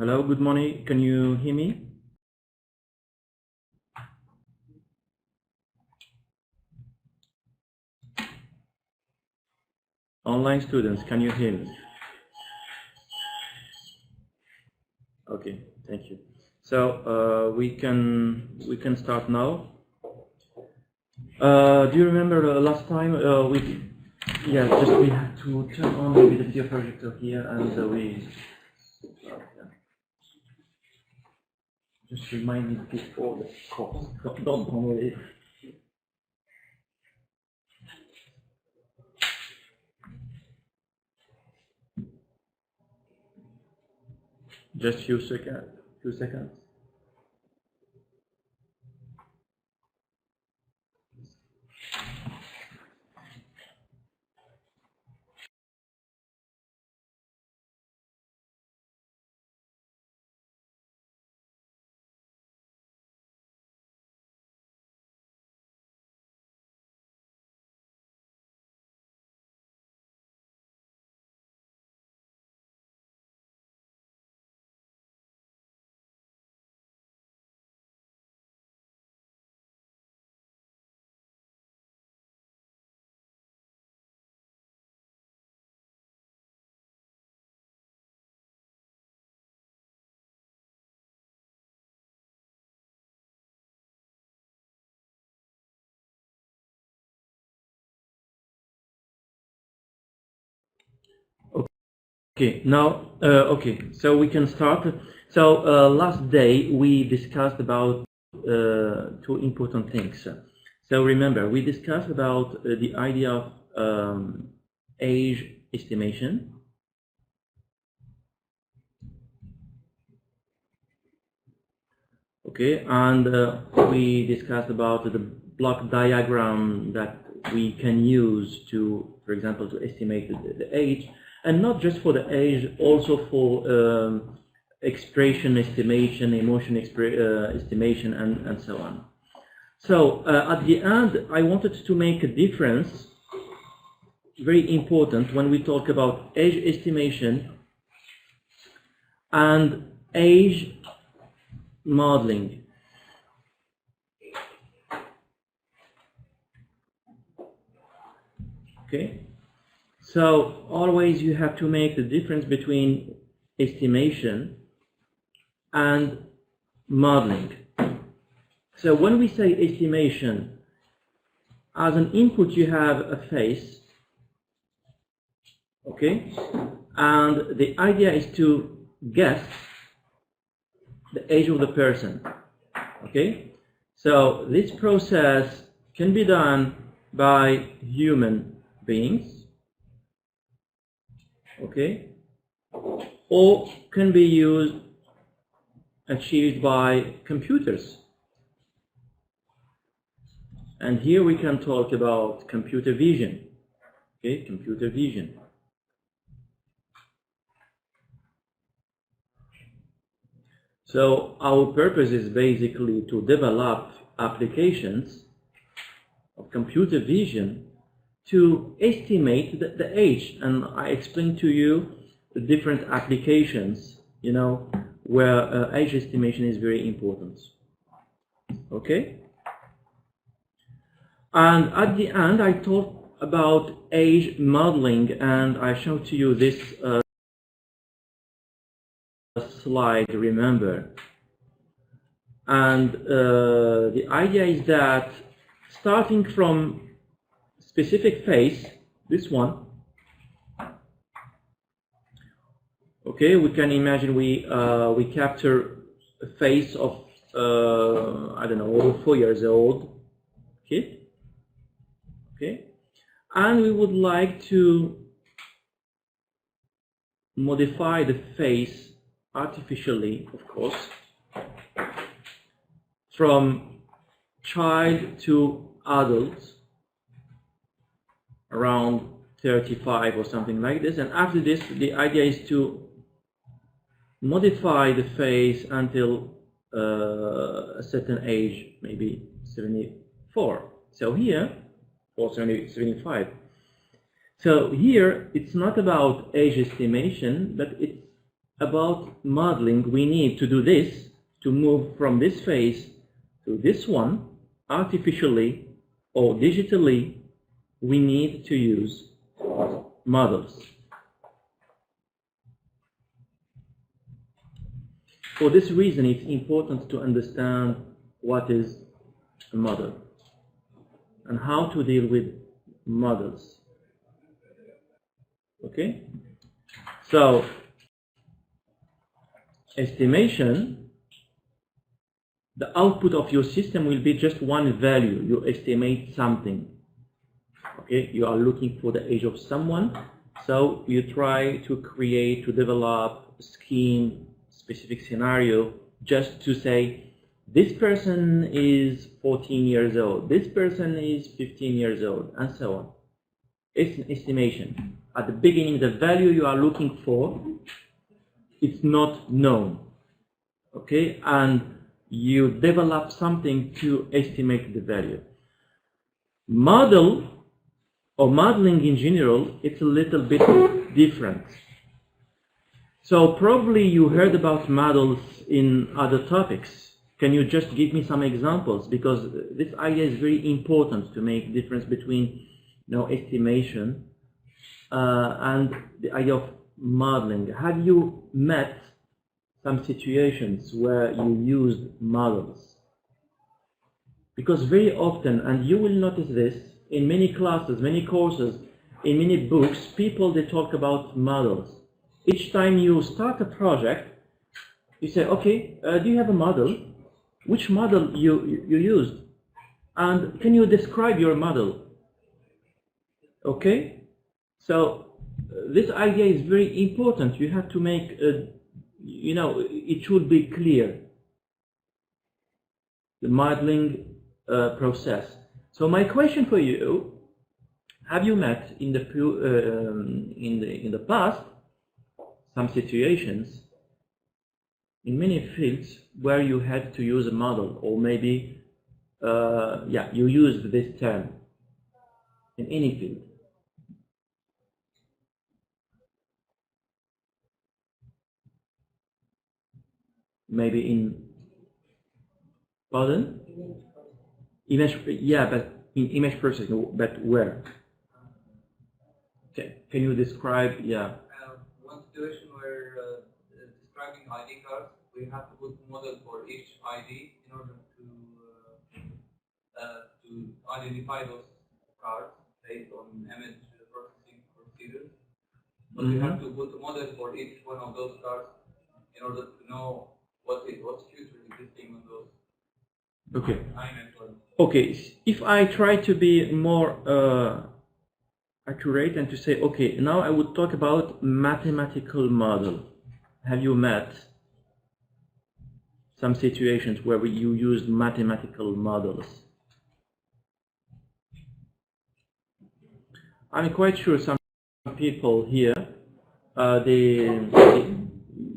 Hello, good morning. Can you hear me? Online students, can you hear me? Okay, thank you. So we can start now. Do you remember last time we had to turn on maybe the video projector here and we just remind me before the course. Don't worry. Just few seconds. Okay, now, so we can start. So last day we discussed about two important things. So remember, we discussed about the idea of age estimation. Okay, and we discussed about the block diagram that we can use to, for example, to estimate the age. And not just for the age, also for expression estimation, emotion estimation, and so on. So at the end, I wanted to make a difference, very important, when we talk about age estimation and age modeling. Okay. So always you have to make the difference between estimation and modeling. So when we say estimation, as an input you have a face, okay, and the idea is to guess the age of the person, okay. So this process can be done by human beings, okay, or can be achieved by computers. And here we can talk about computer vision, okay, computer vision. So our purpose is basically to develop applications of computer vision to estimate the age, and I explained to you the different applications, you know, where age estimation is very important. Okay? And at the end, I talked about age modeling, and I showed to you this slide, remember. And the idea is that starting from specific face, this one, okay, we can imagine we capture a face of I don't know, 4 years old kid, okay, and we would like to modify the face artificially, of course, from child to adult, around 35 or something like this. And after this, the idea is to modify the face until a certain age, maybe 74. So here, or 75. So here, it's not about age estimation, but it's about modeling, we need to do this, to move from this phase to this one, artificially or digitally, we need to use models. For this reason, it's important to understand what is a model and how to deal with models. Okay? So, estimation, the output of your system will be just one value. You estimate something. Okay? You are looking for the age of someone, so you try to create, to develop a scheme, specific scenario, just to say, this person is 14 years old, this person is 15 years old, and so on. It's an estimation. At the beginning, the value you are looking for, it's not known. Okay? And you develop something to estimate the value. Model, or modeling in general, it's a little bit different. So probably you heard about models in other topics. Can you just give me some examples? Because this idea is very important to make difference between, estimation and the idea of modeling. Have you met some situations where you used models? Because very often, and you will notice this in many classes, many courses, in many books, people, they talk about models. Each time you start a project, you say, okay, do you have a model? Which model you used? And can you describe your model? Okay? So this idea is very important. You have to make, it should be clear, the modeling process. So my question for you, have you met in the past some situations in many fields where you had to use a model, or maybe you used this term in any field? Maybe in, pardon? Image, but in image processing, but where? Okay, can you describe, one situation where describing ID cards, we have to put model for each ID in order to identify those cards based on image processing procedures. But we have to put a model for each one of those cards in order to know what's future existing on those. Okay. Okay. If I try to be more accurate and to say, okay, now I would talk about mathematical model. Have you met some situations where you used mathematical models? I'm quite sure some people here,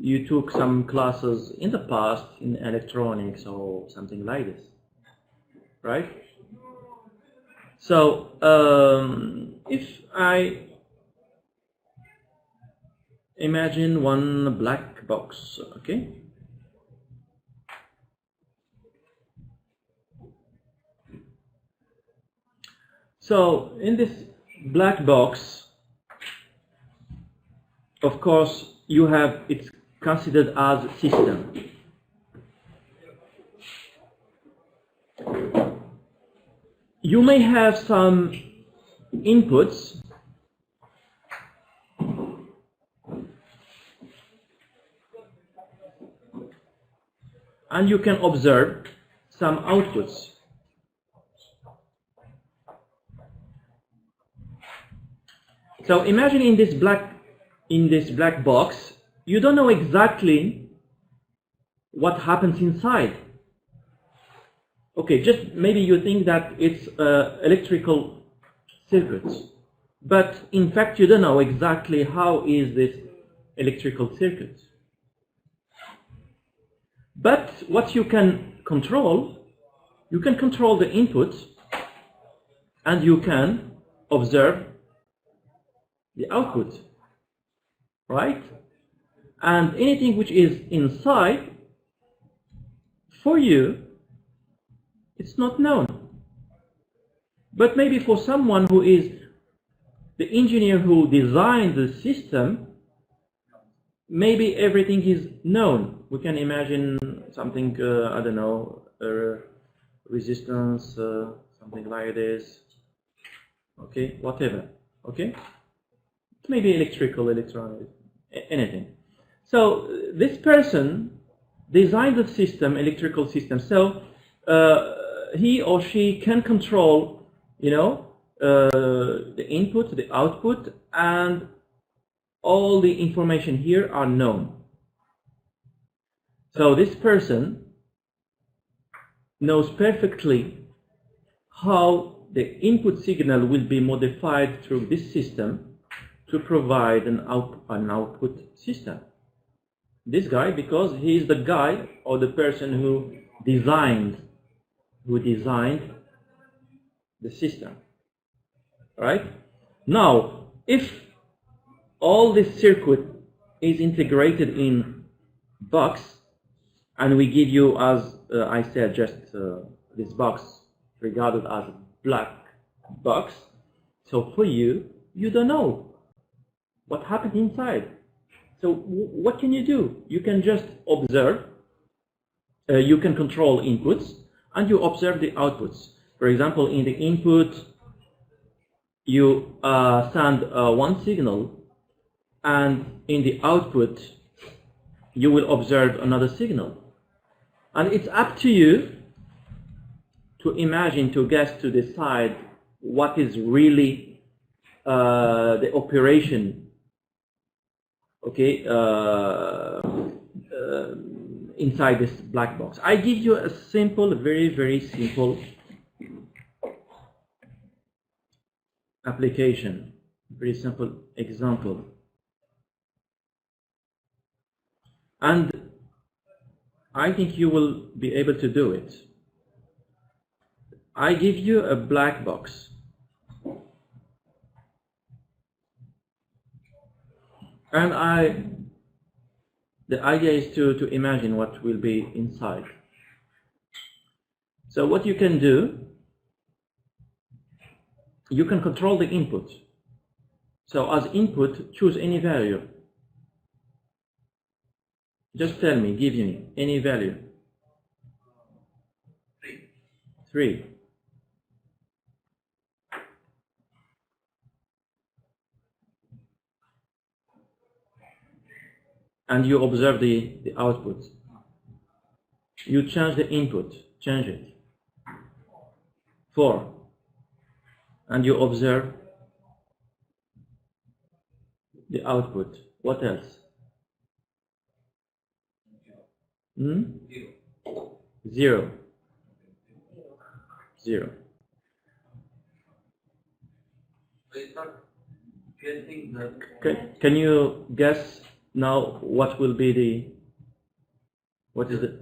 you took some classes in the past in electronics or something like this, right? So if I imagine one black box, okay? So in this black box, of course, you have, it's considered as a system. You may have some inputs and you can observe some outputs. So imagine in this black box, you don't know exactly what happens inside. Okay, just maybe you think that it's electrical circuits, but in fact you don't know exactly how is this electrical circuit. But what you can control the inputs and you can observe the output, right? And anything which is inside, for you, it's not known. But maybe for someone who is the engineer who designed the system, maybe everything is known. We can imagine something, I don't know, resistance, something like this. Okay, whatever. Okay, maybe electrical, electronic, anything. So this person designed the system, electrical system. So he or she can control, you know, the input, the output, and all the information here are known. So this person knows perfectly how the input signal will be modified through this system to provide an output system. This guy, because he is the guy or the person who designed the system. Right? Now, if all this circuit is integrated in box, and we give you, as I said, just this box regarded as a black box, so for you, you don't know what happened inside. So what can you do? You can just observe, you can control inputs, and you observe the outputs. For example, in the input, you send one signal, and in the output, you will observe another signal. And it's up to you to imagine, to guess, to decide what is really the operation, okay, inside this black box. I give you a simple, very, very simple application, very simple example. And I think you will be able to do it. I give you a black box. And the idea is to imagine what will be inside. So what you can do, you can control the input. So as input, choose any value. Just tell me, give me any value. 3. And you observe the output. You change the input, change it. 4. And you observe the output. What else? 0. 0. Can you guess now what will be the, what is it?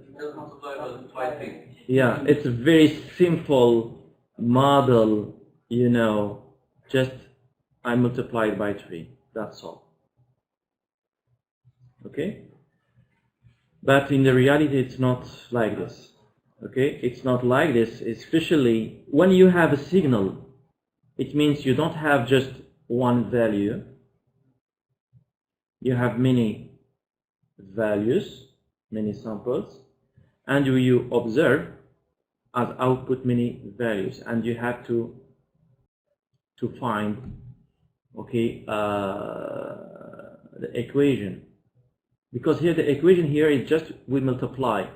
Yeah, it's a very simple model, you know, just I multiplied by 3, that's all. Okay? But in the reality, it's not like this. Okay? It's not like this, especially when you have a signal. It means you don't have just one value. You have many values, many samples, and you observe as output many values, and you have to find, okay, the equation. Because here the equation here is just we multiply,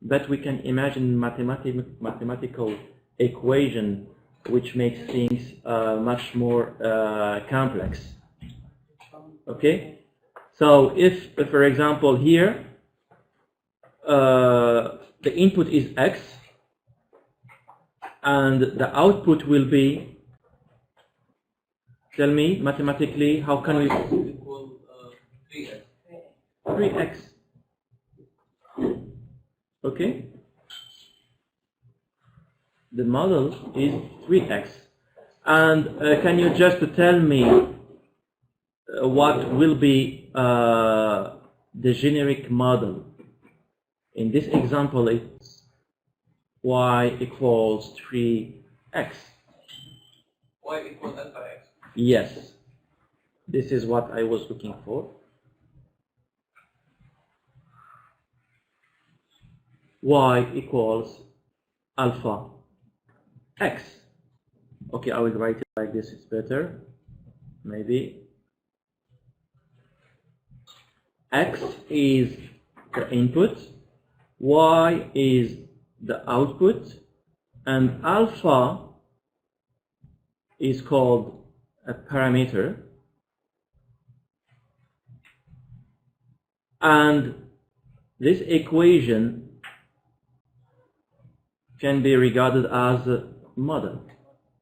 but we can imagine mathematical equation which makes things much more complex. Okay, so if for example here the input is x and the output will be, tell me mathematically how can we equal 3x. 3x. Okay, the model is 3x, and can you just tell me what will be the generic model. In this example, it's y equals 3x. Y equals alpha x. Yes, this is what I was looking for. Y equals alpha x. Okay, I will write it like this, it's better. Maybe. X is the input, y is the output, and alpha is called a parameter. And this equation can be regarded as a model,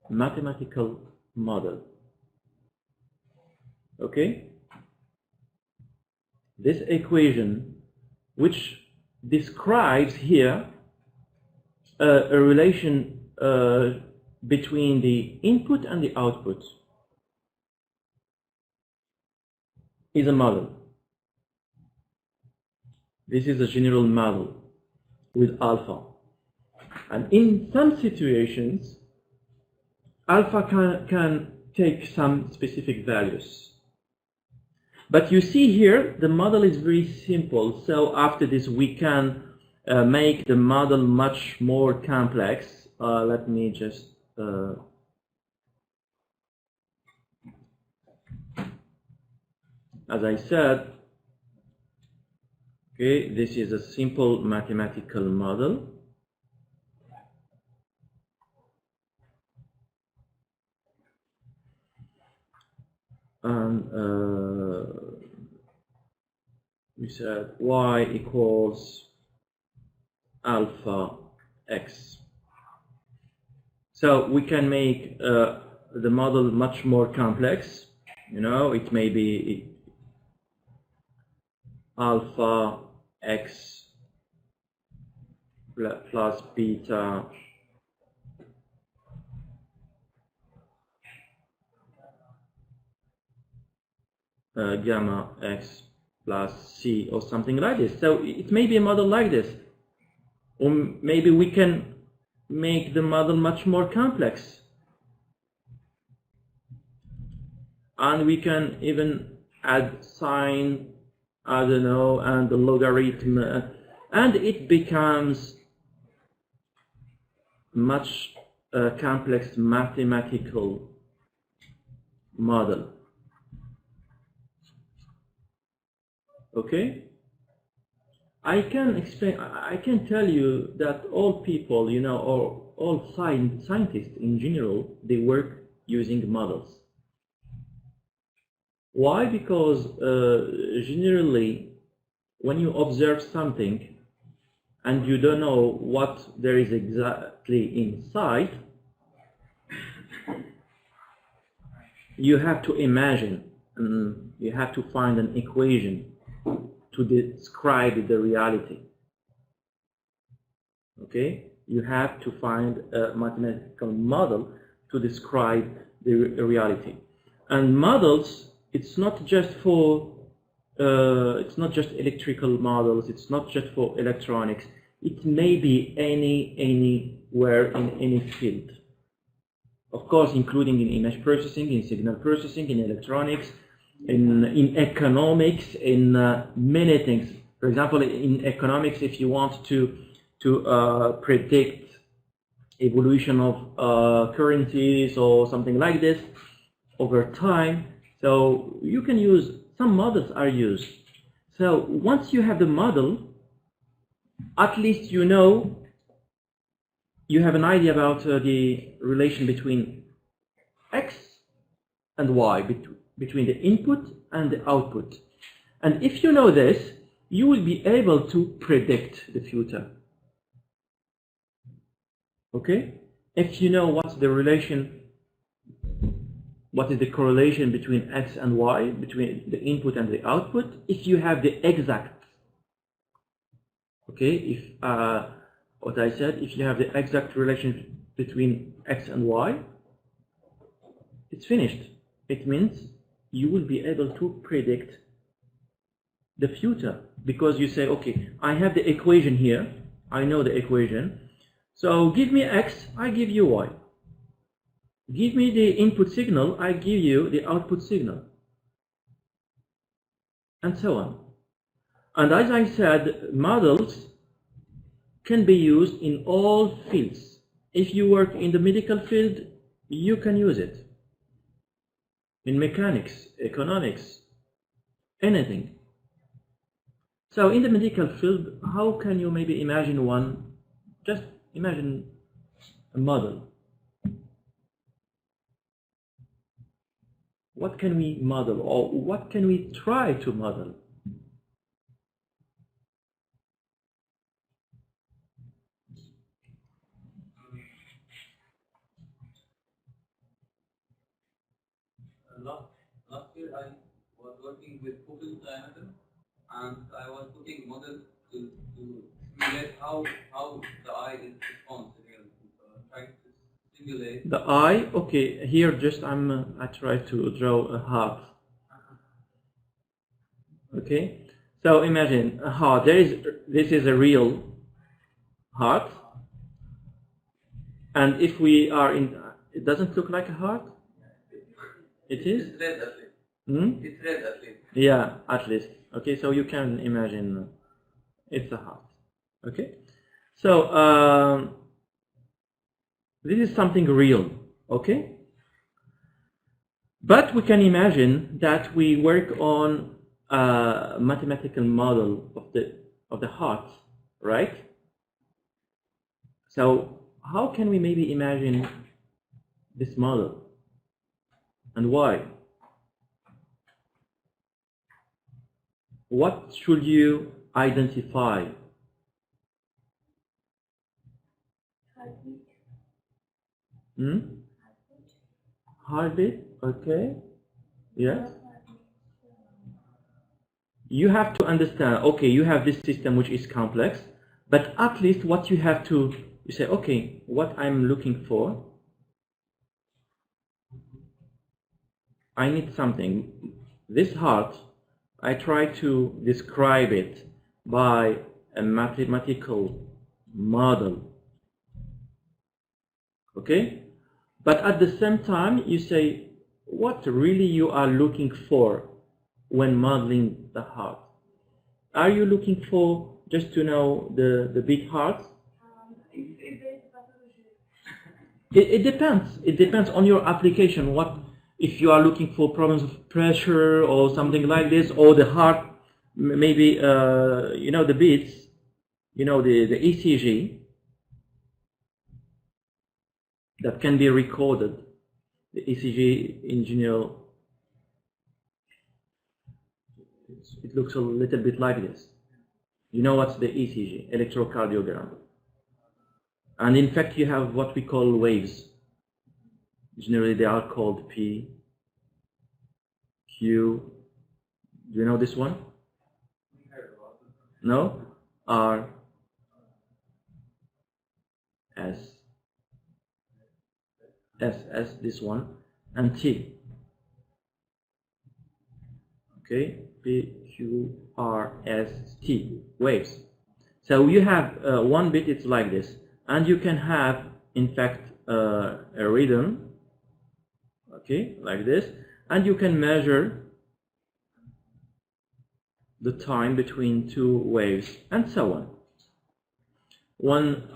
mathematical model. Okay? This equation, which describes here a relation between the input and the output, is a model. This is a general model with alpha. And in some situations, alpha can take some specific values. But you see here, the model is very simple. So after this, we can make the model much more complex. Let me just as I said, okay, this is a simple mathematical model. And we said y equals alpha x. So we can make the model much more complex. You know, it may be alpha x plus beta gamma x plus c, or something like this. So it may be a model like this, or maybe we can make the model much more complex, and we can even add sign, I don't know, and the logarithm, and it becomes much complex mathematical model. Okay, I can explain. I can tell you that all people, you know, or all scientists in general, they work using models. Why? Because generally, when you observe something and you don't know what there is exactly inside, you have to imagine, and you have to find an equation to describe the reality. Okay? You have to find a mathematical model to describe the reality. And models, it's not just for, it's not just electrical models, it's not just for electronics. It may be anywhere in any field. Of course, including in image processing, in signal processing, in electronics, in economics, in many things. For example, in economics, if you want to predict evolution of currencies or something like this over time, so you can use, some models are used. So once you have the model, at least you know, you have an idea about the relation between x and y, between the input and the output. And if you know this, you will be able to predict the future. Okay? If you know what's the relation, what is the correlation between x and y, between the input and the output, if you have the exact, okay, if what I said, if you have the exact relation between x and y, it's finished. It means you will be able to predict the future, because you say, okay, I have the equation here, I know the equation, so give me X, I give you Y. Give me the input signal, I give you the output signal, and so on. And as I said, models can be used in all fields. If you work in the medical field, you can use it. In mechanics, economics, anything. So in the medical field, how can you maybe imagine one? Just imagine a model. What can we model, or what can we try to model? Last year I was working with focal diameter, and I was putting models to simulate how the eye is responsive. Trying to simulate The eye, okay, here just I try to draw a heart. Okay, so imagine a heart. This is a real heart, and if we are in, it doesn't look like a heart. It is? It's red at least. Hmm? It's red at least. Yeah, at least. Okay, so you can imagine it's a heart. Okay, so this is something real. Okay, but we can imagine that we work on a mathematical model of the heart, right? So how can we maybe imagine this model? And why? What should you identify? Heartbeat, okay. Yes. You have to understand, okay, you have this system which is complex, but at least what you have to, you say, okay, what I'm looking for, I need something. This heart, I try to describe it by a mathematical model. Okay? But at the same time, you say what really you are looking for when modeling the heart. Are you looking for just to know the big heart? It depends. It depends on your application. What if you are looking for problems of pressure or something like this, or the heart, maybe you know the beats, you know the ECG that can be recorded. The ECG in general, it looks a little bit like this. You know what's the ECG? Electrocardiogram. And in fact, you have what we call waves. Generally, they are called P, Q. Do you know this one? No? R, S, this one, and T. Okay, P, Q, R, S, T, waves. So you have one bit, it's like this, and you can have, in fact, a rhythm, okay, like this, and you can measure the time between two waves, and so on. When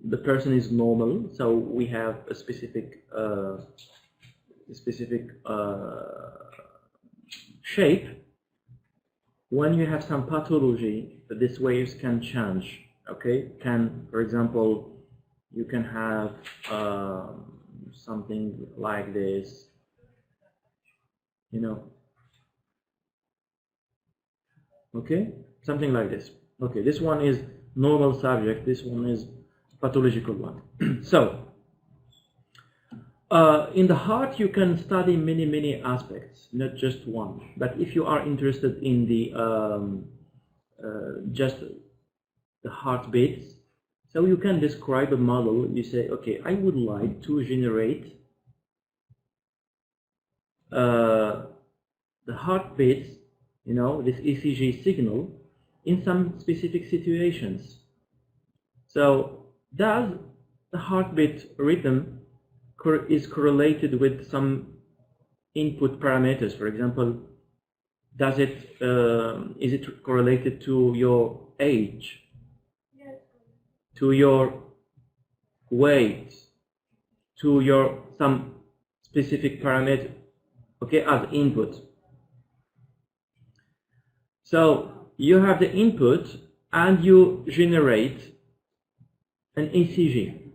the person is normal, so we have a specific shape. When you have some pathology, these waves can change. Okay, for example, you can have something like this, you know. Okay, something like this. Okay, this one is normal subject, this one is pathological one. So in the heart you can study many aspects, not just one. But if you are interested in the just the heartbeats, so you can describe a model. You say, okay, I would like to generate the heartbeats you know, this ECG signal in some specific situations. So does the heartbeat rhythm is correlated with some input parameters? For example, does it is it correlated to your age, Yes. to your weight, to your some specific parameter, okay, as input? So you have the input and you generate an ECG.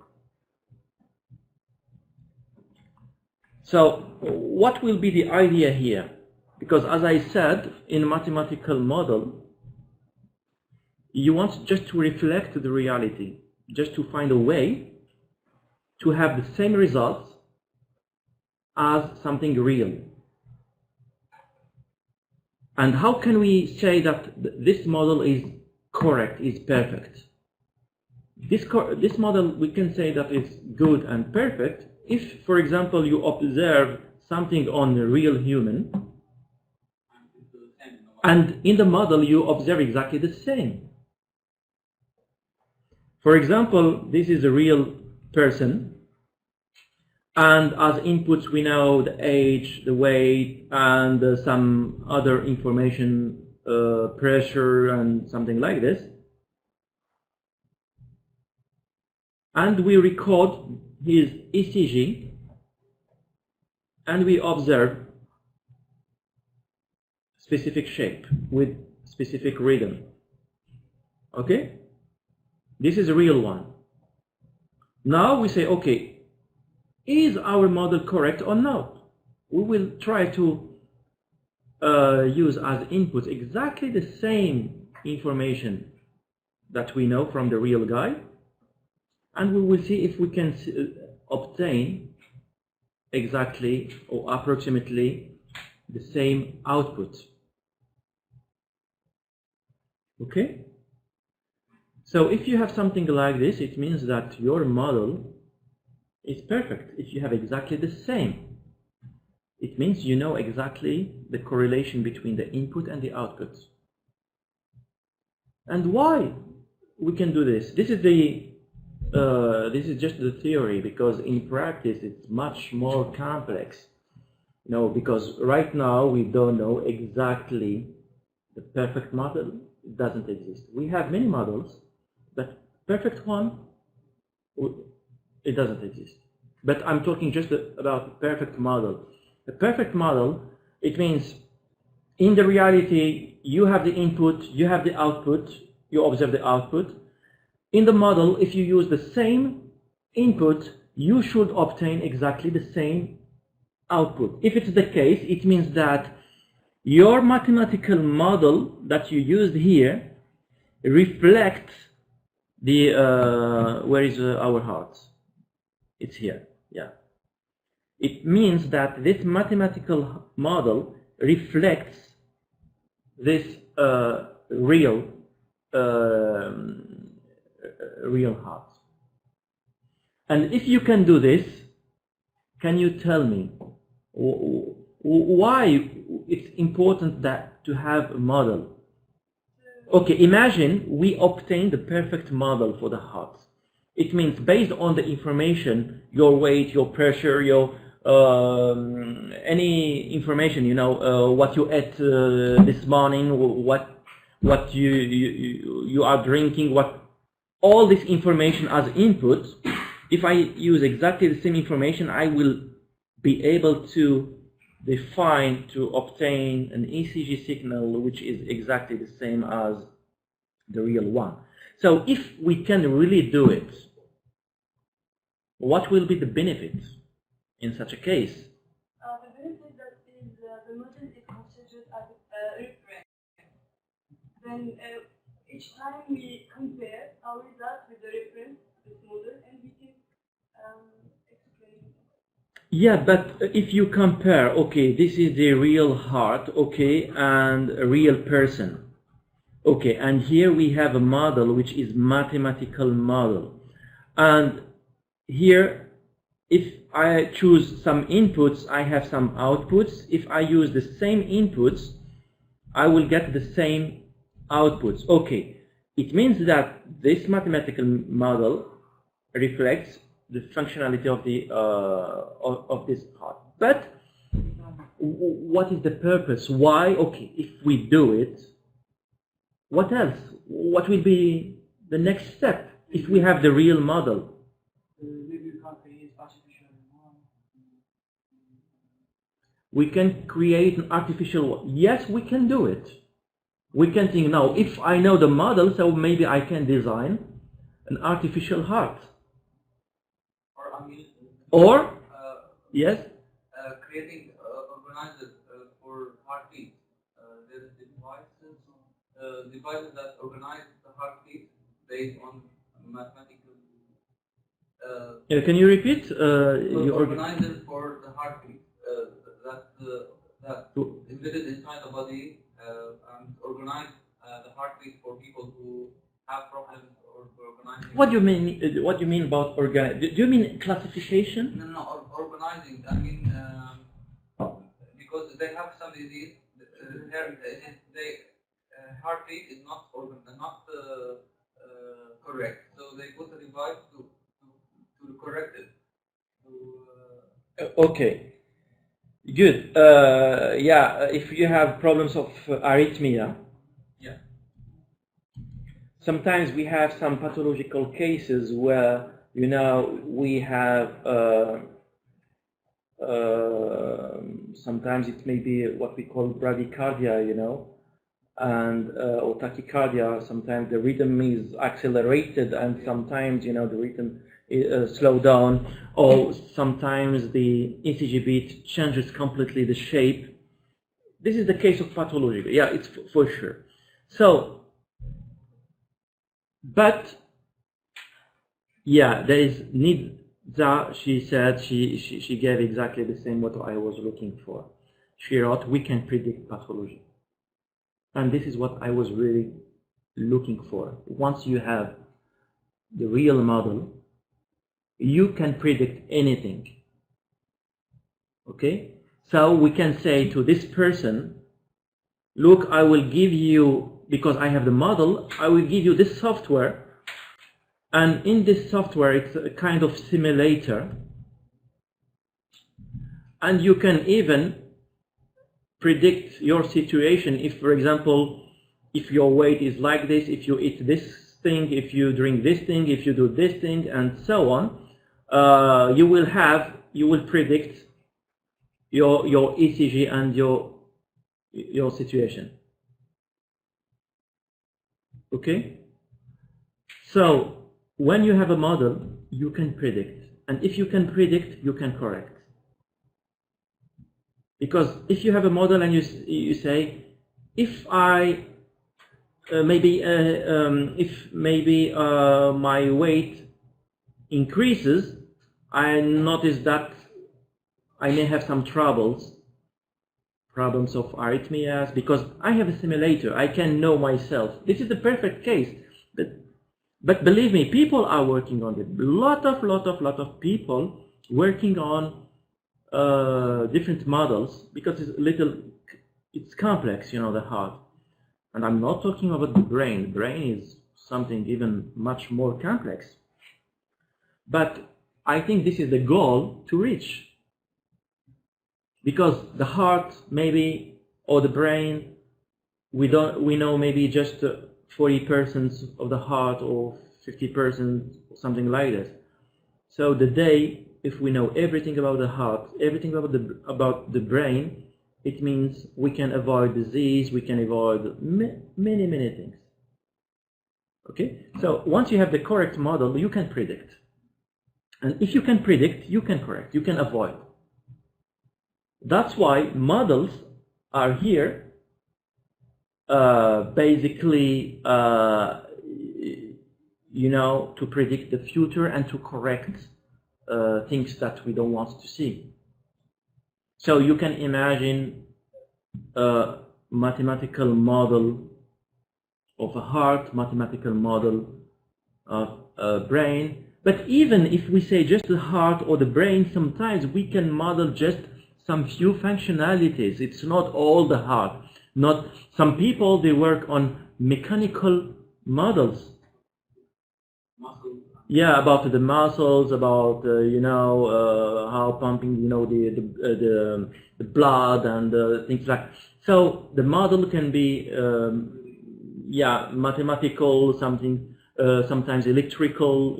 So what will be the idea here? Because as I said, in a mathematical model, you want just to reflect the reality, just to find a way to have the same results as something real. And how can we say that this model is correct, is perfect? This model, we can say that it's good and perfect if, for example, you observe something on a real human, and in the model you observe exactly the same. For example, this is a real person, and as inputs we know the age, the weight, and some other information, pressure and something like this. And we record his ECG and we observe specific shape with specific rhythm. Okay? This is a real one. Now we say, okay, is our model correct or not? We will try to use as input exactly the same information that we know from the real guy, and we will see if we can obtain exactly or approximately the same output. Okay? So if you have something like this, it means that your model is perfect. If you have exactly the same, it means you know exactly the correlation between the input and the output. And why we can do this? This is just the theory, because in practice it's much more complex. You know, because right now we don't know exactly the perfect model. It doesn't exist. We have many models, but perfect one, it doesn't exist. But I'm talking just about the perfect model. The perfect model, it means in the reality you have the input, you have the output, you observe the output. In the model, if you use the same input, you should obtain exactly the same output. If it's the case, it means that your mathematical model that you used here reflects the where is our heart? It's here. Yeah. It means that this mathematical model reflects this real heart. And if you can do this, can you tell me why it's important that to have a model? Okay, imagine we obtain the perfect model for the heart. It means based on the information, your weight, your pressure, your any information, you know, what you ate this morning, what you are drinking, what all this information as input. If I use exactly the same information, I will be able to define, to obtain an ECG signal which is exactly the same as the real one. So if we can really do it, what will be the benefit in such a case? The benefit that is the model is considered as a reference. Then each time we compare our results with the reference, this model, and we can explain. Yeah, but if you compare, okay, this is the real heart, okay, and a real person. Okay, and here we have a model which is mathematical model. And here, if I choose some inputs, I have some outputs. If I use the same inputs, I will get the same outputs. Okay, it means that this mathematical model reflects the functionality of the of this part. But what is the purpose? Why? Okay, if we do it, what else? What will be the next step if we have the real model? Maybe we can't create artificial one. We can create an artificial one. Yes, we can do it. We can think now, if I know the model, so maybe I can design an artificial heart. Or I mean, Or, yes? creating organizers for heartbeat. There's devices that organize the heartbeat based on mathematical. Can you repeat? Organizers for the heartbeat that embedded inside the body and organize the heartbeat for people who have problems or organizing. What do you mean? What do you mean about organize? Do you mean classification? No, organizing. I mean, because they have some disease, heartbeat is not correct. So they put a device to correct it. Okay. Good. Yeah. If you have problems of arrhythmia. Yeah. Sometimes we have some pathological cases where, you know, we have sometimes it may be what we call bradycardia, you know, and or tachycardia. Sometimes the rhythm is accelerated, and sometimes, you know, the rhythm is slowed down, or sometimes the ECG beat changes completely the shape. This is the case of pathology. Yeah, it's for sure. So, but yeah, there is need. She said she gave exactly the same what I was looking for. She wrote, we can predict pathology. And this is what I was really looking for. Once you have the real model, you can predict anything. Okay? So we can say to this person, look, I will give you, because I have the model, I will give you this software. And in this software, it's a kind of simulator. And you can even predict your situation. If, for example, if your weight is like this, if you eat this thing, if you drink this thing, if you do this thing, and so on, you will predict your ECG and your situation. Okay? So, when you have a model, you can predict. And if you can predict, you can correct. Because if you have a model and you say, if I if maybe my weight increases, I notice that I may have some problems of arrhythmias, because I have a simulator. I can know myself. This is the perfect case. But believe me, people are working on it. Lot of people working on different models, because it's complex, you know, the heart. And I'm not talking about the brain. The brain is something even much more complex. But I think this is the goal to reach. Because the heart, maybe, or the brain, we know maybe just 40% of the heart, or 50%, something like this. So the day, if we know everything about the heart, everything about the brain, it means we can avoid disease, we can avoid many things. Okay? So once you have the correct model, you can predict. And if you can predict, you can correct, you can avoid. That's why models are here, basically, you know, to predict the future and to correct things that we don't want to see. So you can imagine a mathematical model of a heart, mathematical model of a brain. But even if we say just the heart or the brain, sometimes we can model just some few functionalities. It's not all the hard. Not some people, they work on mechanical models. Muscle. Yeah, about the muscles, about how pumping, the blood and things like. So the model can be mathematical, something sometimes electrical,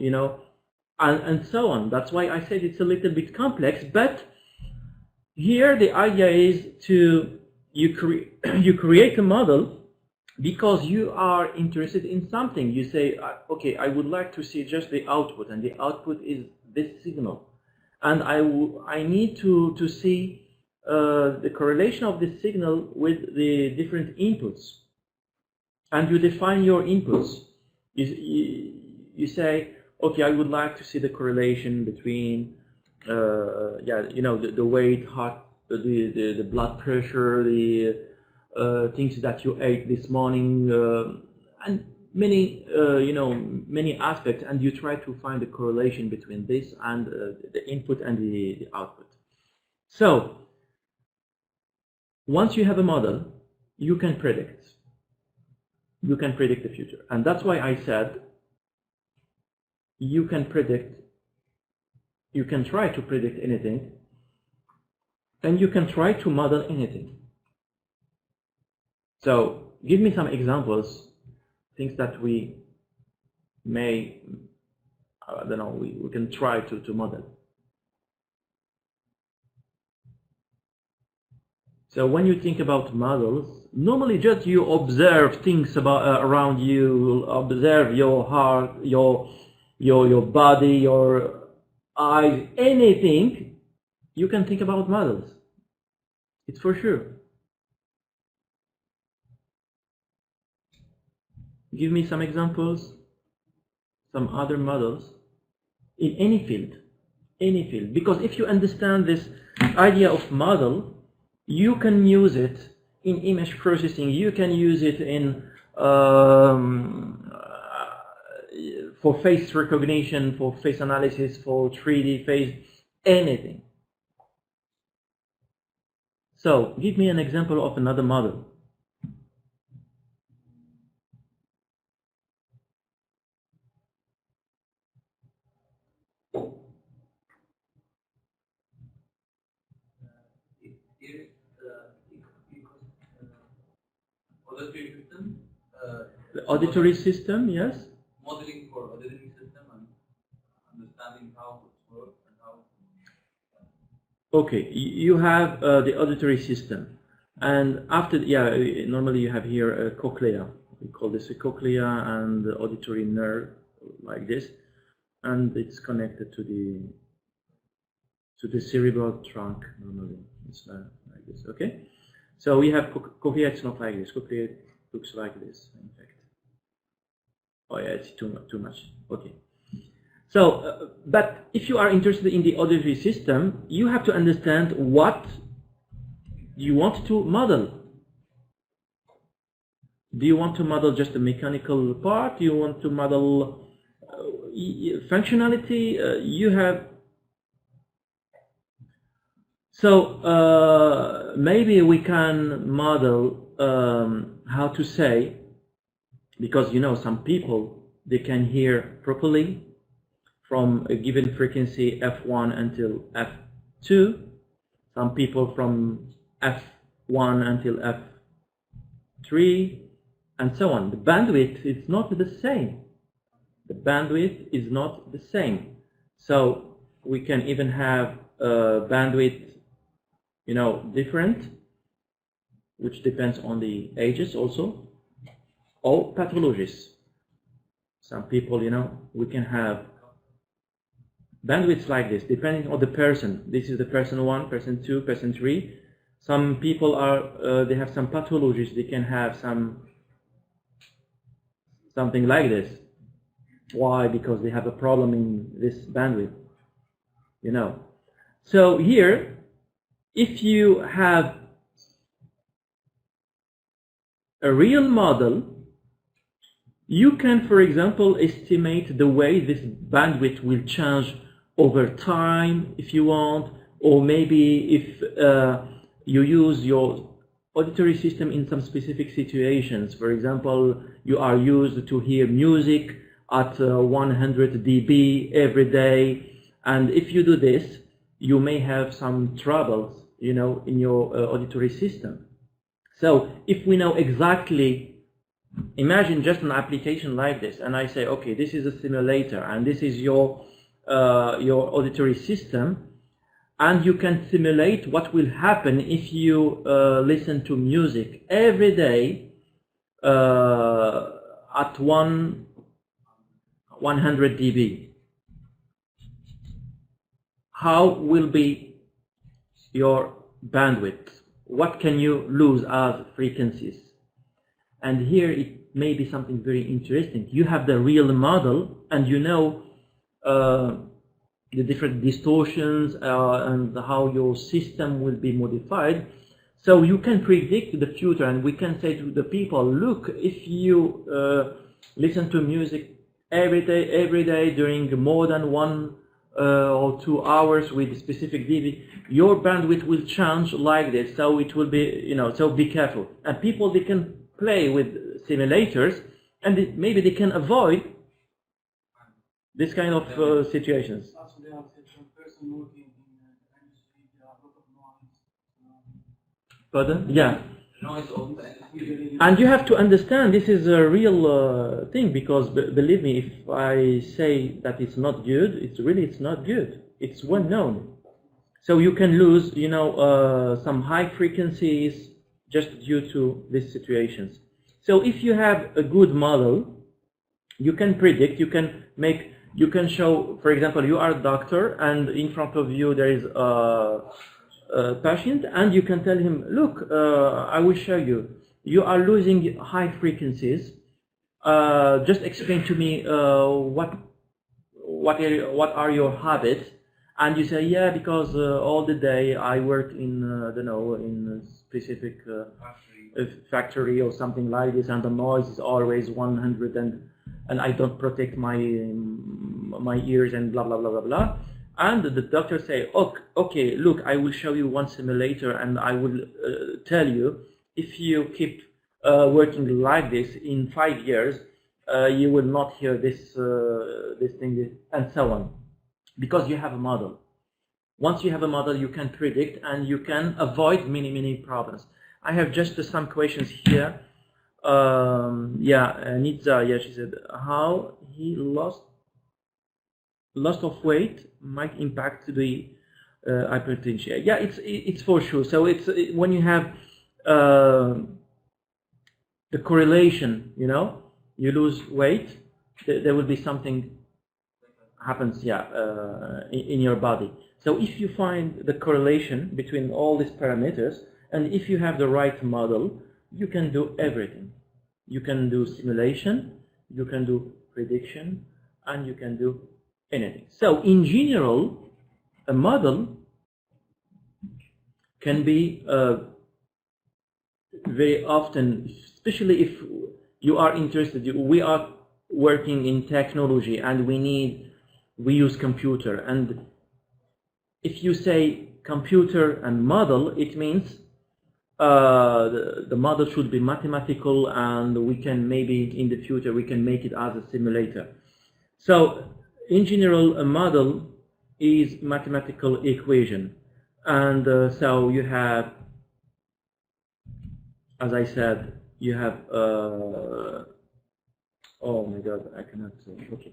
and so on. That's why I said it's a little bit complex. But here the idea is you create a model because you are interested in something. You say, okay, I would like to see just the output, and the output is this signal, and I need to see the correlation of this signal with the different inputs, and you define your inputs. You say, okay, I would like to see the correlation between the weight, heart, the blood pressure, the things that you ate this morning, and many aspects, and you try to find the correlation between this and the input and the output. So once you have a model, you can predict. You can predict the future, and that's why I said you can predict. You can try to predict anything, and you can try to model anything. So give me some examples, things that we may, I don't know, we can try to model. So when you think about models, normally just you observe things around you, observe your heart, your body, your eyes, anything, you can think about models. It's for sure. Give me some examples, some other models in any field. Because if you understand this idea of model, you can use it in image processing. You can use it in for face recognition, for face analysis, for 3D face, anything. So give me an example of another model. Auditory system. The auditory system, yes. Modeling for auditory system and understanding how it works and how. Okay, you have the auditory system, and after, normally you have here a cochlea. We call this a cochlea and the auditory nerve, like this, and it's connected to the cerebral trunk. Normally, it's like this. Okay. So we have cochlea, it's not like this. Cochlea looks like this, in fact. Oh yeah, it's too much. Okay. So, but if you are interested in the auditory system, you have to understand what you want to model. Do you want to model just the mechanical part? Do you want to model functionality? You have. So maybe we can model how to say, because some people, they can hear properly from a given frequency f1 until f2. Some people from f1 until f3, and so on. The bandwidth is not the same. The bandwidth is not the same. So we can even have bandwidth different, which depends on the ages also, or pathologies. Some people, we can have bandwidths like this, depending on the person. This is the person 1, person 2, person 3. Some people are, they have some pathologies. They can have something like this. Why? Because they have a problem in this bandwidth, So here, if you have a real model, you can, for example, estimate the way this bandwidth will change over time, if you want, or maybe if you use your auditory system in some specific situations. For example, you are used to hear music at 100 dB every day, and if you do this, you may have some troubles, you know, in your auditory system. So if we know exactly, imagine just an application like this, and I say, okay, this is a simulator, and this is your auditory system, and you can simulate what will happen if you listen to music every day at 100 dB. How will be your bandwidth? What can you lose as frequencies? And here it may be something very interesting. You have the real model, and you know the different distortions and how your system will be modified. So you can predict the future, and we can say to the people, look, if you listen to music every day during more than 1 or 2 hours with specific dB, your bandwidth will change like this. So it will be, you know, so be careful. And people, they can play with simulators, and maybe they can avoid this kind of situations. Also, there are some person working in the industry, there are a lot of noise. Pardon? Yeah. Noise of the And you have to understand this is a real thing, because believe me, if I say that it's not good, it's not good. It's well known. So you can lose, you know, some high frequencies just due to these situations. So if you have a good model, you can predict, you can show, for example, you are a doctor, and in front of you there is a patient, and you can tell him, look, I will show you. You are losing high frequencies. Just explain to me what are your habits? And you say, yeah, because all the day I work in I don't know, in a specific factory or something like this, and the noise is always 100, and I don't protect my ears and blah blah blah blah blah. And the doctor say, okay, look, I will show you one simulator, and I will tell you, if you keep working like this, in 5 years, you will not hear this thing, and so on, because you have a model. Once you have a model, you can predict, and you can avoid many problems. I have just some questions here. Nitza, yeah, she said, how he loss of weight might impact the hypertension. Yeah, it's for sure. So it's when you have the correlation, you know, you lose weight, there will be something happens, in your body. So if you find the correlation between all these parameters, and if you have the right model, you can do everything. You can do simulation, you can do prediction, and you can do anything. So in general, a model can be very often, especially if you are interested. We are working in technology, and we use computer, and if you say computer and model, it means the model should be mathematical, and we can maybe in the future we can make it as a simulator. So in general, a model is mathematical equation, and so you have, as I said, you have oh my god, I cannot okay.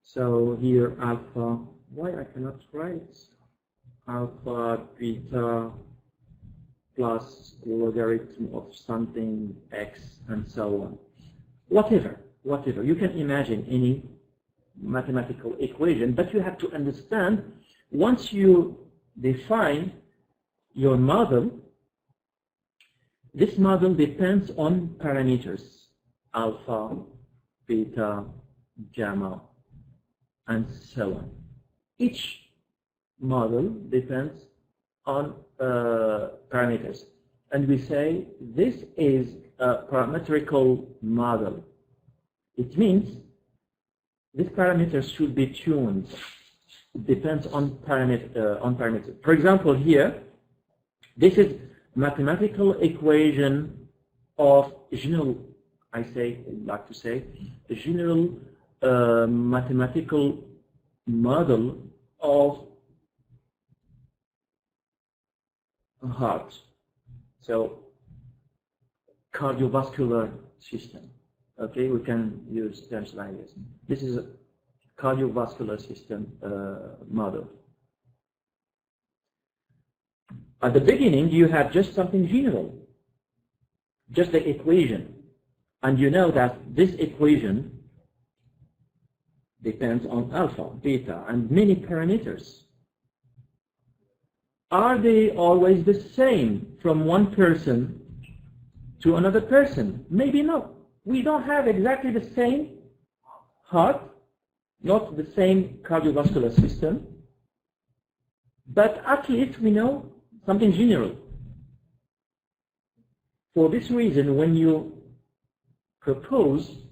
So here alpha, why I cannot write alpha, beta, plus logarithm of something x, and so on. Whatever. You can imagine any mathematical equation, but you have to understand, once you define your model, this model depends on parameters, alpha, beta, gamma, and so on. Each model depends on parameters, and we say this is a parametrical model. It means these parameters should be tuned depends on parameter. For example, here, this is mathematical equation of general, a general mathematical model of a heart. So, cardiovascular system. Okay, we can use terms like this. This is a cardiovascular system model. At the beginning, you have just something general, just the equation. And you know that this equation depends on alpha, beta, and many parameters. Are they always the same from one person to another person? Maybe not. We don't have exactly the same heart, not the same cardiovascular system, but at least we know something general. For this reason, when you propose,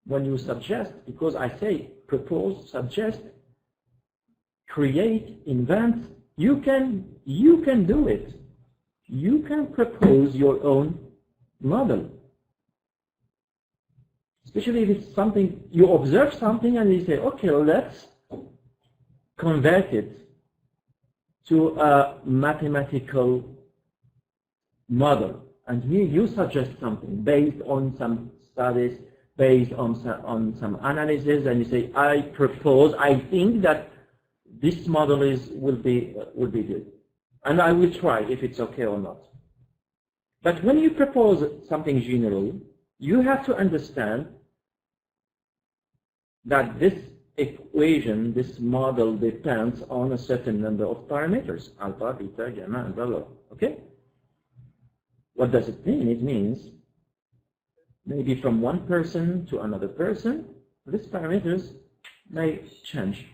when you suggest, because I say propose, suggest, create, invent, you can do it. You can propose your own model. Especially if it's something, you observe something and you say, okay, let's convert it to a mathematical model. And here you suggest something based on some studies, based on some analysis, and you say, I propose, I think that this model will be good. And I will try if it's okay or not. But when you propose something general, you have to understand that this equation, this model depends on a certain number of parameters, alpha, beta, gamma, and blah, blah. Okay? What does it mean? It means maybe from one person to another person, these parameters may change.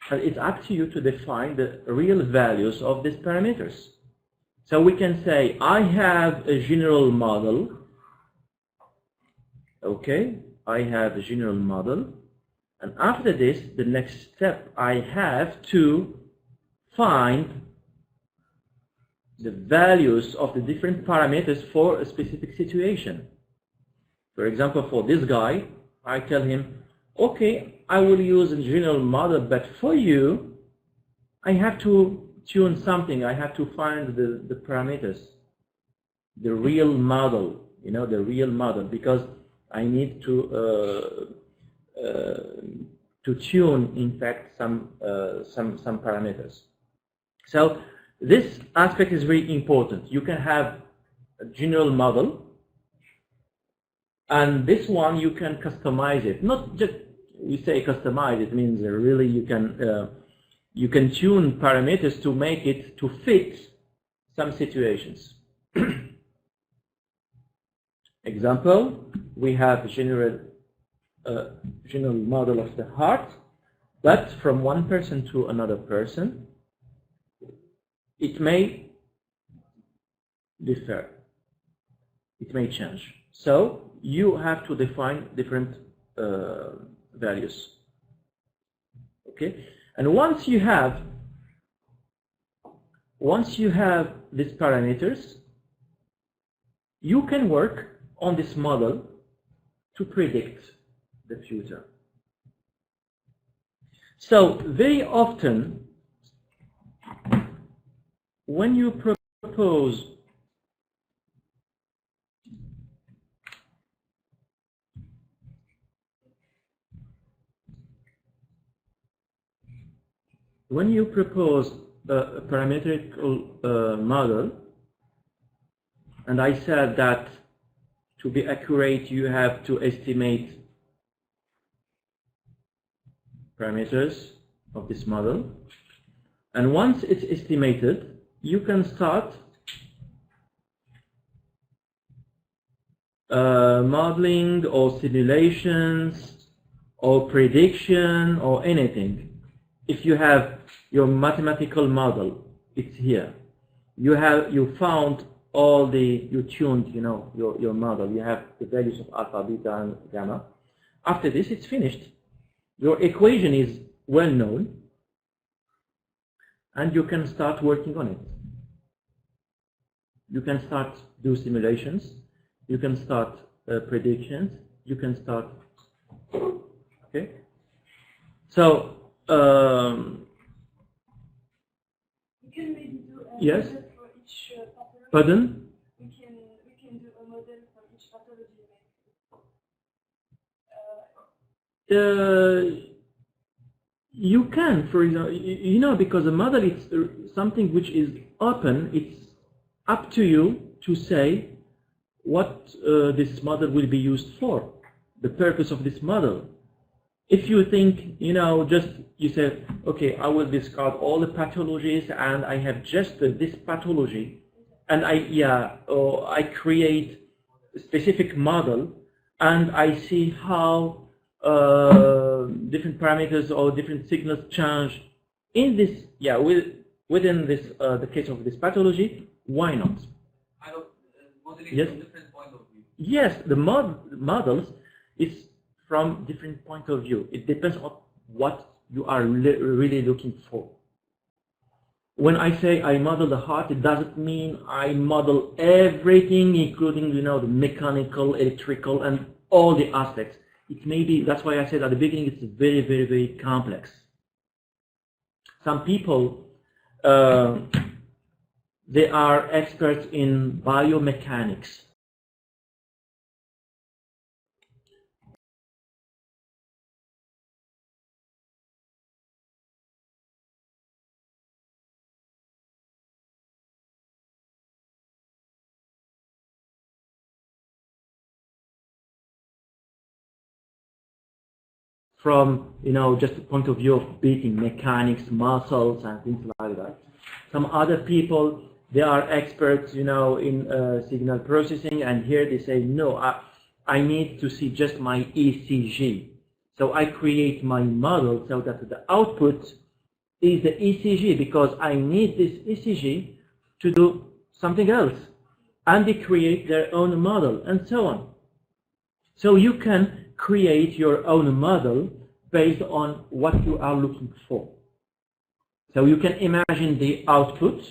And it's up to you to define the real values of these parameters. So we can say, I have a general model. Okay, I have a general model. And after this, the next step, I have to find the values of the different parameters for a specific situation. For example, for this guy, I tell him, okay, I will use a general model, but for you, I have to tune something. I have to find the parameters, the real model, the real model, because I need to tune, in fact, some parameters. So this aspect is very important. You can have a general model, and this one you can customize it. Not just you say customize, it means really you can tune parameters to make it to fit some situations. Example, we have a general model of the heart, but from one person to another person, it may differ. It may change. So you have to define different values. Okay, and once you have these parameters, you can work on this model to predict the future. So very often, when you propose a parametrical model, and I said that to be accurate you have to estimate parameters of this model, and once it's estimated you can start modeling or simulations or prediction or anything. If you have your mathematical model, it's here. You found all you tuned, your model. You have the values of alpha, beta, and gamma. After this, it's finished. Your equation is well known, and you can start working on it. You can start do simulations, you can start predictions, you can start, okay? So, we can maybe do a yes? model for each pathology. Pardon? We can do a model for each pathology. You can, for example, you know, because a model is something which is open. It's up to you to say what this model will be used for, the purpose of this model. If you think, you know, just you say, okay, I will discard all the pathologies and I have just this pathology, and I create a specific model and I see how different parameters or different signals change in this, within this the case of this pathology. Why not? Kind of modeling Yes. from different point of view. Yes, the models is from different point of view. It depends on what you are really looking for. When I say I model the heart, it doesn't mean I model everything, including, you know, the mechanical, electrical, and all the aspects. It may be, that's why I said at the beginning, it's very, very, very complex. Some people, they are experts in biomechanics. From, you know, just the point of view of beating mechanics, muscles, and things like that. Some other people, they are experts, you know, in signal processing, and here they say, no, I need to see just my ECG. So I create my model so that the output is the ECG, because I need this ECG to do something else. And they create their own model, and so on. So you can create your own model based on what you are looking for. So you can imagine the output,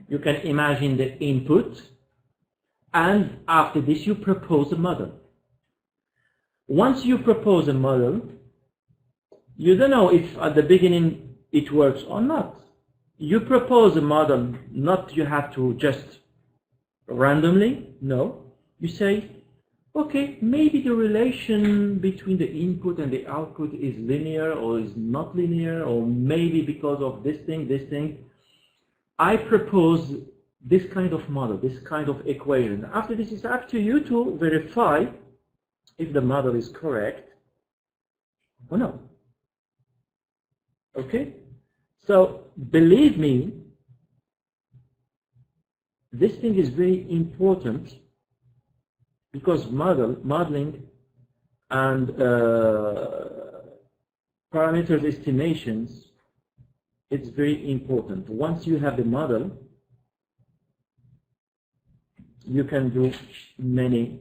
you can imagine the input, and after this you propose a model. Once you propose a model, you don't know if at the beginning it works or not. You propose a model, not you have to just randomly, no. You say, okay, maybe the relation between the input and the output is linear or is not linear, or maybe because of this thing. I propose this kind of model, this kind of equation. After this, it's up to you to verify if the model is correct or not. Okay? So, believe me, this thing is very important, because modeling and parameters estimations, it's very important. Once you have the model, you can do many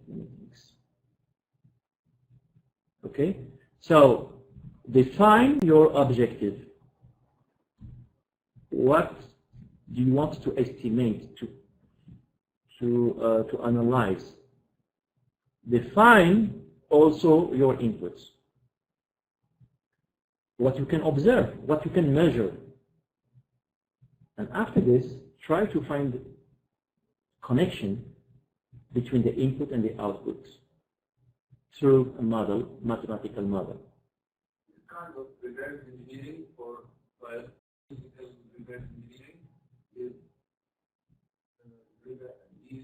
things. Okay? So, define your objective. What do you want to estimate, to analyze? Define also your inputs. What you can observe, what you can measure. And after this, try to find connection between the input and the output through a model, mathematical model. Kind of reverse engineering for biophysical reverse engineering is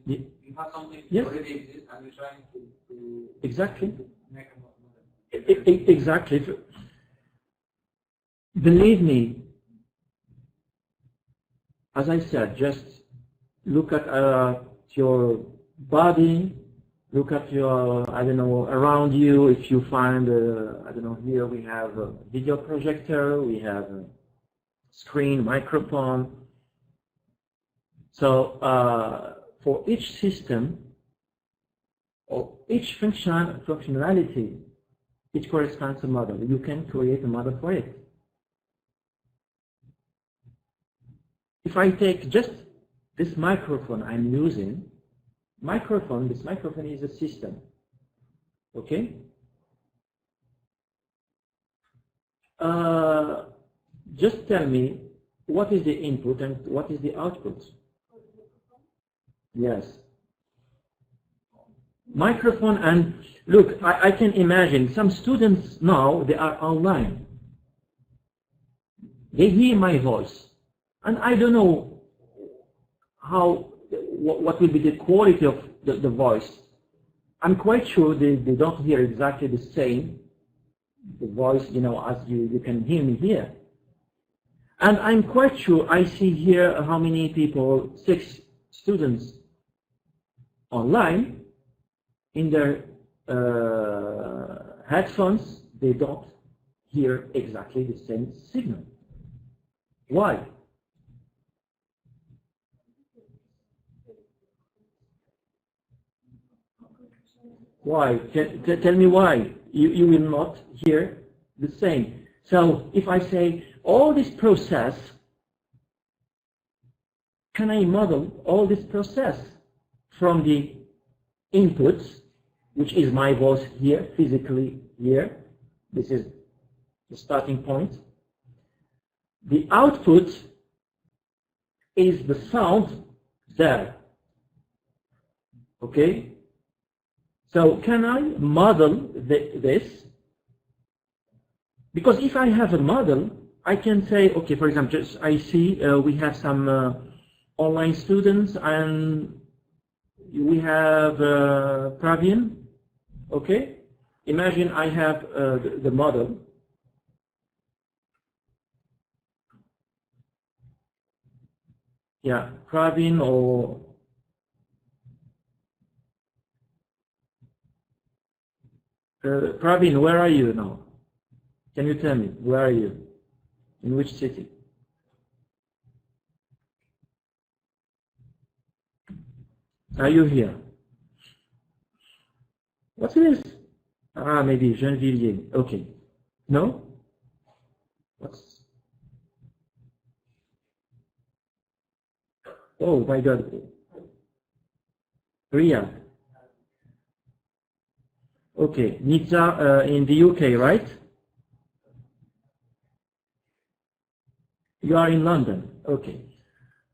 you have something Yes. already exists and you're trying to Exactly. make a model. Exactly. Believe me, as I said, just look at your body, look at your, I don't know, around you. If you find, I don't know, here we have a video projector, we have a screen, microphone. So for each system, or each functionality, It corresponds to a model. You can create a model for it. If I take just this microphone I'm using, this microphone is a system. Okay? Just tell me what is the input and what is the output? Yes. Microphone, and look, I can imagine some students now, they are online. They hear my voice. And I don't know what will be the quality of the voice. I'm quite sure they don't hear exactly the same, the voice, as you can hear me here. And I'm quite sure I see here how many people, 6 students online, in their headphones, they don't hear exactly the same signal. Why? Why? Tell me why. You will not hear the same. So if I say all this process, can I model all this process from the inputs, which is my voice here, physically here. This is the starting point. The output is the sound there. Okay? So can I model this? Because if I have a model, I can say, okay, for example, I see we have some online students and we have Praveen. Okay? Imagine I have the model. Yeah, Praveen or Praveen, where are you now? Can you tell me, where are you? In which city? Are you here? What's this? Ah, maybe Gennevilliers. Okay. No? What's... Oh my God. Riyadh. Okay. Nizza in the UK, right? You are in London. Okay.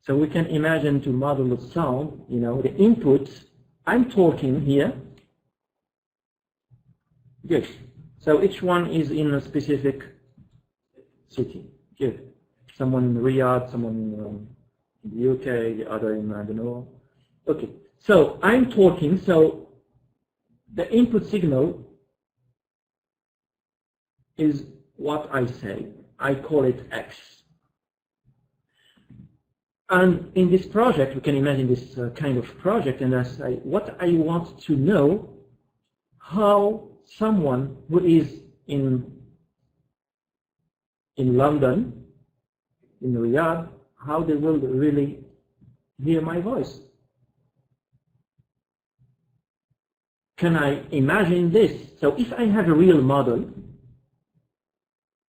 So we can imagine to model the sound, the input. I'm talking here. Good. So each one is in a specific city. Good. Someone in Riyadh, someone in the UK, the other in, I don't know. Okay. So I'm talking, so the input signal is what I say. I call it X. And in this project, we can imagine this kind of project, and I say, what I want to know, how someone who is in London, in Riyadh, how they will really hear my voice. Can I imagine this? So if I have a real model,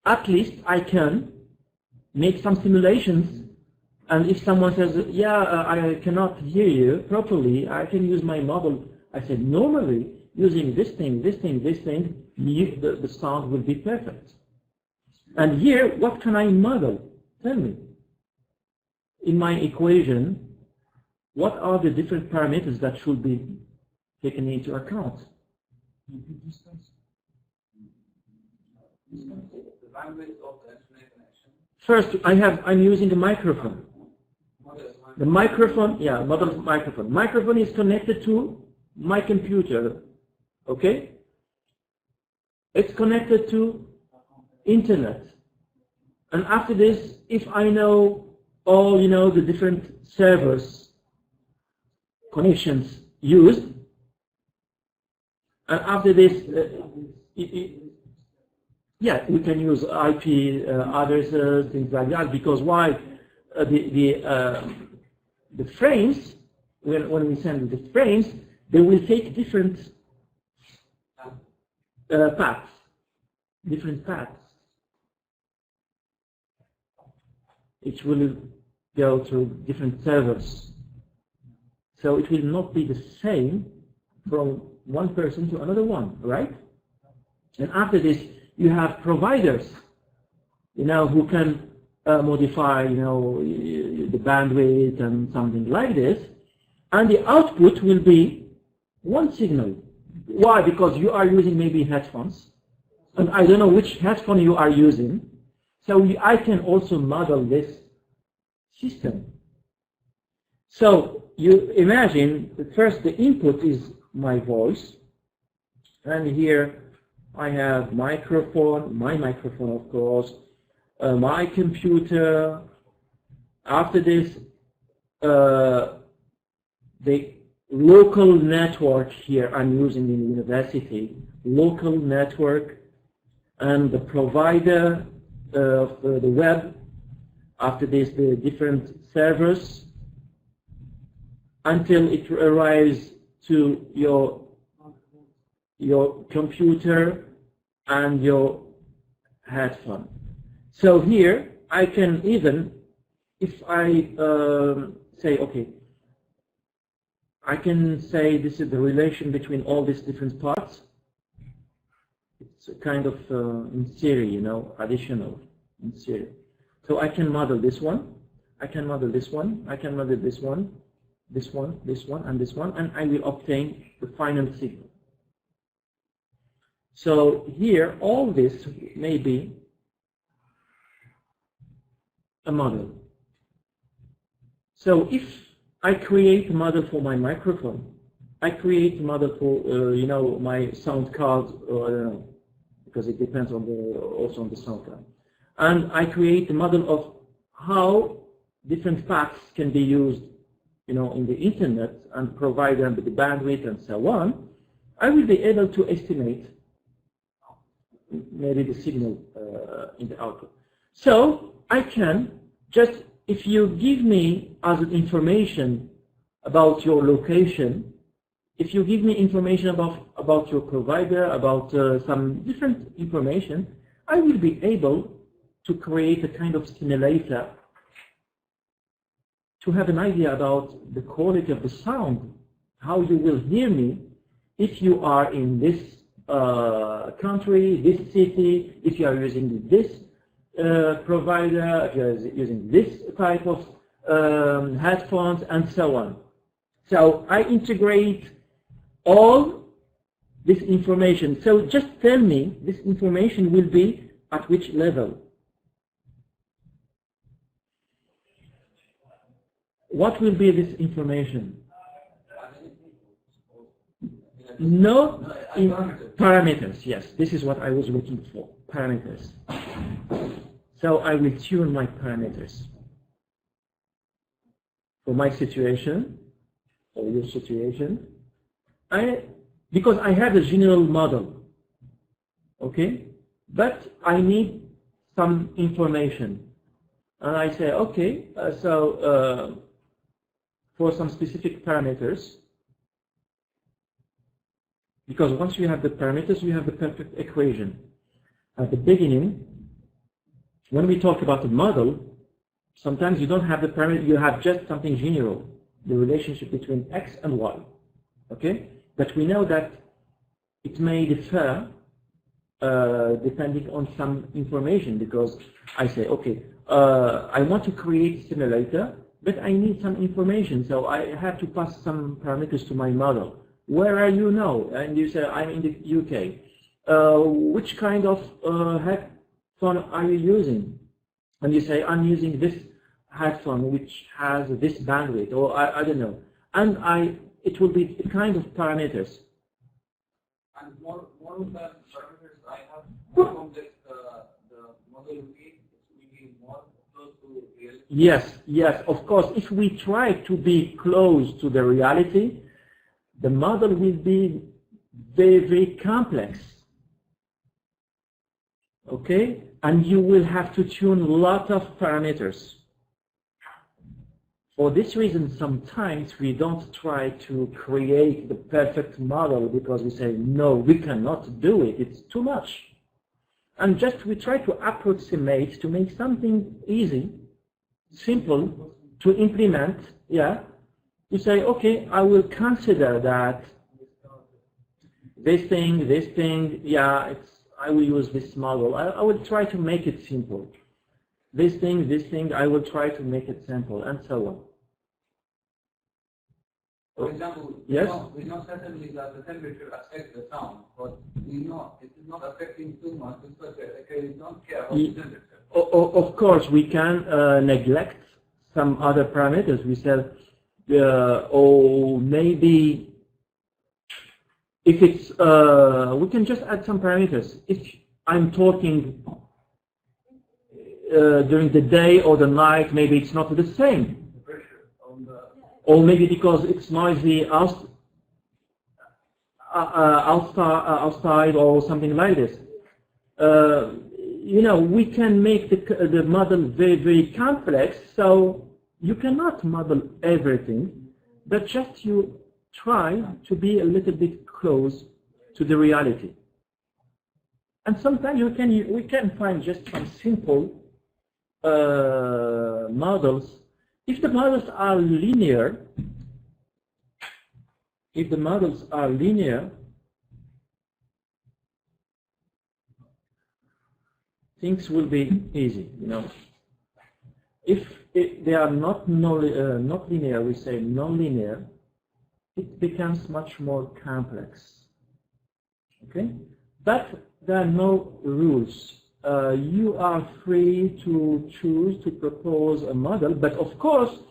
at least I can make some simulations. And if someone says, yeah, I cannot hear you properly, I can use my model. I said, normally, using this thing, the sound will be perfect. And here, what can I model? Tell me. In my equation, what are the different parameters that should be taken into account? The bandwidth of the internet connection. First, I'm using a microphone. The microphone, yeah, model microphone. Microphone is connected to my computer, okay? It's connected to internet. And after this, if I know all, the different servers, connections used, and after this, yeah, we can use IP addresses, things like that, because why? The frames, when we send the frames, they will take different paths. different paths. It will go to different servers. So it will not be the same from one person to another one, right? And after this, you have providers, who can modify, the bandwidth and something like this. And the output will be one signal. Why? Because you are using maybe headphones. And I don't know which headphone you are using. So I can also model this system. So you imagine that first the input is my voice. And here I have my microphone of course, my computer. After this, the local network here I'm using in the university, local network, and the provider of the web. After this, the different servers, until it arrives to your computer and your headphone. So here I can even, if I say, okay, I can say this is the relation between all these different parts. It's a kind of in series, additional in series. So I can model this one, I can model this one, I can model this one, this one, this one, and this one, and I will obtain the final signal. So here, all this may be a model. So if I create a model for my microphone, I create a model for my sound card, or I don't know, because it depends on also on the sound card, and I create a model of how different paths can be used, in the internet and provide them with the bandwidth and so on. I will be able to estimate maybe the signal in the output. So I can just, if you give me as information about your location, if you give me information about your provider, about some different information, I will be able to create a kind of simulator to have an idea about the quality of the sound, how you will hear me if you are in this country, this city, if you are using this provider, if you are using this type of headphones, and so on. So I integrate all this information. So just tell me this information will be at which level. What will be this information? No, in parameters, yes. This is what I was looking for, parameters. So I will tune my parameters for my situation, or your situation. Because I have a general model, okay? But I need some information. And I say, okay, for some specific parameters, because once you have the parameters, you have the perfect equation. At the beginning, when we talk about the model, sometimes you don't have the parameter, you have just something general, the relationship between x and y, okay? But we know that it may differ depending on some information, because I say, okay, I want to create a simulator, but I need some information, so I have to pass some parameters to my model. Where are you now? And you say, I'm in the UK. Which kind of headphone are you using? And you say, I'm using this headphone which has this bandwidth, or I don't know. And it will be a kind of parameters. And more of the parameters I have, more complex the model will be more close to reality. Yes, of course. If we try to be close to the reality, the model will be very, very complex. Okay? And you will have to tune a lot of parameters. For this reason, sometimes we don't try to create the perfect model because we say, no, we cannot do it. It's too much. and just we try to approximate to make something easy, simple to implement. Yeah, you say, okay, I will consider that this thing, yeah, I will use this model. I will try to make it simple. This thing, I will try to make it simple, and so on. For example, yes? we know certainly that the temperature affects the sound, but we know it is not affecting too much because we don't care about the temperature. Of course, we can neglect some other parameters. We said, or maybe if it's, we can just add some parameters. If I'm talking during the day or the night, maybe it's not the same. Or maybe because it's noisy outside or something like this. You know, we can make the model very, very complex, so you cannot model everything, but just you try to be a little bit close to the reality. And sometimes we can find just some simple models. If the models are linear, things will be easy, you know. If they are not linear, we say non-linear, it becomes much more complex. Okay? But there are no rules. You are free to choose to propose a model, but of course,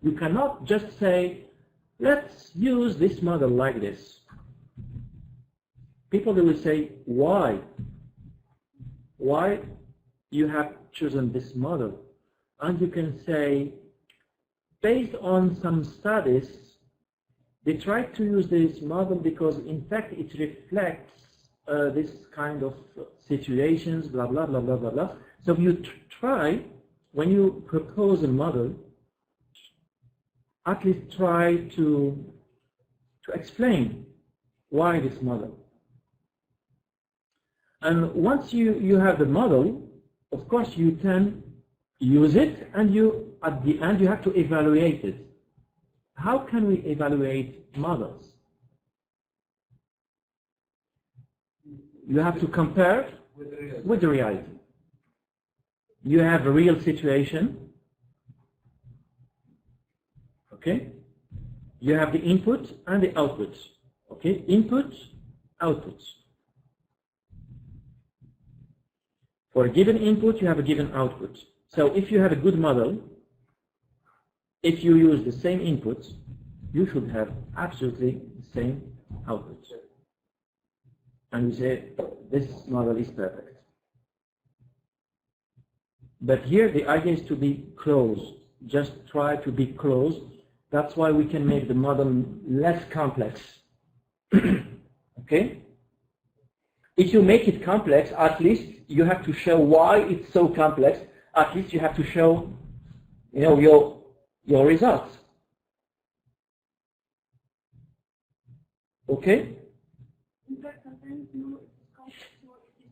you cannot just say, let's use this model like this. People will say, why? Why you have chosen this model? And you can say, based on some studies, they try to use this model because in fact it reflects this kind of situations, blah, blah, blah, blah, blah, blah. So you try, when you propose a model, at least try to explain why this model. And once you have the model, of course you can use it, and at the end you have to evaluate it. How can we evaluate models? You have to compare with the reality. You have a real situation. Okay? You have the input and the output. Okay? Input, output. For a given input, you have a given output. So if you have a good model, if you use the same input, you should have absolutely the same output. And we say, this model is perfect. But here the idea is to be close. Just try to be close. That's why we can make the model less complex. Okay? If you make it complex, at least you have to show why it's so complex. At least you have to show, you know, your results. Okay? In fact, sometimes no, it's complex, no, it is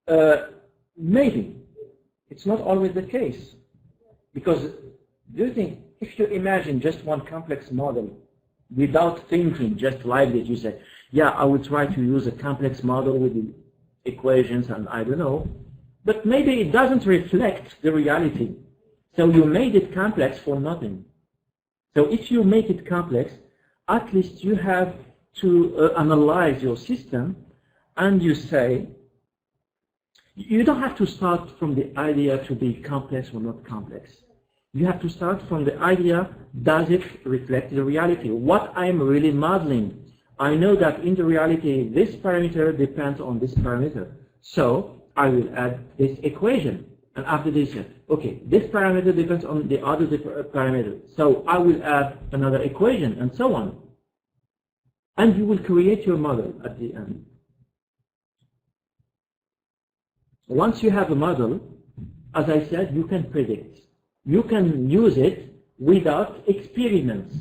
perfect. Maybe. It's not always the case. Because do you think, if you imagine just one complex model without thinking, just like that, you say, yeah, I will try to use a complex model with the equations and I don't know, but maybe it doesn't reflect the reality. So you made it complex for nothing. So if you make it complex, at least you have to analyze your system, and you say, you don't have to start from the idea to be complex or not complex. You have to start from the idea, does it reflect the reality? What I'm really modeling. I know that in the reality, this parameter depends on this parameter. So I will add this equation. And after this, okay, this parameter depends on the other parameter. So I will add another equation, and so on. And you will create your model at the end. Once you have a model, as I said, you can predict. You can use it without experiments.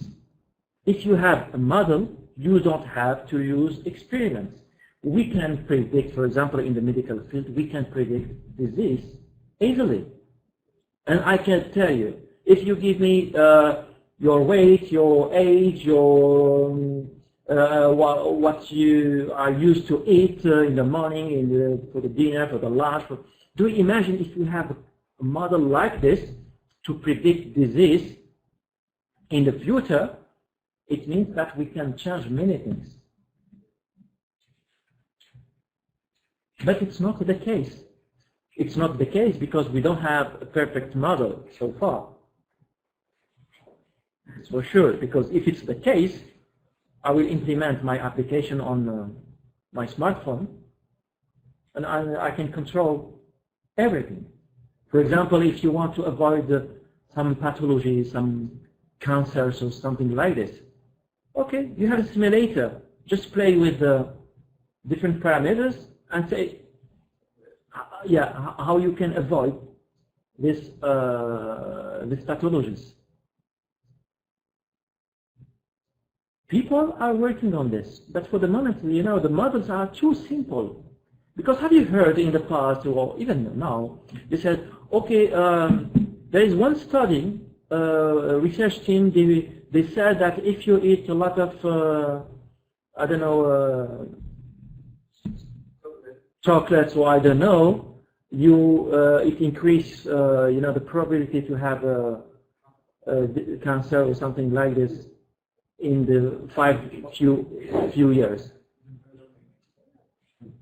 If you have a model, you don't have to use experiments. We can predict, for example, in the medical field, we can predict disease easily. And I can tell you, if you give me your weight, your age, your what you are used to eat in the morning, for the dinner, for the lunch. Do you imagine if we have a model like this to predict disease in the future? It means that we can change many things. But it's not the case. It's not the case because we don't have a perfect model so far. That's for sure, because if it's the case, I will implement my application on my smartphone, and I can control everything. For example, if you want to avoid some pathology, some cancers or something like this, okay, you have a simulator. Just play with the different parameters and say, yeah, how you can avoid this pathologies. People are working on this, but for the moment, you know, the models are too simple. Because have you heard in the past, or even now, they said, okay, there is one study, research team, they said that if you eat a lot of, I don't know, chocolates or I don't know, it increases, you know, the probability to have cancer or something like this in the few years.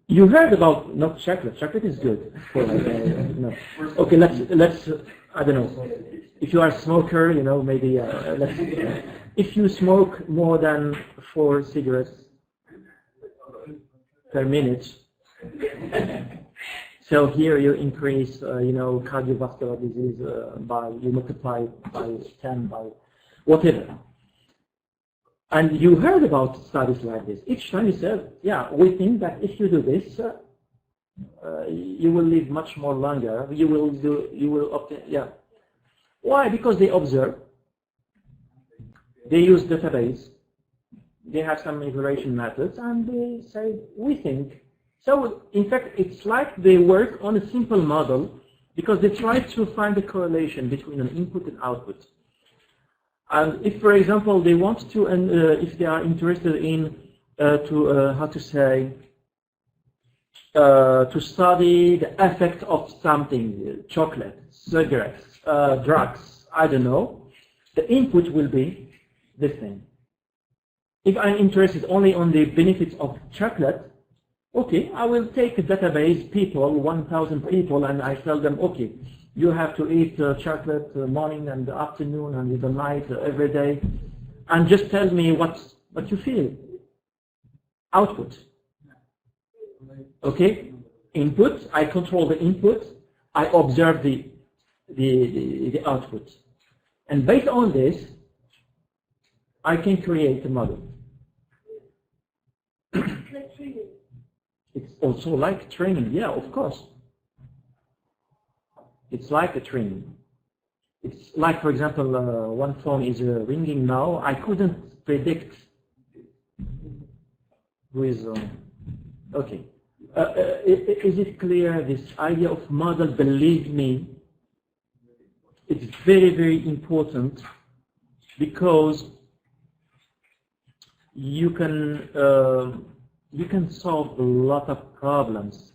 You heard about not chocolate. Chocolate is good. For, no. Okay, let's I don't know. If you are a smoker, you know, maybe if you smoke more than 4 cigarettes per minute, so here you increase, you know, cardiovascular disease you multiply by 10 by whatever. And you heard about studies like this. Each time you said, yeah, we think that if you do this, you will live much more longer. You will obtain, yeah. Why? Because they observe. They use database. They have some evaluation methods, and they say, we think. So, in fact, it's like they work on a simple model because they try to find a correlation between an input and output. And if, for example, they want to, if they are interested in to study the effect of something, chocolate, cigarettes, drugs, I don't know, the input will be this thing. If I'm interested only on the benefits of chocolate, okay, I will take a database, 1,000 people, and I tell them, okay, you have to eat chocolate morning and afternoon and in the night every day, and just tell me what you feel. Output. Okay? Input, I control the input, I observe the output. And based on this, I can create a model. It's also like training, yeah, of course. It's like a training. It's like, for example, one phone is ringing now. I couldn't predict who is. Okay. Is it clear, this idea of model? Believe me, it's very, very important because you can solve a lot of problems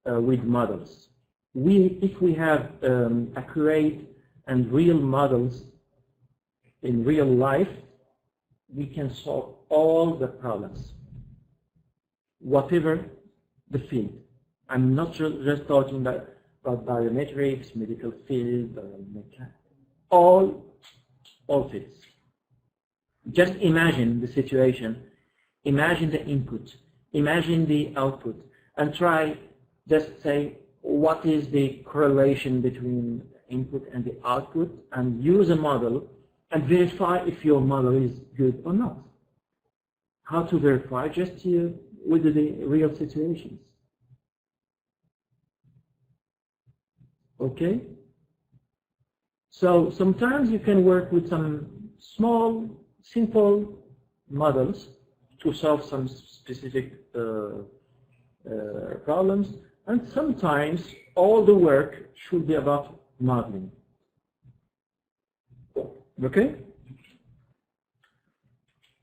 with models. If we have accurate and real models in real life, we can solve all the problems, whatever the field. I'm not just talking about biometrics, medical field, all fields. Just imagine the situation, imagine the input, imagine the output, and try just say, what is the correlation between input and the output, and use a model and verify if your model is good or not. How to verify? Just with the real situations. Okay? So sometimes you can work with some small, simple models to solve some specific problems, and sometimes all the work should be about modeling. Okay?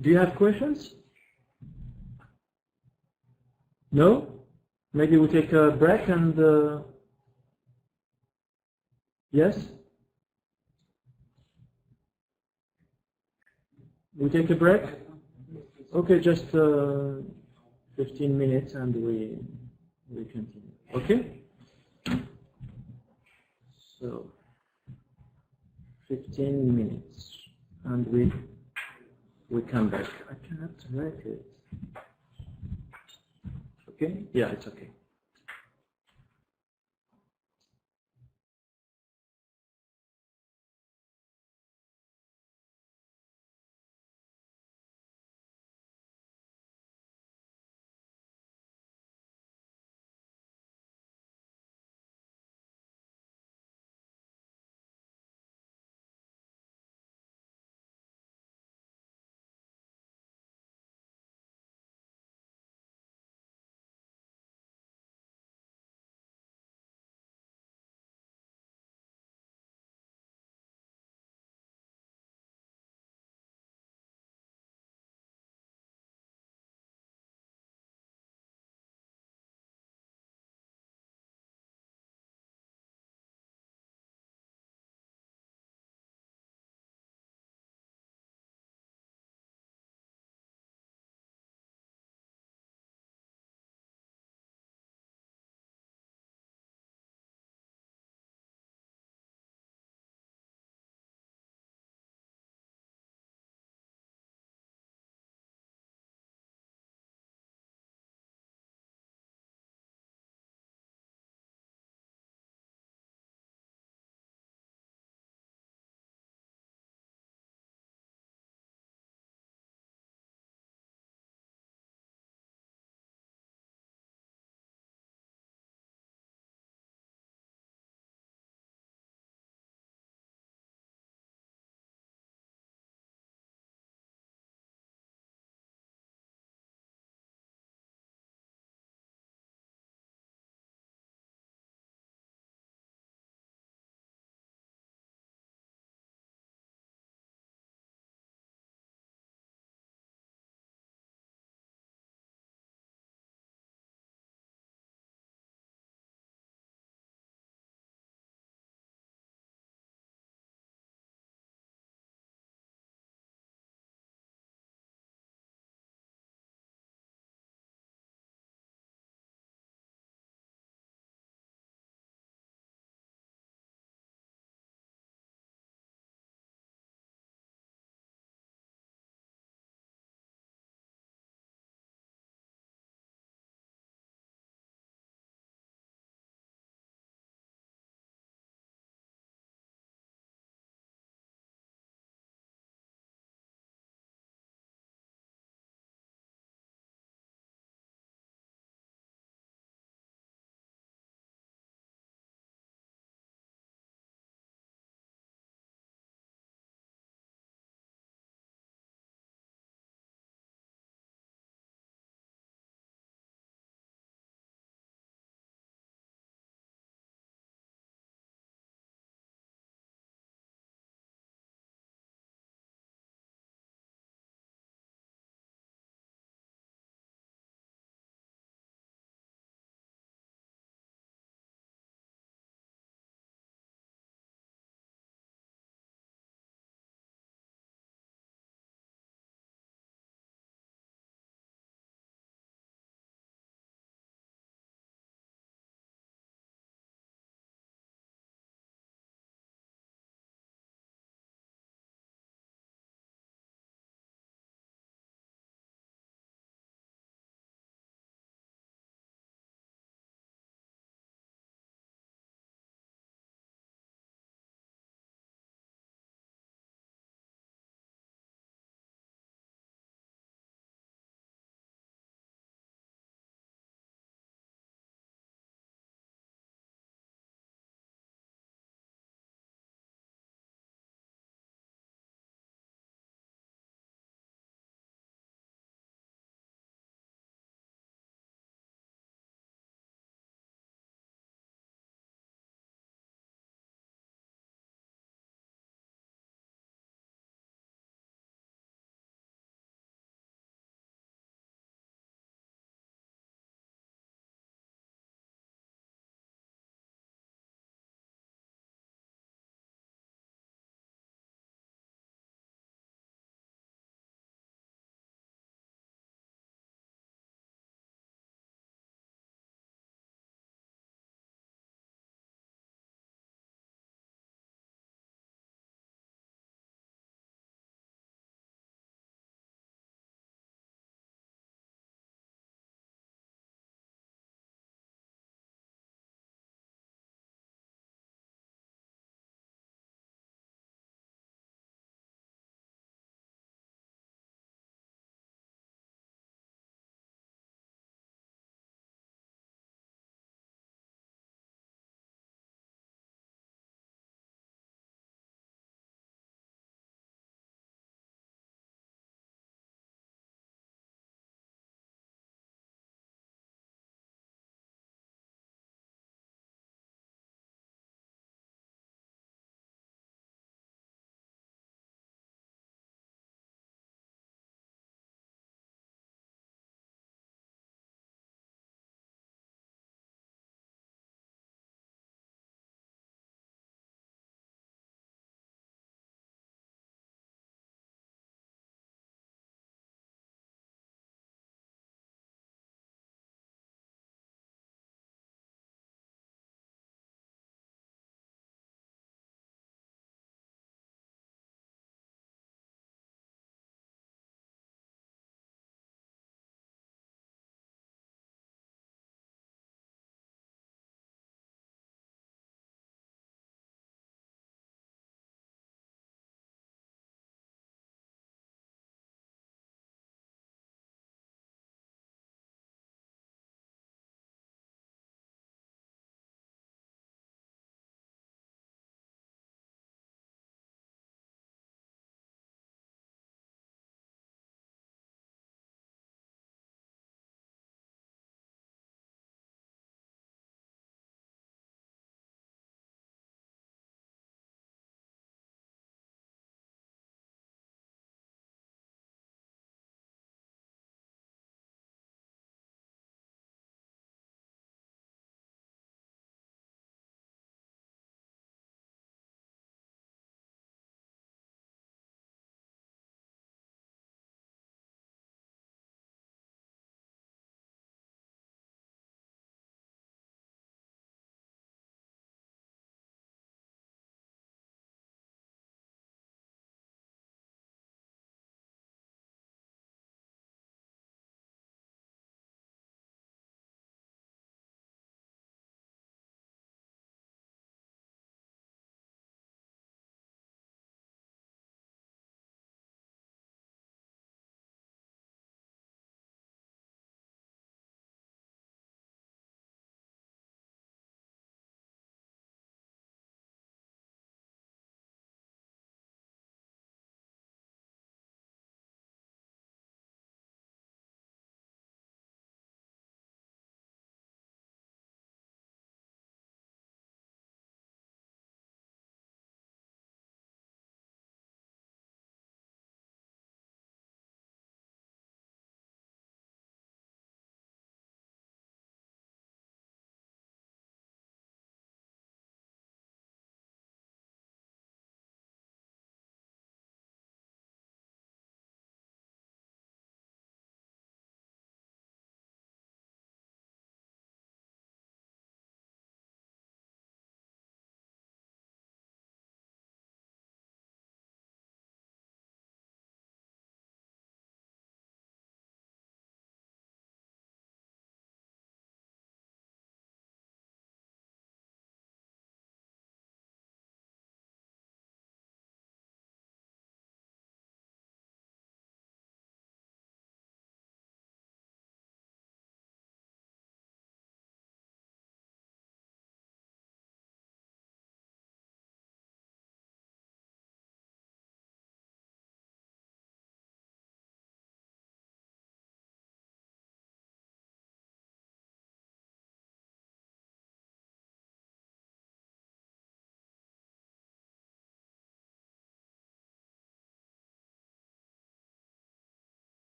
Do you have questions? No? Maybe we take a break and yes? We take a break? Okay, just 15 minutes and we continue. Okay? So 15 minutes and we come back. I cannot write it. Okay? Yeah, it's okay.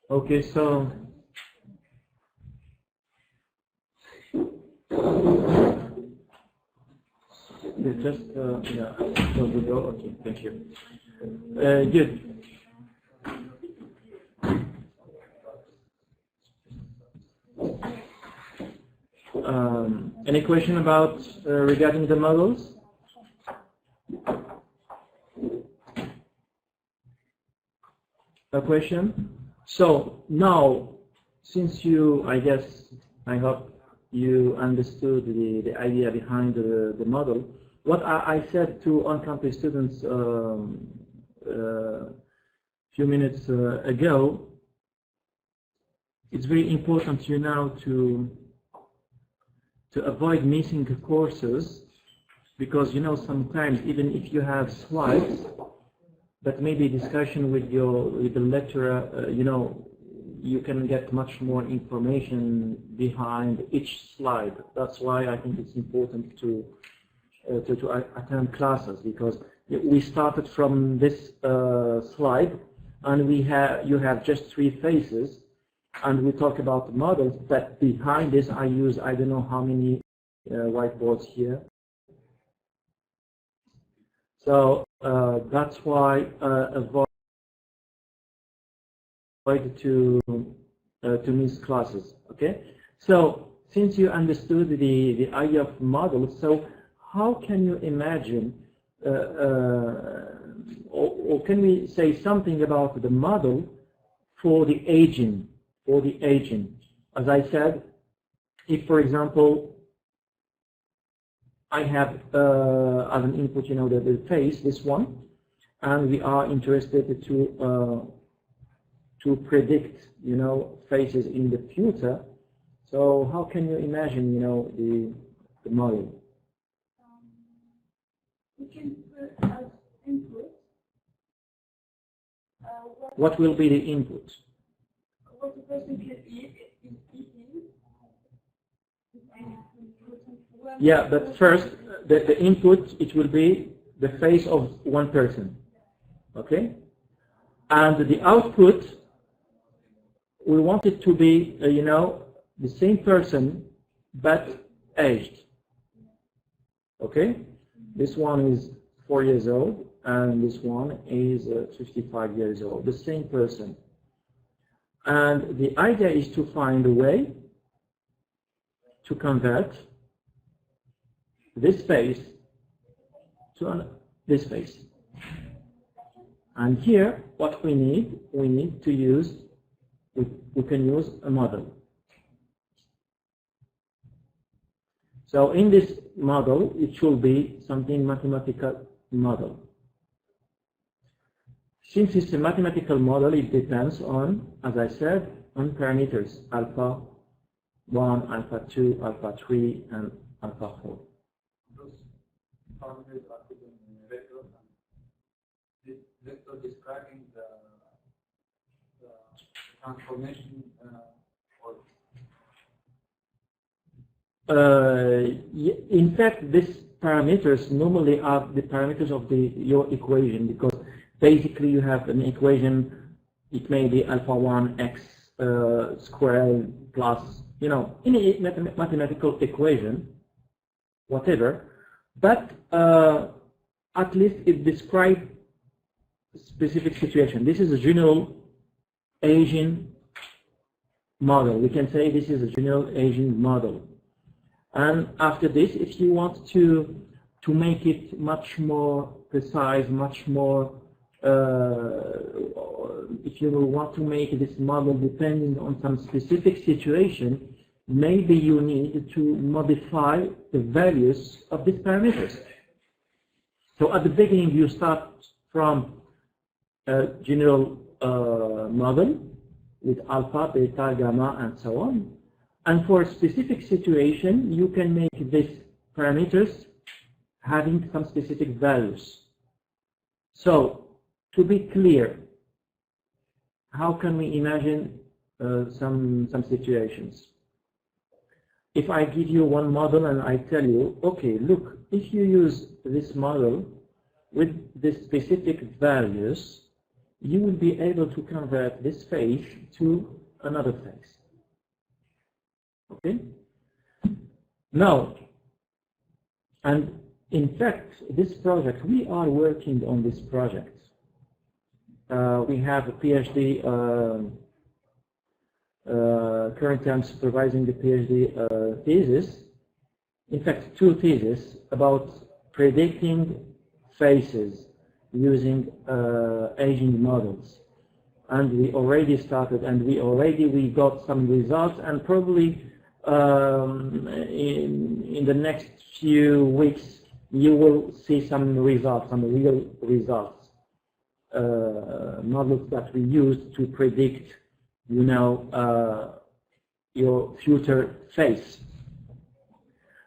Okay, so just yeah, close the door. Okay, thank you. Good. Any question about regarding the models? A question? So now, since you, I hope you understood the idea behind the model, what I said to on-campus students a few minutes ago, it's very important, you know, to avoid missing courses, because, you know, sometimes even if you have slides, but maybe discussion with the lecturer, you know, you can get much more information behind each slide. That's why I think it's important to attend classes, because we started from this slide, and you have just 3 faces, and we talk about the models, but behind this I use, I don't know how many whiteboards here. So that's why avoid to miss classes. Okay. So since you understood the idea of models, so how can you imagine, or can we say something about the model for the aging? For the aging, as I said, if, for example, I have as an input, you know, the face, this one, and we are interested to predict, you know, faces in the future. So how can you imagine, you know, the model? We can put as input what will be the input? what the person can eat is eating. Yeah, but first, the input, it will be the face of one person, okay? And the output, we want it to be, you know, the same person, but aged, okay? This one is 4 years old, and this one is 55 years old, the same person. And the idea is to find a way to convert this face to this face. And here, what we need to use, we can use a model. So in this model, it should be something mathematical model. Since it's a mathematical model, it depends on, as I said, on parameters, alpha 1, alpha 2, alpha 3, and alpha 4. Those parameters are put in vector, and this vector describing the transformation in fact, these parameters normally are the parameters of your equation, because basically you have an equation, it may be alpha 1 x squared plus, you know, any mathematical equation, whatever, but at least it describes a specific situation. This is a general Asian model. We can say this is a general Asian model. And after this, if you want to make it much more precise, much more, if you want to make this model depending on some specific situation, maybe you need to modify the values of these parameters. So at the beginning, you start from a general model with alpha, beta, gamma, and so on. And for a specific situation, you can make these parameters having some specific values. So, to be clear, how can we imagine some situations? If I give you one model and I tell you, okay, look, if you use this model with the specific values, you will be able to convert this face to another face. Okay? Now, and in fact, this project, we are working on this project. We have a PhD, currently I'm supervising the PhD thesis, in fact 2 theses about predicting faces using aging models. And we already started, and we got some results, and probably in the next few weeks you will see some results, some real results, models that we used to predict, you know, your future face.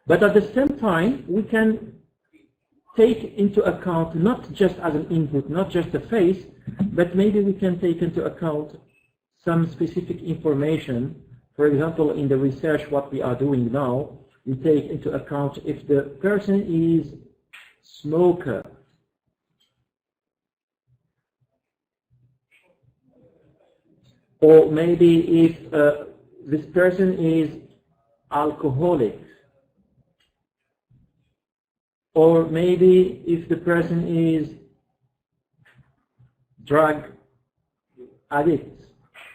But at the same time, we can take into account not just as an input, not just the face, but maybe we can take into account some specific information. For example, in the research, what we are doing now, we take into account if the person is smoker, or maybe if this person is alcoholic, or maybe if the person is drug addict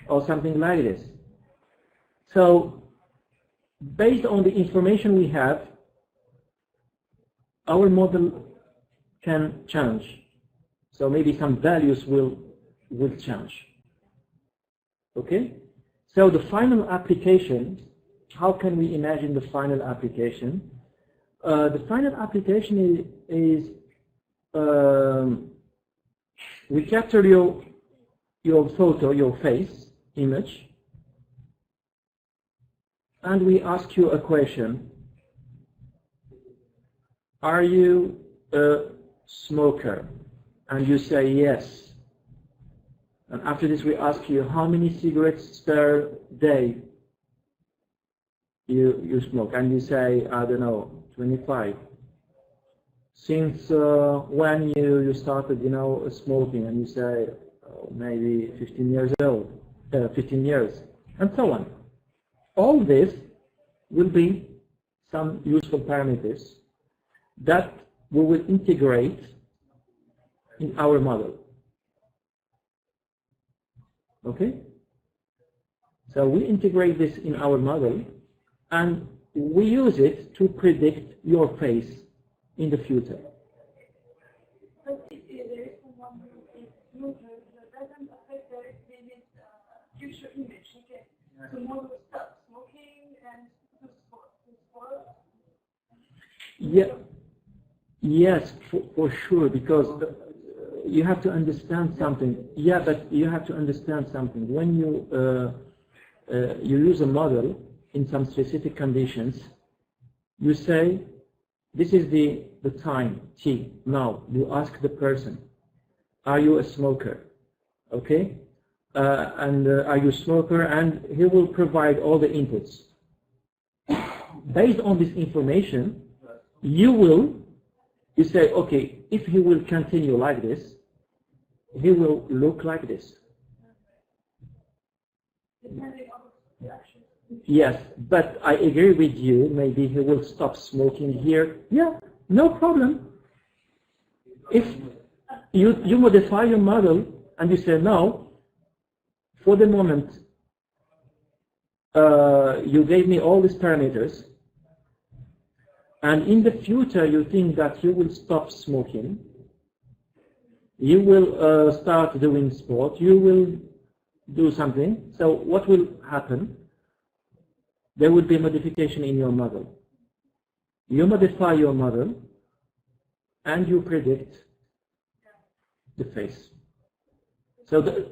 or something like this. So based on the information we have, our model can change. So maybe some values will change. Okay? So the final application, how can we imagine the final application? The final application is we capture your photo, your face, image, and we ask you a question. Are you a smoker? And you say yes. And after this we ask you how many cigarettes per day you smoke, and you say, I don't know, 25. Since when you started, you know, smoking, and you say maybe 15 years old, 15 years, and so on. All this will be some useful parameters that we will integrate in our model. Okay? So we integrate this in our model, and we use it to predict your face in the future. But if there is someone who is smoker, that doesn't affect their future image. Okay? Tomorrow will stop smoking and do sport. Yeah. Yes, for sure, because you have to understand something. Yeah, but you have to understand something. When you use a model in some specific conditions, you say, this is the time, T. Now, you ask the person, are you a smoker? Okay? Are you a smoker? And he will provide all the inputs. Based on this information, you say, okay, if he will continue like this, he will look like this. Depending on the action. Yes, but I agree with you, maybe he will stop smoking here. Yeah, no problem. If you modify your model and you say, no, for the moment, you gave me all these parameters, and in the future you think that you will stop smoking, you will start doing sport, you will do something. So what will happen? There will be a modification in your model. You modify your model and you predict the face. So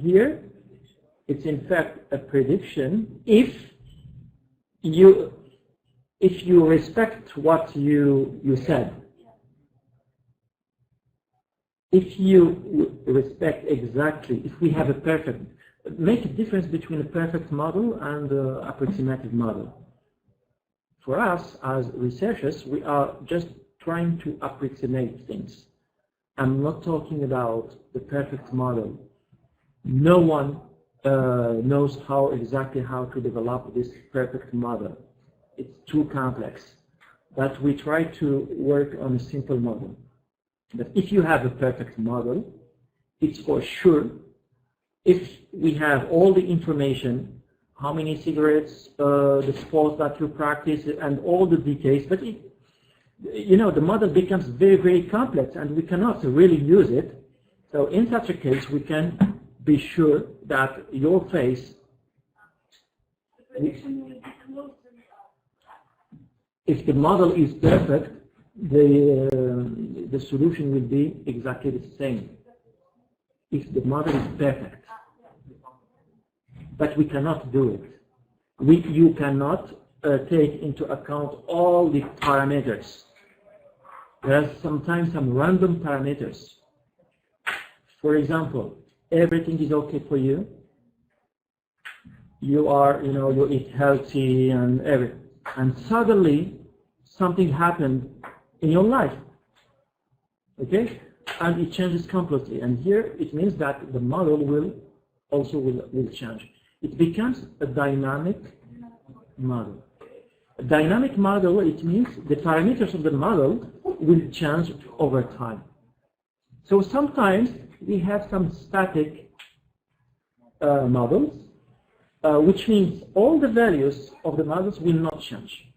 here it's in fact a prediction if you respect what you said. if you respect exactly, if we have a perfect, make a difference between a perfect model and an approximative model. For us as researchers, we are just trying to approximate things. I'm not talking about the perfect model. No one knows exactly how to develop this perfect model. It's too complex. But we try to work on a simple model. But if you have a perfect model, it's for sure, if we have all the information, how many cigarettes, the sports that you practice, and all the details, but the model becomes very, very complex, and we cannot really use it. So in such a case, we can be sure that your face, if the model is perfect, the solution will be exactly the same. If the model is perfect. But we cannot do it. You cannot take into account all the parameters. There are sometimes some random parameters. For example, everything is okay for you. You are, you eat healthy and everything. And suddenly, something happened in your life. Okay? And it changes completely. And here, it means that the model will change. It becomes a dynamic model. A dynamic model, it means the parameters of the model will change over time. So sometimes we have some static models, which means all the values of the models will not change.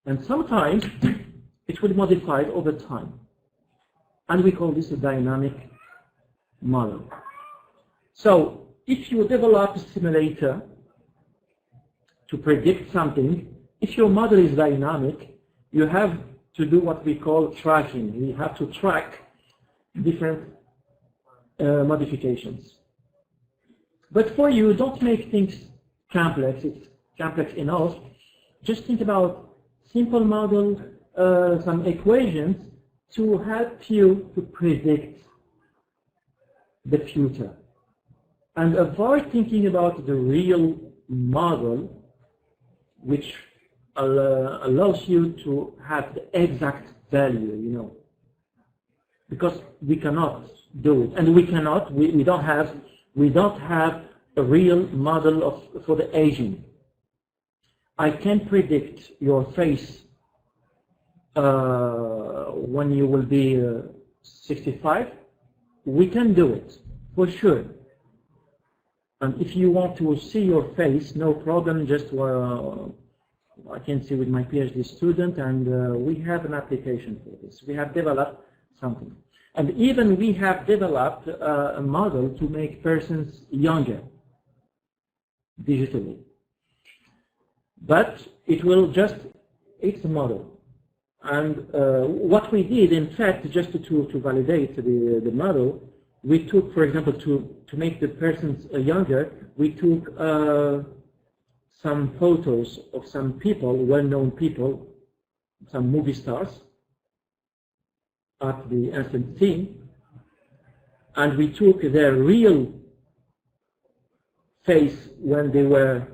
And sometimes it will be modified over time. And we call this a dynamic model. So if you develop a simulator to predict something, if your model is dynamic, you have to do what we call tracking. You have to track different modifications. But for you, don't make things complex. It's complex enough. Just think about simple model, some equations to help you to predict the future. And avoid thinking about the real model, which allows you to have the exact value, because we cannot do it, and we don't have a real model for the aging. I can predict your face when you will be 65. We can do it for sure. And if you want to see your face, no problem. Just I can see with my PhD student, and we have an application for this. We have developed something. And even we have developed a model to make persons younger digitally. But it's a model. And what we did, in fact, just to validate the model, we took, for example, to make the persons younger, we took some photos of some people, well-known people, some movie stars, at the ancient scene, and we took their real face when they were,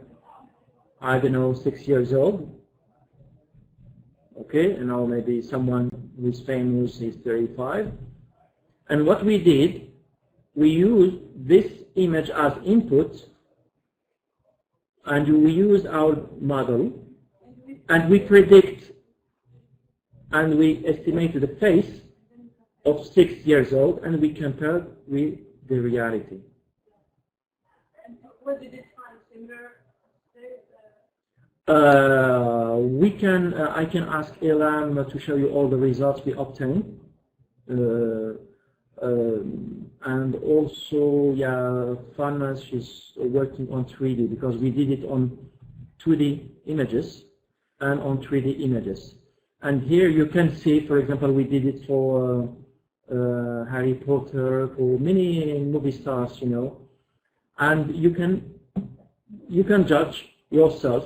I don't know, 6 years old. Okay, and now maybe someone who's famous is 35. And what we did, we used this image as input, and we use our model, and we predict, and we estimate the face of 6 years old, and we compare with the reality. And what did it find? Similar? I can ask Elam to show you all the results we obtained. And also, Farnas is working on 3D, because we did it on 2D images and on 3D images. And here you can see, for example, we did it for Harry Potter, for many movie stars, and you can judge yourself.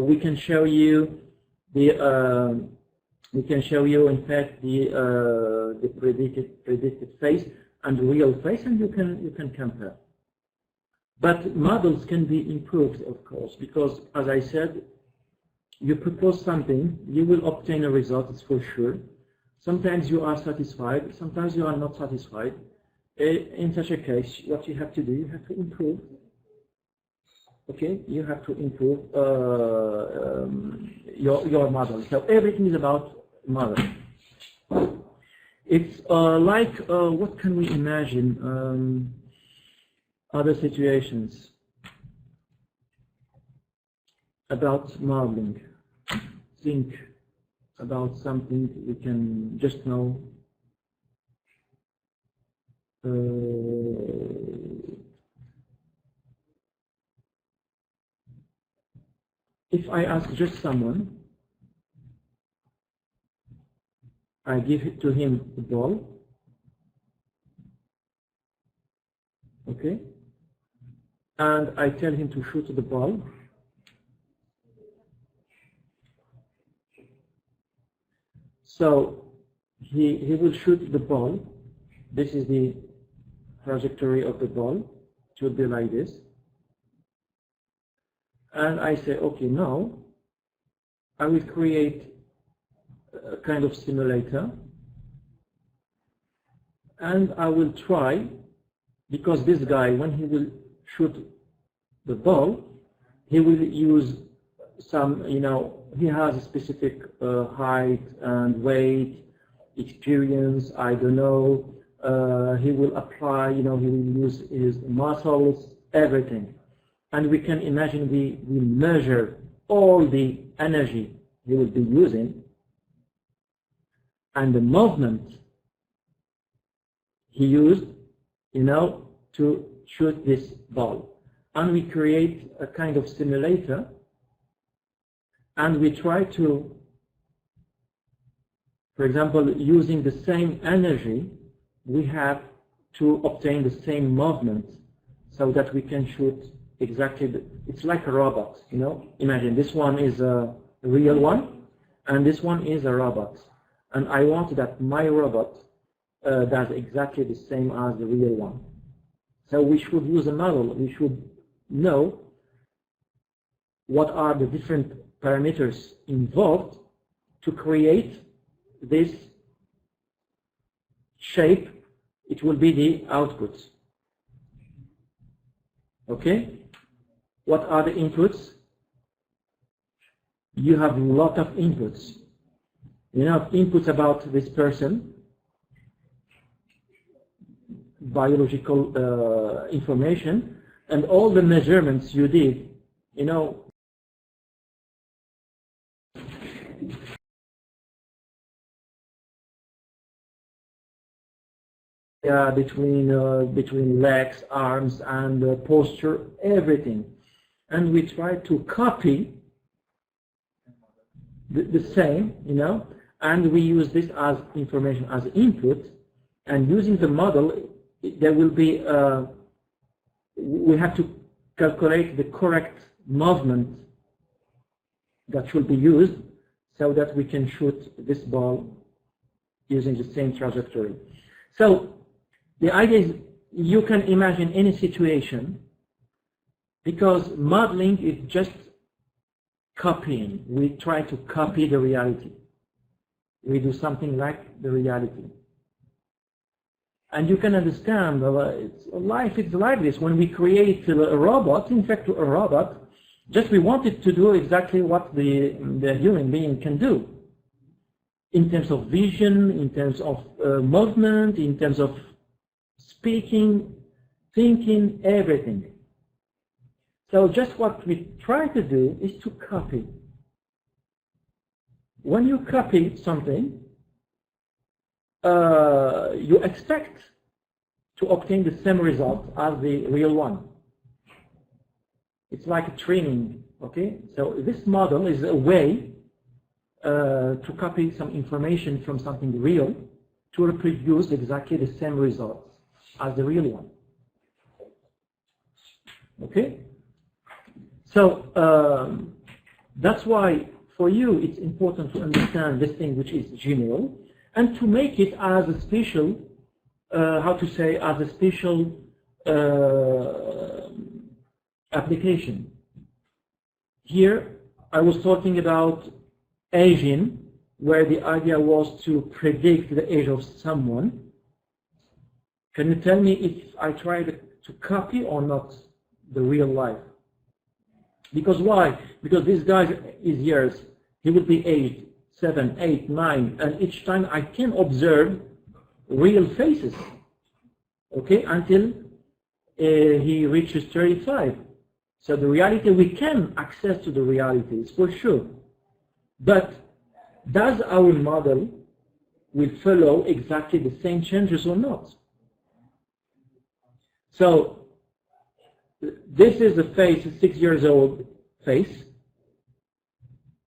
We can show you the We can show you, in fact, the predicted face and real face, and you can compare. But models can be improved, of course, because, as I said, you propose something, you will obtain a result, it's for sure. Sometimes you are satisfied, sometimes you are not satisfied. In such a case, what you have to do, you have to improve. Okay, you have to improve your model. So everything is about model. It's like, what can we imagine? Other situations about modeling. Think about something we can just know. If I ask just someone, I give it to him the ball, okay, and I tell him to shoot the ball. So he will shoot the ball. This is the trajectory of the ball. It will be like this. And I say, okay, now I will create a kind of simulator, and I will try, because this guy, when he will shoot the ball, he will use some, he has a specific height and weight, experience, I don't know, he will apply, he will use his muscles, everything. And we can imagine we measure all the energy he will be using and the movement he used, to shoot this ball. And we create a kind of simulator, and we try to, for example, using the same energy, we have to obtain the same movement so that we can shoot exactly, it's like a robot, Imagine this one is a real one, and this one is a robot. And I want that my robot does exactly the same as the real one. So we should use a model. We should know what are the different parameters involved to create this shape. It will be the output. Okay? What are the inputs? You have a lot of inputs. You have inputs about this person, biological information, and all the measurements you did, between legs, arms, and posture, everything. And we try to copy the same, and we use this as information as input, and using the model, there will be, we have to calculate the correct movement that should be used so that we can shoot this ball using the same trajectory. So the idea is you can imagine any situation, because modeling is just copying. We try to copy the reality. We do something like the reality. And you can understand, life is like this. When we create a robot, in fact a robot, just we wanted to do exactly what the human being can do. In terms of vision, in terms of movement, in terms of speaking, thinking, everything. So just what we try to do is to copy. When you copy something, you expect to obtain the same result as the real one. It's like a training, okay? So this model is a way to copy some information from something real to reproduce exactly the same results as the real one. Okay? So that's why for you, it's important to understand this thing which is general, and to make it as a special, how to say, as a special application. Here, I was talking about aging, where the idea was to predict the age of someone. Can you tell me if I tried to copy or not the real life? Because why? Because this guy is years. He will be aged 7, 8, 9, and each time I can observe real faces, okay, until he reaches 35. So the reality, we can access to the realities for sure. But does our model will follow exactly the same changes or not? So this is a face, a 6 years old face.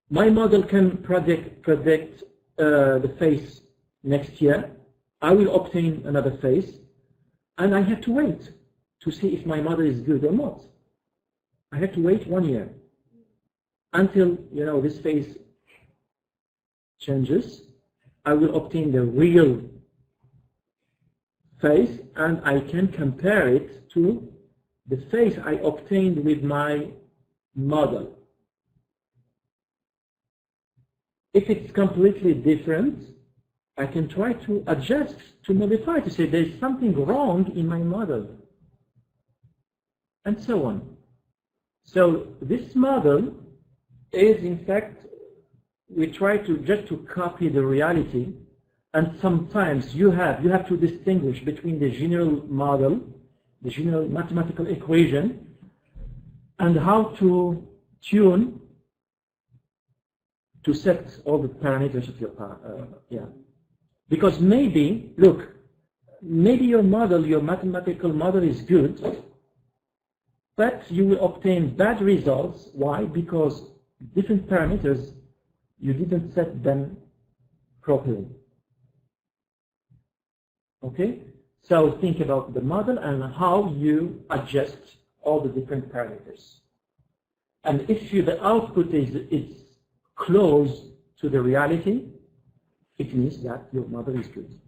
My model can predict the face next year. I will obtain another face, and I have to wait to see if my model is good or not. I have to wait 1 year until, you know, this face changes. I will obtain the real face, and I can compare it to the face I obtained with my model. If it's completely different, I can try to adjust, to modify, to say there's something wrong in my model, and so on. So this model is, in fact, we try to just to copy the reality, and sometimes you have to distinguish between the general model, the general mathematical equation, and how to tune, to set all the parameters of your Because maybe, look, maybe your model, your mathematical model is good, but you will obtain bad results. Why? Because different parameters, you didn't set them properly. Okay? So think about the model and how you adjust all the different parameters. And if the output is close to the reality, it means that your model is good.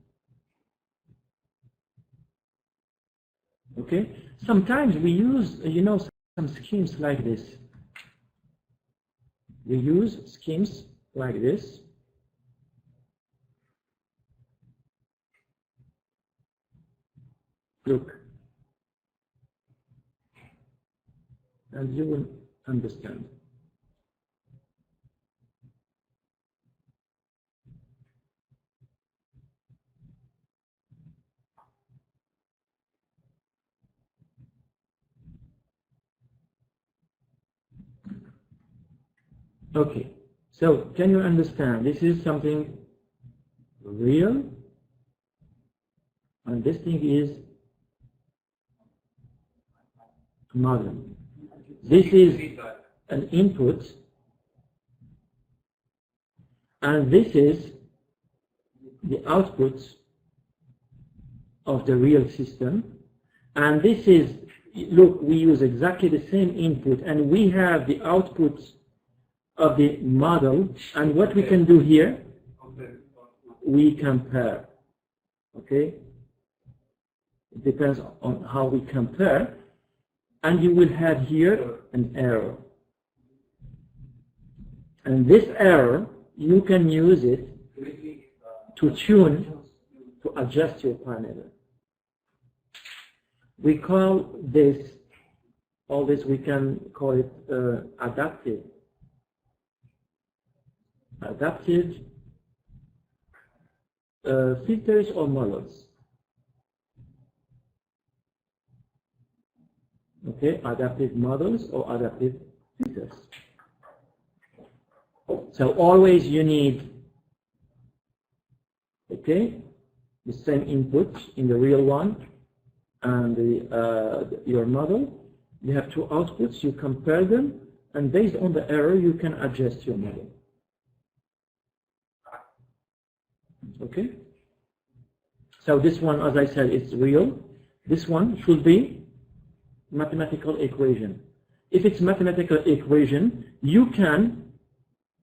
Okay? Sometimes we use, you know, some schemes like this. We use schemes like this. Look. And you will understand. Okay, so can you understand? This is something real, and this thing is model. This is an input, and this is the output of the real system. And this is, look, we use exactly the same input, and we have the output of the model, and what we can do here, we compare. Okay? It depends on how we compare, and you will have here an error. And this error, you can use it to tune, to adjust your parameter. We call this, all this, we can call it adaptive filters or models. Okay, adaptive models or adaptive filters. So always you need, okay, the same input in the real one and your model. You have two outputs, you compare them, and based on the error you can adjust your model. Okay? So this one, as I said, is real. This one should be mathematical equation. If it's mathematical equation, you can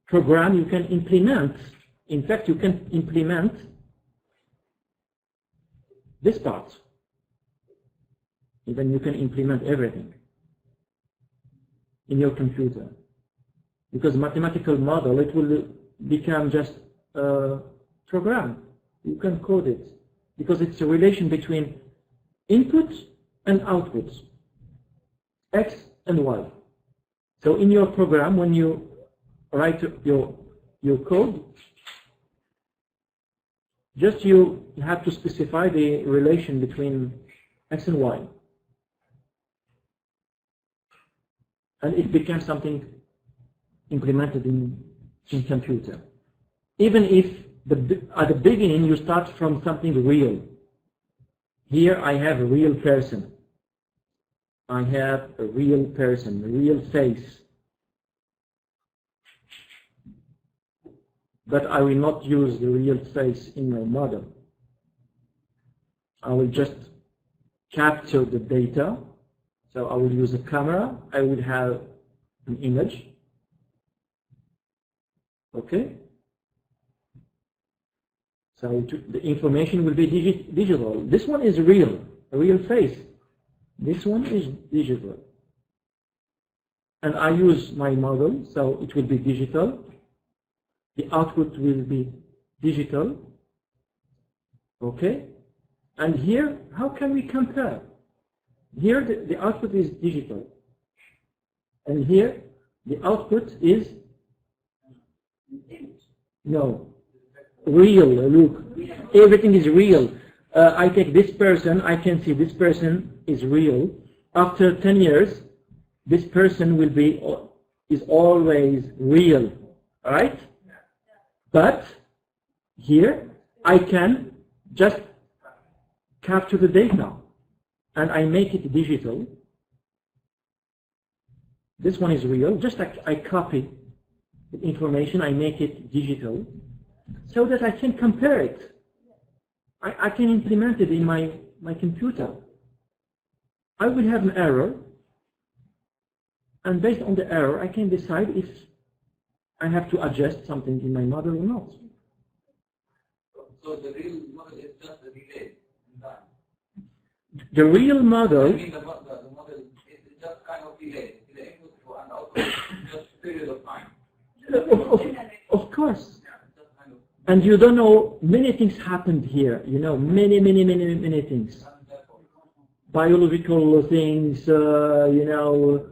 program you can implement. In fact, you can implement this part. Even you can implement everything in your computer. Because mathematical model, it will become just a program. You can code it. Because it's a relation between input and output, X and Y. So in your program, when you write your code, just you have to specify the relation between X and Y. And it becomes something implemented in computer. Even if at the beginning you start from something real. Here I have a real person. I have a real person, a real face. But I will not use the real face in my model. I will just capture the data. So I will use a camera. I will have an image. Okay? So the information will be digital. This one is real, a real face. This one is digital. And I use my model, so it will be digital. The output will be digital. Okay? And here, how can we compare? Here, the output is digital. And here, the output is no. Real, look. Everything is real. I take this person, I can see this person is real. After 10 years, this person is always real. Alright? But here, I can just capture the data and I make it digital. This one is real. Just like I copy the information, I make it digital so that I can compare it. I can implement it in my computer. I will have an error, and based on the error, I can decide if I have to adjust something in my model or not. So the real model is just a delay in time. The real model. I mean the model is just kind of delay. The input and output just a period of time. Of course. And you don't know, many things happened here, you know, many things. Biological things, you know,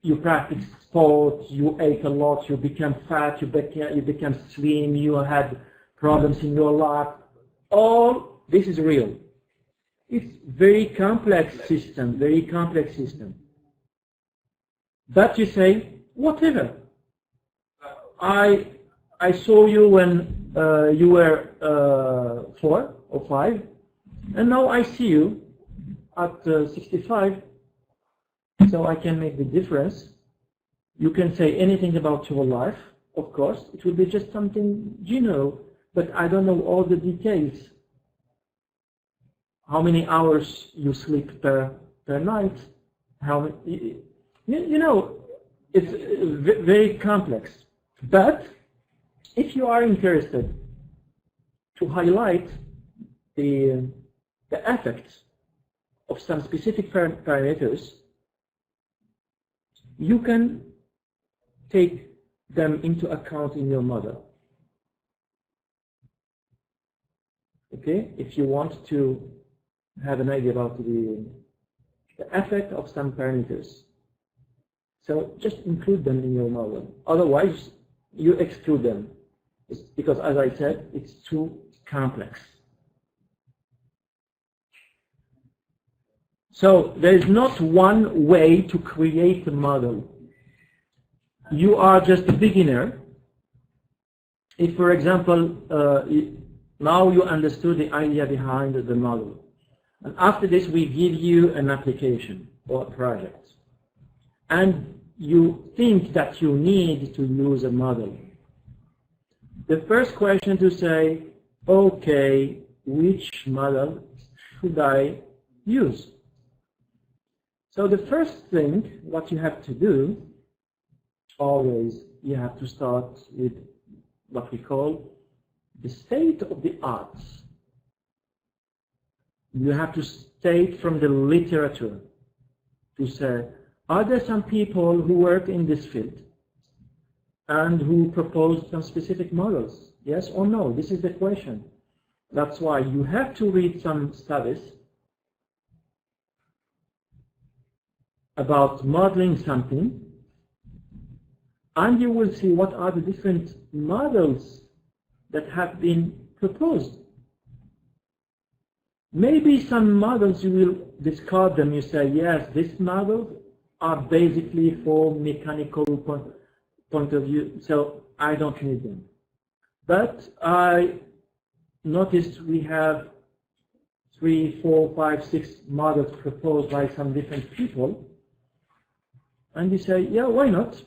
you practiced sport, you ate a lot, you became fat, you became slim, you had problems in your life. All this is real. It's very complex system, very complex system. But you say, whatever. I saw you when you were 4 or 5, and now I see you at 65, so I can make the difference. You can say anything about your life, of course. It will be just something general, but I don't know all the details. How many hours you sleep per night? How many, you know, it's very complex. But if you are interested to highlight the effects of some specific parameters, you can take them into account in your model. Okay, if you want to have an idea about the effect of some parameters, so just include them in your model. Otherwise, you exclude them. It's because, as I said, it's too complex. So there is not one way to create a model. You are just a beginner. If, for example, now you understood the idea behind the model, and after this we give you an application or a project, and you think that you need to use a model. The first question to say, okay, which model should I use? So the first thing, what you have to do always you have to start with what we call the state of the arts. You have to state from the literature to say, are there some people who work in this field and who propose some specific models? Yes or no? This is the question. That's why you have to read some studies about modeling something, and you will see what are the different models that have been proposed. Maybe some models you will discard them. You say, yes, these models are basically for mechanical point of view, so I don't need them. But I noticed we have 3, 4, 5, 6 models proposed by some different people. And you say, yeah, why not?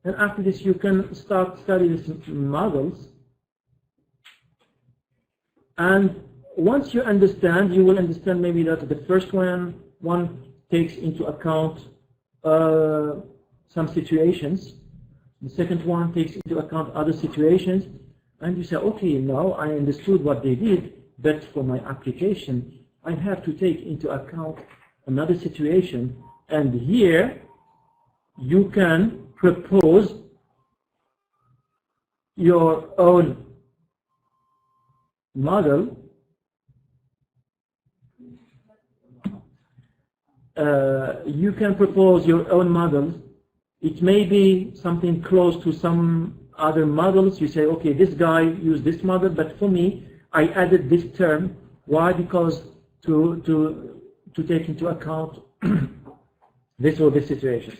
And after this, you can start studying these models. And once you understand, you will understand maybe that the first one takes into account some situations. The second one takes into account other situations. And you say, okay, now I understood what they did, but for my application, I have to take into account another situation. And here, you can propose your own model. You can propose your own model. It may be something close to some other models. You say, okay, this guy used this model, but for me, I added this term. Why? Because to take into account this or this situation.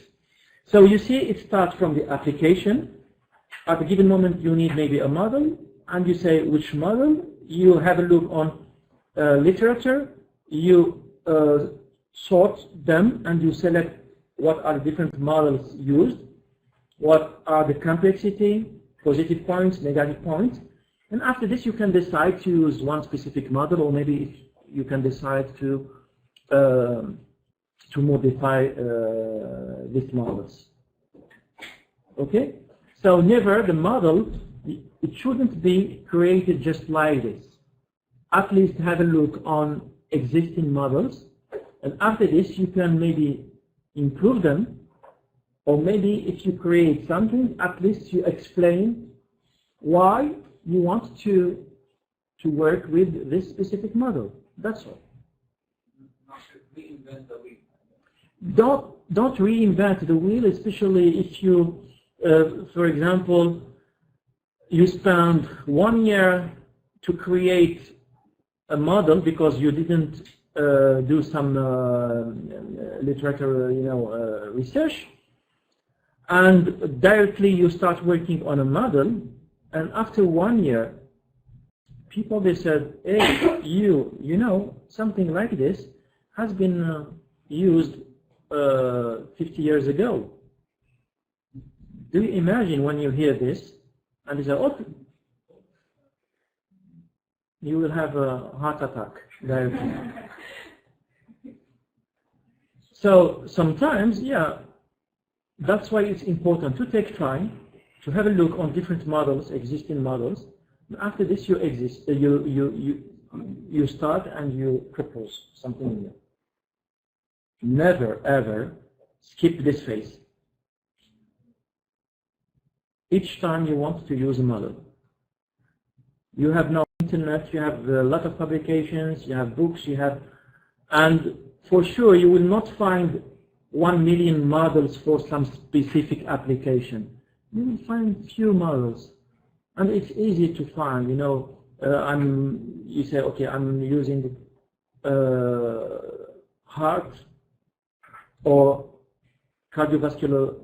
So you see, it starts from the application. At a given moment, you need maybe a model, and you say which model. You have a look on literature. You sort them, and you select what are the different models used, what are the complexity, positive points, negative points. And after this, you can decide to use one specific model, or maybe you can decide to modify these models. Okay? So never the model, it shouldn't be created just like this. At least have a look on existing models, and after this you can maybe improve them, or maybe if you create something, at least you explain why you want to work with this specific model. That's all. Not to reinvent the wheel. Don't reinvent the wheel, especially if you, for example, you spend 1 year to create a model because you didn't do some literature, research, and directly you start working on a model, and after 1 year, people, they said, hey, you know, something like this has been used 50 years ago. Do you imagine when you hear this, and you say, oh, you will have a heart attack directly. So sometimes, yeah, that's why it's important to take time to have a look on different models, existing models. After this, you start and you propose something new. Never ever skip this phase. Each time you want to use a model, you have no internet, you have a lot of publications, you have books, and for sure you will not find 1 million models for some specific application. You will find few models, and it's easy to find. You say, okay, I'm using heart or cardiovascular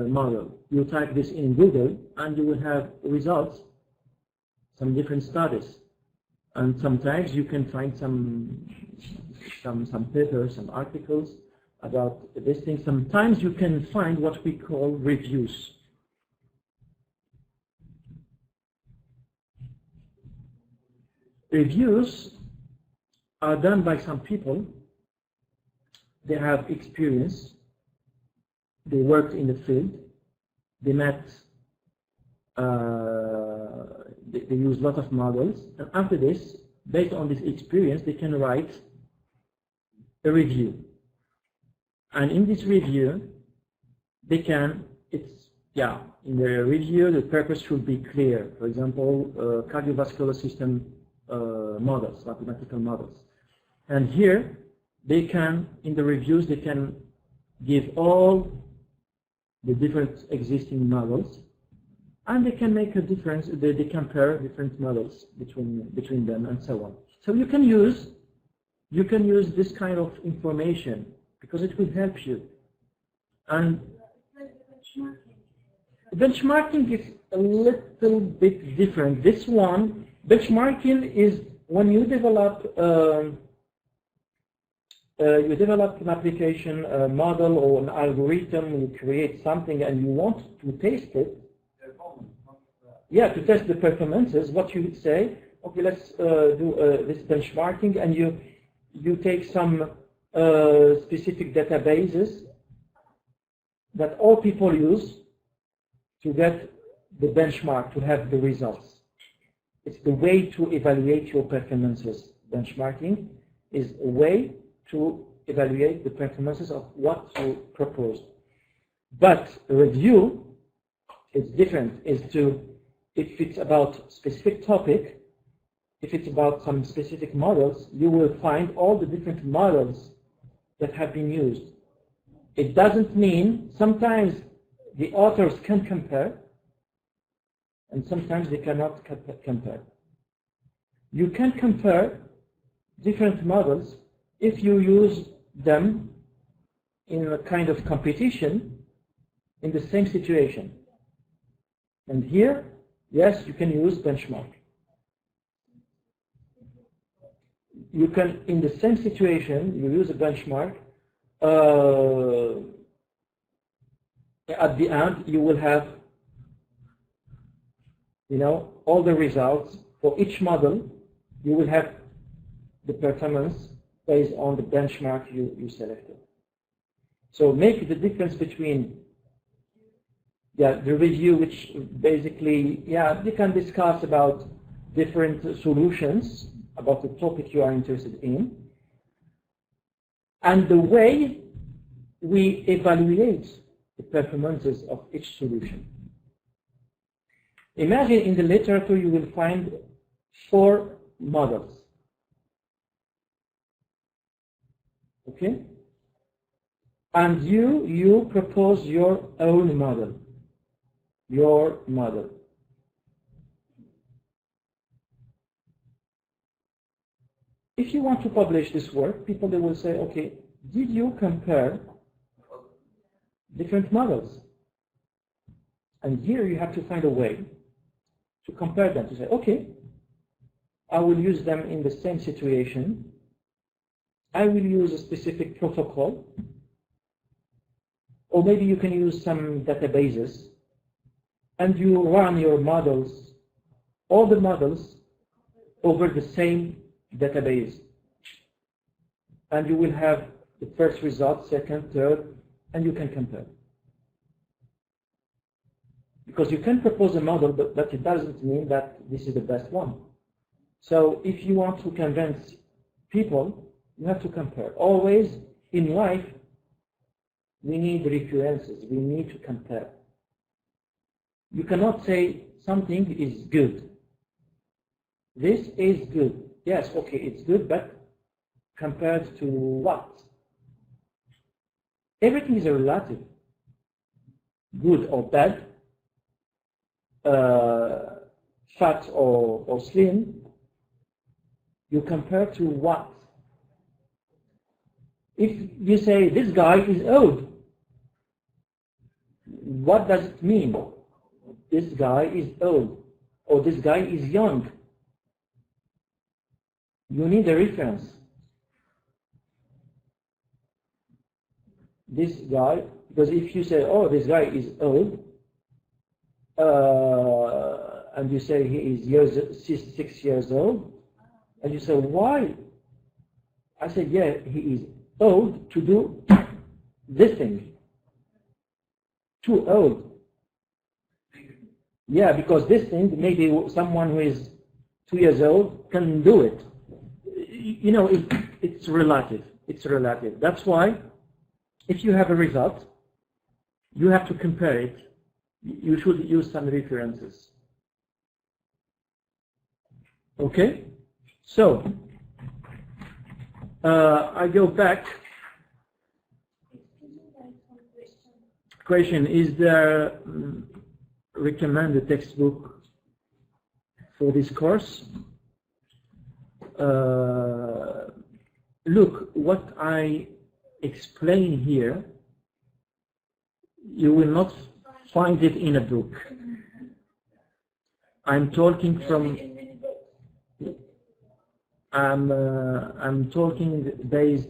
model. You type this in Google, and you will have results, some different studies, and sometimes you can find some papers, some articles about this thing. Sometimes you can find what we call reviews. Reviews are done by some people. They have experience. They worked in the field. they met, they use a lot of models, and after this, based on this experience, they can write a review. And in this review, they can, in the review, the purpose should be clear. For example, cardiovascular system models, mathematical models. And here, they can, in the reviews, they can give all the different existing models, and they can make a difference, they compare different models between them and so on. So you can use this kind of information because it will help you. And benchmarking is a little bit different. This one, benchmarking is when you develop an application, a model or an algorithm, you create something and you want to test it. Yeah, to test the performances, what you would say, okay, let's do this benchmarking, and you take some specific databases that all people use to get the benchmark, to have the results. It's the way to evaluate your performances. Benchmarking is a way to evaluate the performances of what you proposed. But a review is different. If it's about specific topic, if it's about some specific models, you will find all the different models that have been used. It doesn't mean sometimes the authors can compare, and sometimes they cannot compare. You can compare different models if you use them in a kind of competition in the same situation. And here, yes, you can use benchmark. You can, in the same situation, you use a benchmark. At the end, you will have, all the results for each model. You will have the performance based on the benchmark you selected. So make the difference between the review, which basically, you can discuss about different solutions about the topic you are interested in, and the way we evaluate the performances of each solution. Imagine in the literature you will find 4 models. Okay? And you propose your own model. Your model. If you want to publish this work, people they will say, okay, did you compare different models? And here you have to find a way to compare them, to say, okay, I will use them in the same situation. I will use a specific protocol, or maybe you can use some databases, and you run your models, all the models, over the same database. And you will have the first result, second, third, and you can compare. Because you can propose a model, but it doesn't mean that this is the best one. So if you want to convince people, you have to compare. Always in life, we need references. We need to compare. You cannot say something is good. This is good. Yes, okay, it's good, but compared to what? Everything is relative. Good or bad, fat or slim, you compare to what? If you say this guy is old, what does it mean? This guy is old, or this guy is young. You need a reference. This guy, because if you say, oh, this guy is old, and you say he is 6 years old, and you say, why? I said, yeah, he is old to do this thing. Too old. Yeah, because this thing, maybe someone who is 2 years old can do it. You know, it's relative. It's relative. That's why, if you have a result, you have to compare it. You should use some references. Okay? So, I go back. Question, is there recommended textbook for this course? Look, what I explain here, you will not find it in a book. I'm talking from, I'm talking based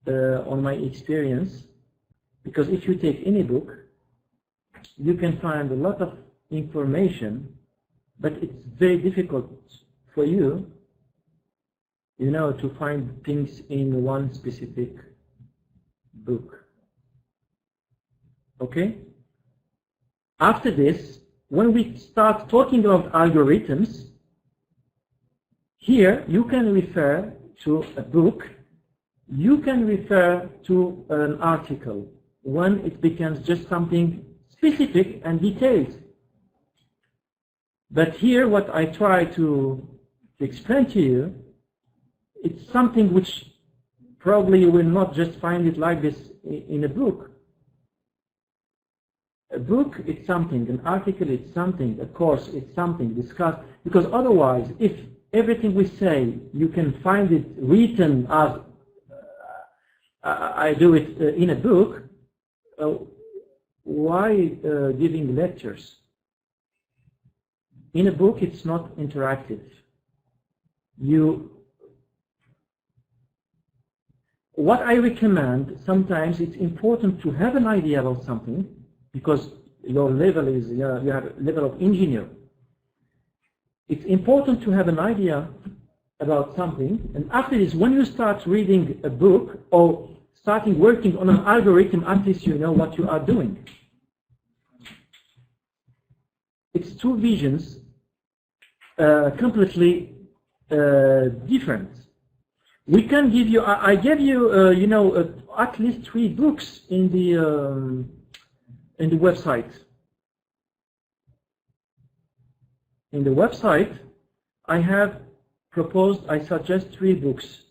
on my experience, because if you take any book, you can find a lot of information, but it's very difficult for you, you know, to find things in one specific book. Okay? After this, when we start talking about algorithms, here you can refer to a book, you can refer to an article when it becomes just something specific and detailed. But here what I try to explain to you, it's something which probably you will not just find it like this in a book. A book, it's something. An article, it's something. A course, it's something. Discussed. Because otherwise, if everything we say, you can find it written as I do it in a book, why giving lectures? In a book, it's not interactive. What I recommend, sometimes it's important to have an idea about something, because your level is, you have a level of engineer. It's important to have an idea about something, and after this, when you start reading a book or starting working on an algorithm, at least you know what you are doing. It's two visions, completely different. We can give you, I gave you, you know, at least 3 books in the website. In the website, I have proposed, I suggest 3 books.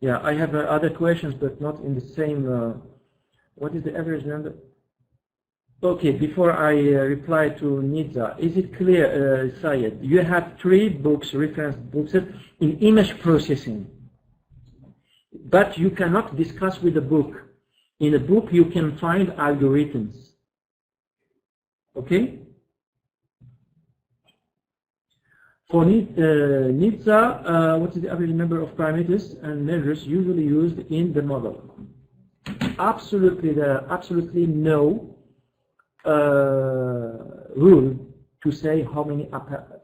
Yeah, I have other questions, but not in the same, what is the average number? Okay, before I reply to Nidza, is it clear, Syed, you have 3 books, reference books, in image processing, but you cannot discuss with the book. In a book, you can find algorithms. Okay? For Nidza, what is the average number of parameters and measures usually used in the model? Absolutely, there are absolutely no rule to say how many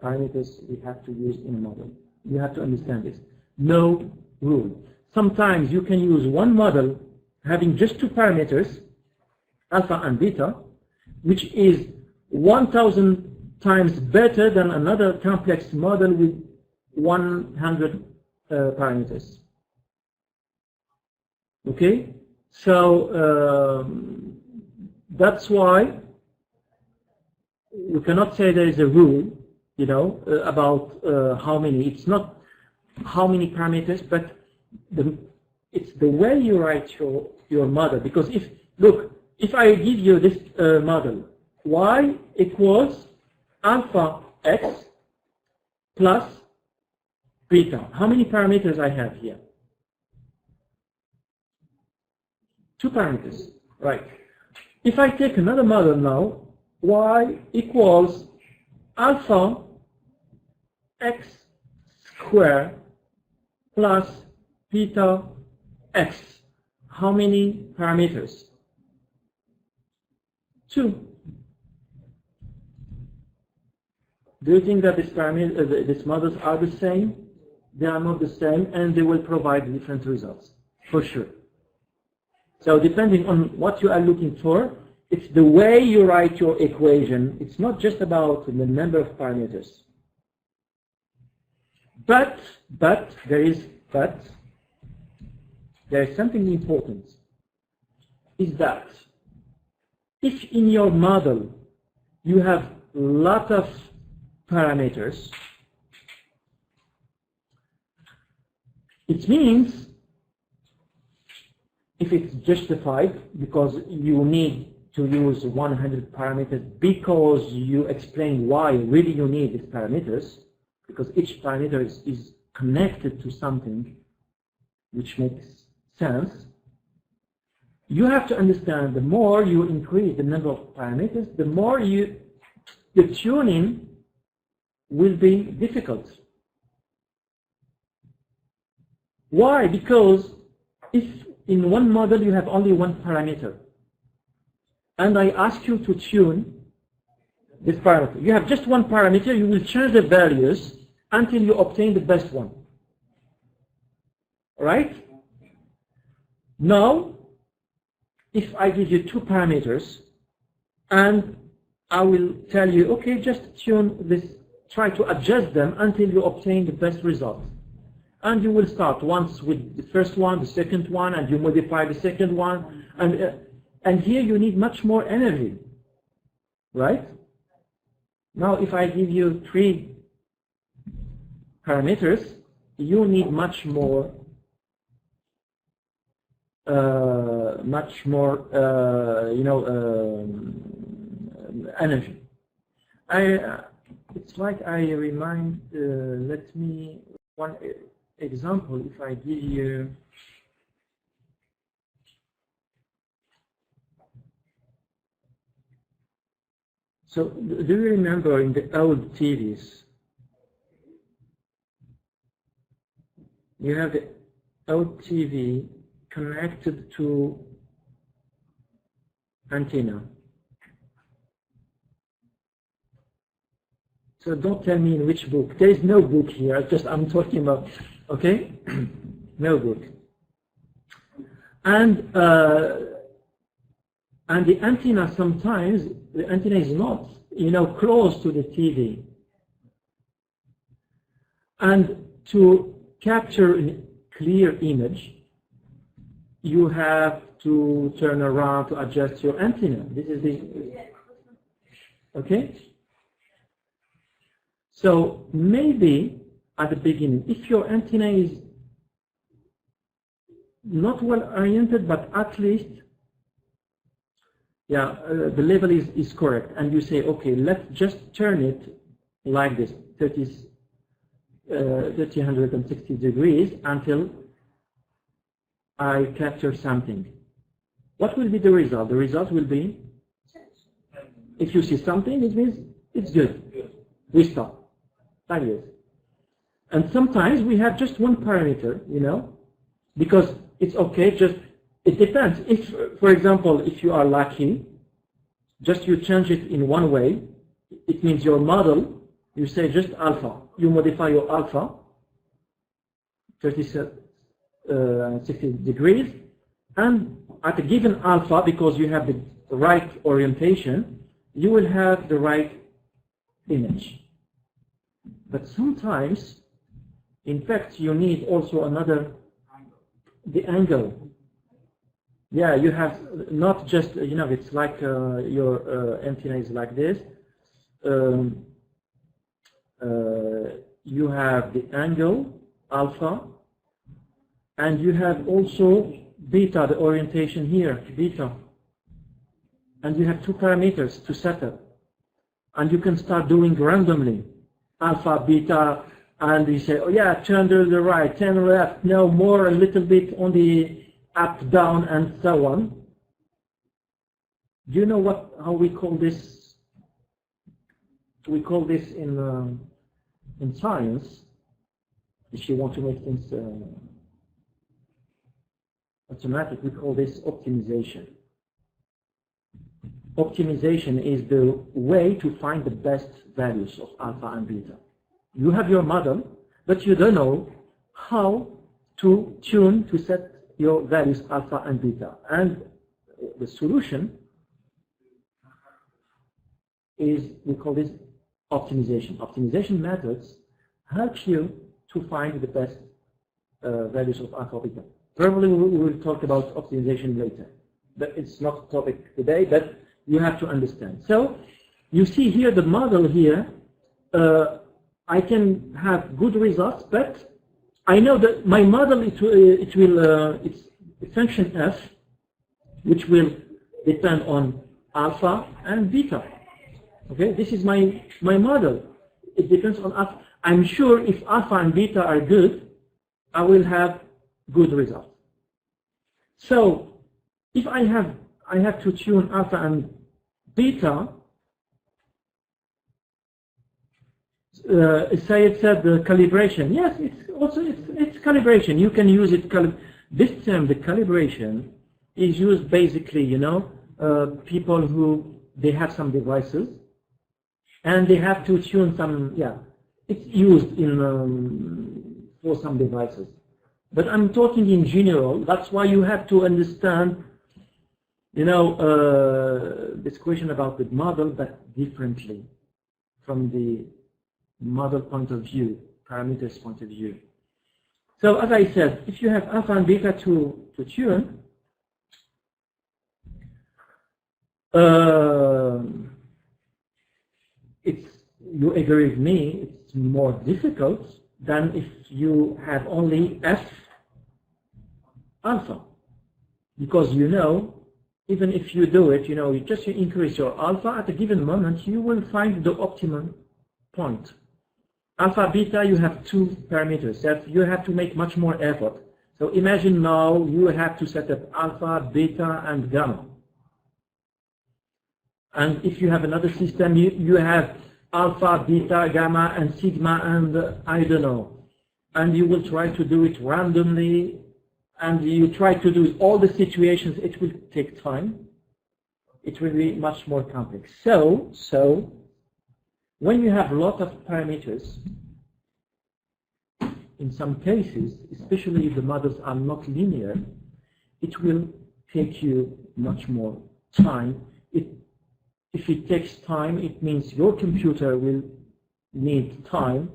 parameters we have to use in a model. You have to understand this. No rule. Sometimes you can use one model having just 2 parameters, alpha and beta, which is 1,000 times better than another complex model with 100 parameters. Okay? So that's why we cannot say there is a rule, you know, about how many. It's not how many parameters, but it's the way you write your model. Because if I give you this model, y equals alpha x plus beta. How many parameters I have here? 2 parameters, right? If I take another model now, y equals alpha x squared plus beta x. How many parameters? 2. Do you think that these models are the same? They are not the same, and they will provide different results, for sure. So depending on what you are looking for, It's the way you write your equation. It's not just about the number of parameters. But there is something important. Is that if in your model you have a lot of parameters, it means if it's justified because you need to use 100 parameters because you explain why really you need these parameters, because each parameter is connected to something which makes sense, you have to understand the more you increase the number of parameters, the more the tuning will be difficult. Why? Because if in one model you have only one parameter, and I ask you to tune this parameter, you have just one parameter, you will change the values until you obtain the best one. Right? Now, if I give you two parameters, and I will tell you, okay, just tune this, try to adjust them until you obtain the best result. And you will start once with the first one, the second one, and you modify the second one. And here you need much more energy, right? Now, if I give you 3 parameters, you need much more energy. It's like I remind. Let me one example. If I give you. So, do you remember in the old TVs, you have the old TV connected to antenna. So don't tell me in which book. There is no book here. Just I'm talking about, okay? No book. And the antenna, sometimes the antenna is not, close to the TV. And to capture a clear image, you have to turn around to adjust your antenna. This is the, okay? So maybe at the beginning, if your antenna is not well oriented, but at least, the level is correct, and you say, okay, let's just turn it like this, 360 degrees until I capture something. What will be the result? The result will be, if you see something, it means it's good. We stop. Like this. And sometimes we have just one parameter, because it's okay, it depends. If, for example, if you are lucky, just you change it in one way, it means your model, you say just alpha. You modify your alpha, 60 degrees, and at a given alpha, because you have the right orientation, you will have the right image. But sometimes, in fact, you need also the angle. Yeah, you have not just, it's like your antenna is like this. You have the angle, alpha, and you have also beta, the orientation here, beta. And you have 2 parameters to set up. And you can start doing randomly, alpha, beta, and you say, oh yeah, turn to the right, turn left, no, more, a little bit on the up, down, and so on. Do you know how we call this? We call this in science, if you want to make things automatic, we call this optimization. Optimization is the way to find the best values of alpha and beta. You have your model, but you don't know how to tune to set your values alpha and beta. And the solution is, we call this optimization. Optimization methods help you to find the best values of alpha beta. Probably we will talk about optimization later, but it's not a topic today, but you have to understand. So you see here the model here, I can have good results, but I know that my model, it's function f, which will depend on alpha and beta. Okay, this is my model. It depends on alpha. I'm sure if alpha and beta are good, I will have good results. So if I have to tune alpha and beta, Syed said the calibration. Yes, it's calibration. You can use it. This term, the calibration, is used basically, you know, people who they have some devices and they have to tune some. Yeah, it's used in for some devices. But I'm talking in general. That's why you have to understand, you know, this question about the model, but differently from the model point of view, parameters point of view. So as I said, if you have alpha and beta to tune, you agree with me, it's more difficult than if you have only F alpha. Because you know, even if you do it, you know, you increase your alpha at a given moment, you will find the optimum point. Alpha, beta, you have two parameters that you have to make much more effort. So imagine now you have to set up alpha, beta, and gamma. And if you have another system, you have alpha, beta, gamma, and sigma, and I don't know. And you will try to do it randomly, and you try to do all the situations. It will take time. It will be much more complex. So when you have a lot of parameters, in some cases, especially if the models are not linear, it will take you much more time. If it takes time, it means your computer will need time,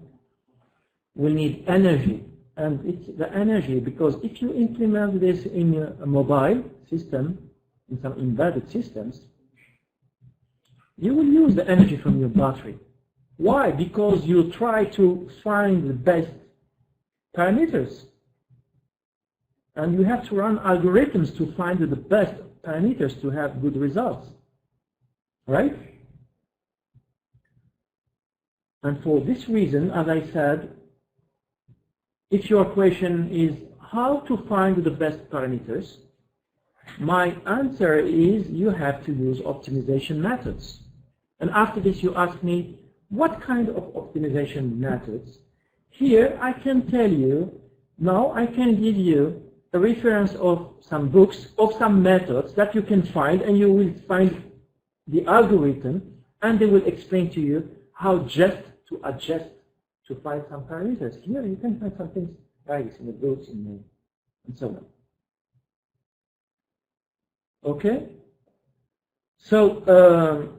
will need energy. And it's the energy, because if you implement this in a mobile system, in some embedded systems, you will use the energy from your battery. Why? Because you try to find the best parameters. And you have to run algorithms to find the best parameters to have good results. Right? And for this reason, as I said, if your question is how to find the best parameters, my answer is you have to use optimization methods. And after this you ask me, what kind of optimization methods? Here I can tell you, now I can give you a reference of some books, of some methods that you can find, and you will find the algorithm, and they will explain to you how just to adjust to find some parameters. Here you can find some things like this in the books and so on. Okay? So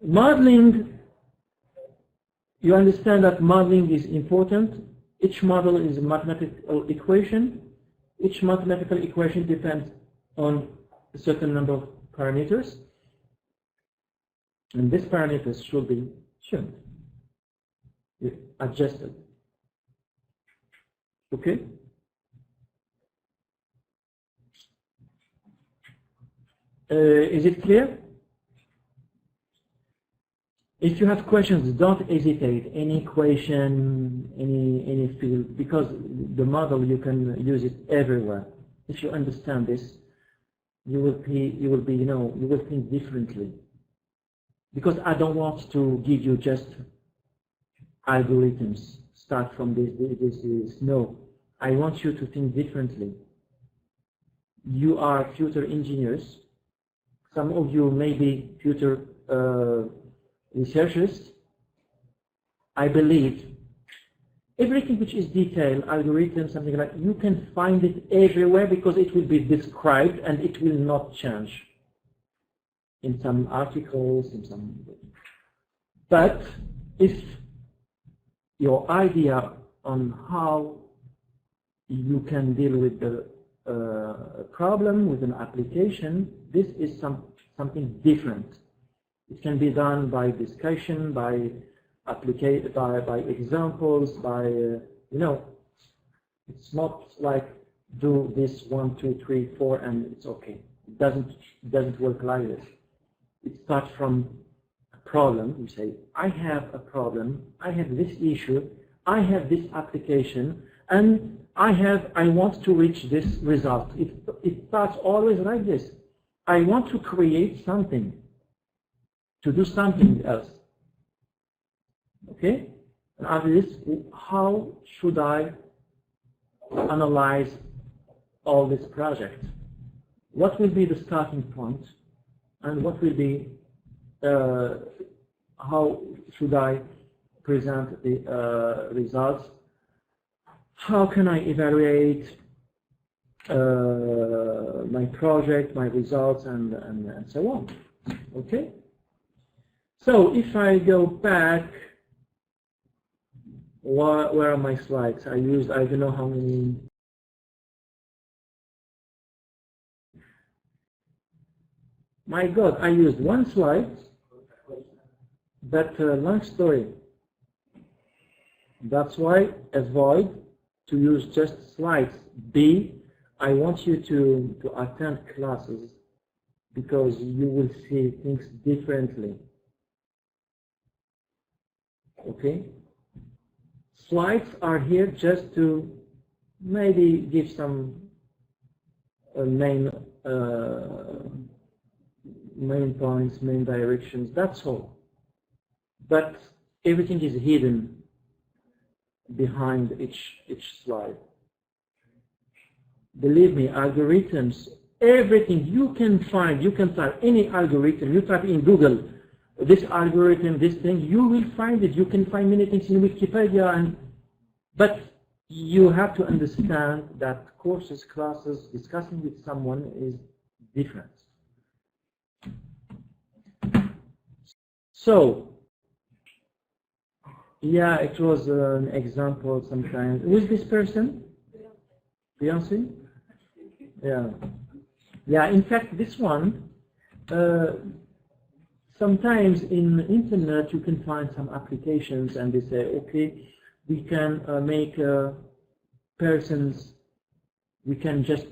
modeling, you understand that modeling is important. Each model is a mathematical equation. Each mathematical equation depends on a certain number of parameters. And these parameters should be tuned, adjusted. Okay? Is it clear? If you have questions, don't hesitate. Any question, any field, because the model, you can use it everywhere. If you understand this, you will think differently. Because I don't want to give you just algorithms. Start from this. No, I want you to think differently. You are future engineers. Some of you may be future researchers. I believe everything which is detailed, algorithm, something like, you can find it everywhere because it will be described and it will not change. in some articles, in some. But if your idea on how you can deal with the problem with an application, this is something different. It can be done by discussion, by examples, by you know. It's not like do this 1, 2, 3, 4 and it's okay. It doesn't work like this. It starts from a problem. You say, I have a problem. I have this issue. I have this application, and I want to reach this result. It starts always like this. I want to create something, to do something else. Okay? And after this, how should I analyze all this project? What will be the starting point, and what will be how should I present the results? How can I evaluate my project, my results, and so on? Okay. So if I go back, where are my slides? I don't know how many. My God, I used one slide, but long story. That's why avoid to use just slides. B, I want you to attend classes because you will see things differently. Okay? Slides are here just to maybe give some main points, main directions, that's all. But everything is hidden behind each slide. Believe me, algorithms, everything you can find, you can type any algorithm, you type in Google, this algorithm, this thing, you will find it. You can find many things in Wikipedia, but you have to understand that courses, classes, discussing with someone is different. So, yeah, it was an example sometimes. Who is this person? Beyonce? Yeah. Yeah, in fact, this one, sometimes in the internet you can find some applications and they say, okay, we can make persons, we can just,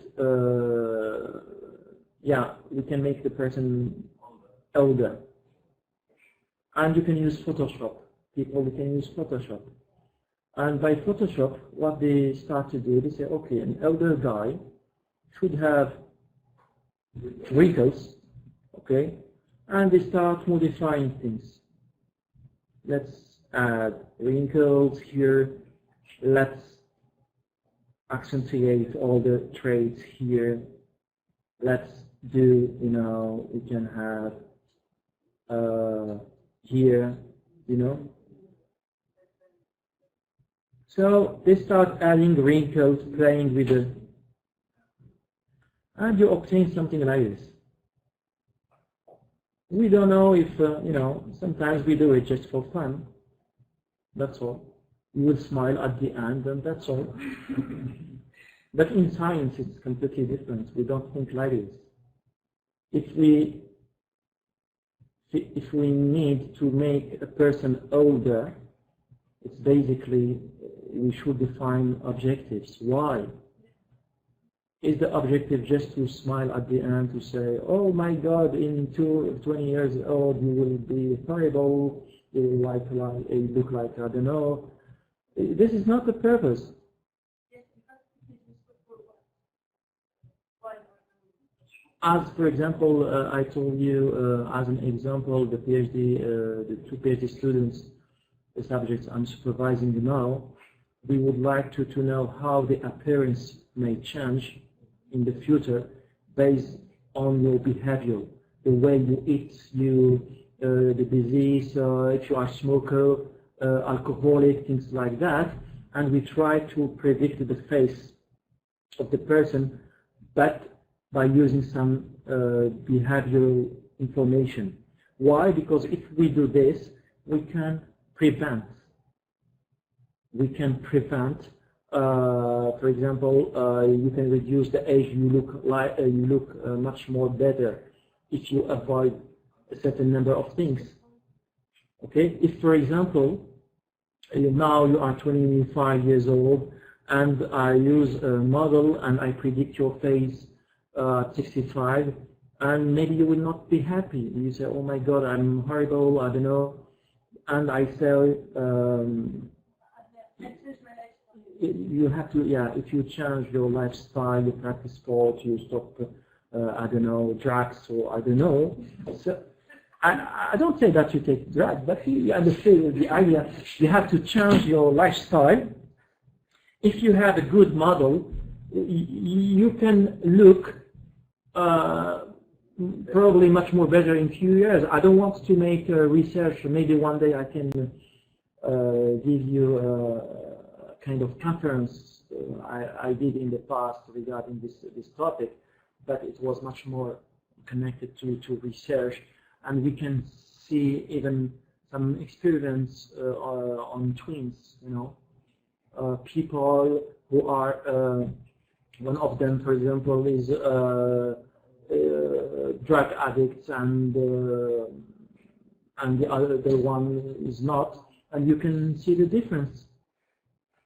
yeah, we can make the person older. And you can use Photoshop. People can use Photoshop. And by Photoshop, what they start to do, they say, okay, an elder guy should have wrinkles, okay? And they start modifying things. Let's add wrinkles here. Let's accentuate all the traits here. Let's do, you know, we can have here, you know. So they start adding wrinkles, playing with it, and you obtain something like this. We don't know if, you know, sometimes we do it just for fun. That's all. We will smile at the end, and that's all. But in science, it's completely different. We don't think like this. If we need to make a person older, it's basically we should define objectives. Why? Is the objective just to smile at the end to say, oh my God, in 20 years old you will be horrible, you will look like, I don't know. This is not the purpose. As for example, I told you as an example, the two PhD students, the subjects I'm supervising now, we would like to know how the appearance may change in the future based on your behavior, the way you eat, the disease, if you are a smoker, alcoholic, things like that, and we try to predict the face of the person, but by using some behavioral information. Why? Because if we do this, we can prevent. We can prevent. For example, you can reduce the age. You look much more better if you avoid a certain number of things. Okay. If, for example, now you are 25 years old, and I use a model and I predict your face 65, and maybe you will not be happy. You say, "Oh my God, I'm horrible. I don't know." And I say, you have to, yeah. If you change your lifestyle, you practice sport, you stop, I don't know, drugs, or I don't know. So I don't say that you take drugs, but you understand the idea. You have to change your lifestyle. If you have a good model, you can look probably much more better in few years. I don't want to make research. Maybe one day I can give you a kind of conference I did in the past regarding this topic, but it was much more connected to research, and we can see even some experiments on twins, you know. People who are, one of them, for example, is drug addicts, and the other one is not, and you can see the difference.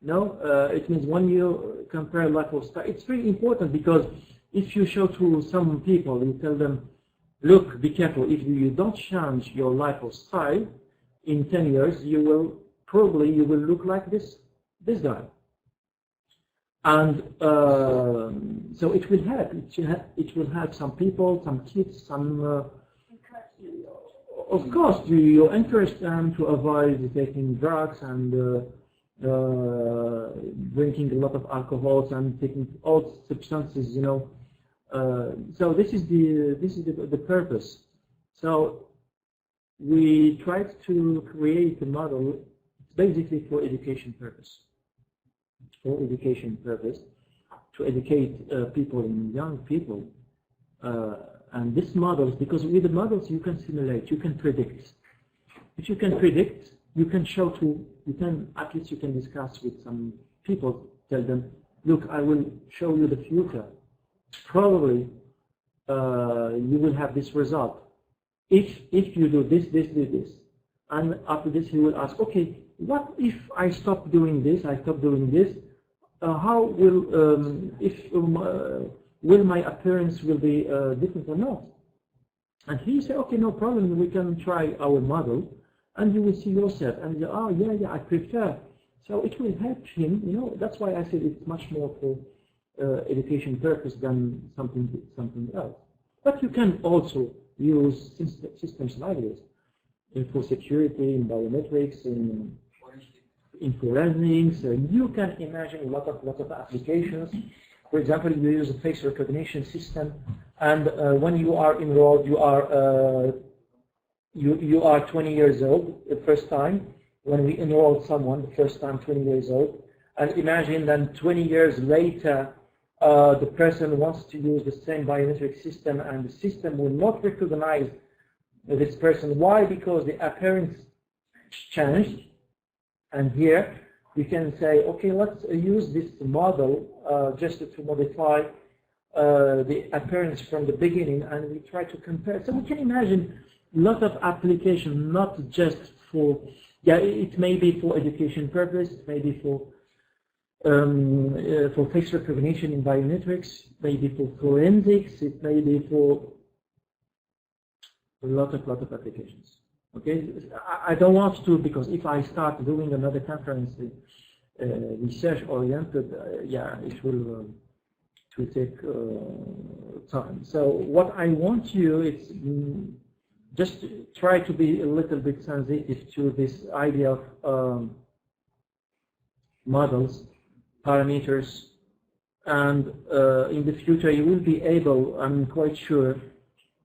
No, it means when you compare lifestyle, it's very important, because if you show to some people, you tell them, look, be careful, if you don't change your lifestyle, in 10 years you will look like this guy. And so it will help. It will help some people, some kids, some. Of course, you encourage them to avoid taking drugs and drinking a lot of alcohols and taking all substances, you know. So this is the purpose. So we tried to create a model basically for education purpose. For education purpose, to educate people, young people, and this models, because with the models you can simulate, you can predict. If you can predict, you can show to, at least you can discuss with some people, tell them, look, I will show you the future. Probably you will have this result. If you do this, and after this you will ask, okay, what if I stop doing this, how will, will my appearance will be different or not? And he said, okay, no problem, we can try our model, and you will see yourself. And you say, oh, yeah, I prefer. So it will help him, you know. That's why I said it's much more for education purpose than something else. But you can also use systems like this for security, in biometrics, in forensics. You can imagine a lot of applications. For example, you use a face recognition system, and when you are enrolled, you are 20 years old the first time. When we enroll someone the first time, 20 years old, and imagine then 20 years later, the person wants to use the same biometric system, and the system will not recognize this person. Why? Because the appearance changed. And here we can say, okay, let's use this model just to modify the appearance from the beginning, and we try to compare. So we can imagine a lot of application, not just for, it may be for education purpose, it may be for face recognition in biometrics, maybe for forensics, it may be for a lot of applications. Okay, I don't want to, because if I start doing another conference, research oriented, it will take time. So what I want you is just try to be a little bit sensitive to this idea of models, parameters, and in the future you will be able, I'm quite sure,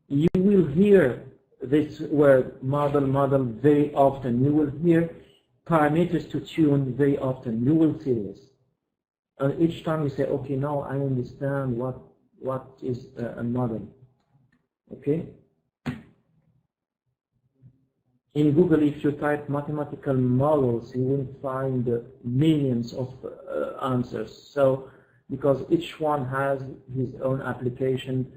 you will hear this word model very often. You will hear parameters to tune very often. You will see this. And each time you say, okay, now I understand what is a model. Okay? in Google, if you type mathematical models, you will find millions of answers. So, because each one has his own application,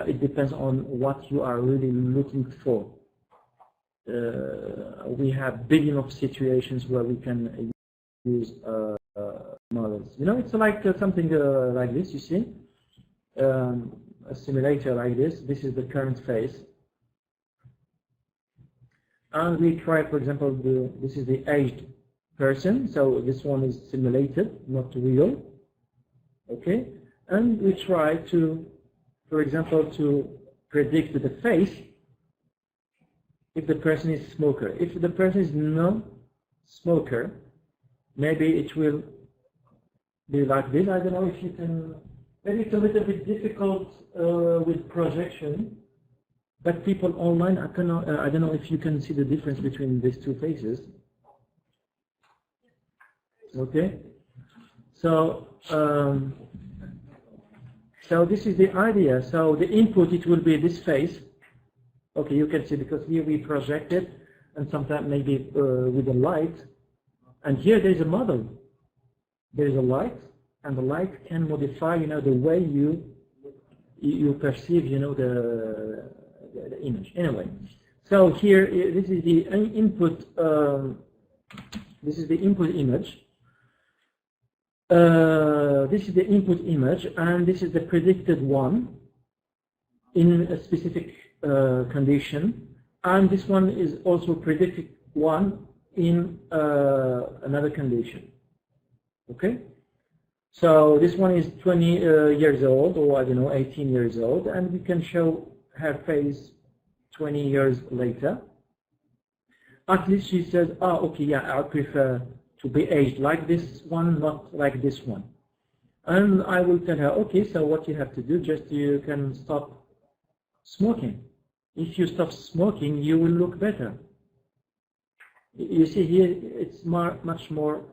it depends on what you are really looking for. We have billions of situations where we can use models. You know, it's like something like this, you see? A simulator like this. This is the current phase. And we try, for example, this is the aged person. So this one is simulated, not real. Okay? And we try to, for example, to predict the face if the person is smoker. If the person is non-smoker, maybe it will be like this. I don't know if you can, maybe it's a little bit difficult with projection, but people online, I don't know if you can see the difference between these two faces. Okay? So, so this is the idea. So the input, it will be this face. Okay, you can see because here we project it, and sometimes maybe with the light. And here there is a model. There is a light, and the light can modify, you know, the way you perceive, you know, the image. Anyway, so here this is the input. This is the input image. This is the input image, and this is the predicted one in a specific condition, and this one is also predicted one in another condition. Okay, so this one is 20 years old, or I don't know, 18 years old, and we can show her face 20 years later. At least she says, oh, okay, yeah, I prefer to be aged like this one, not like this one. And I will tell her, okay, so what you have to do, just you can stop smoking. If you stop smoking, you will look better. You see here, it's much more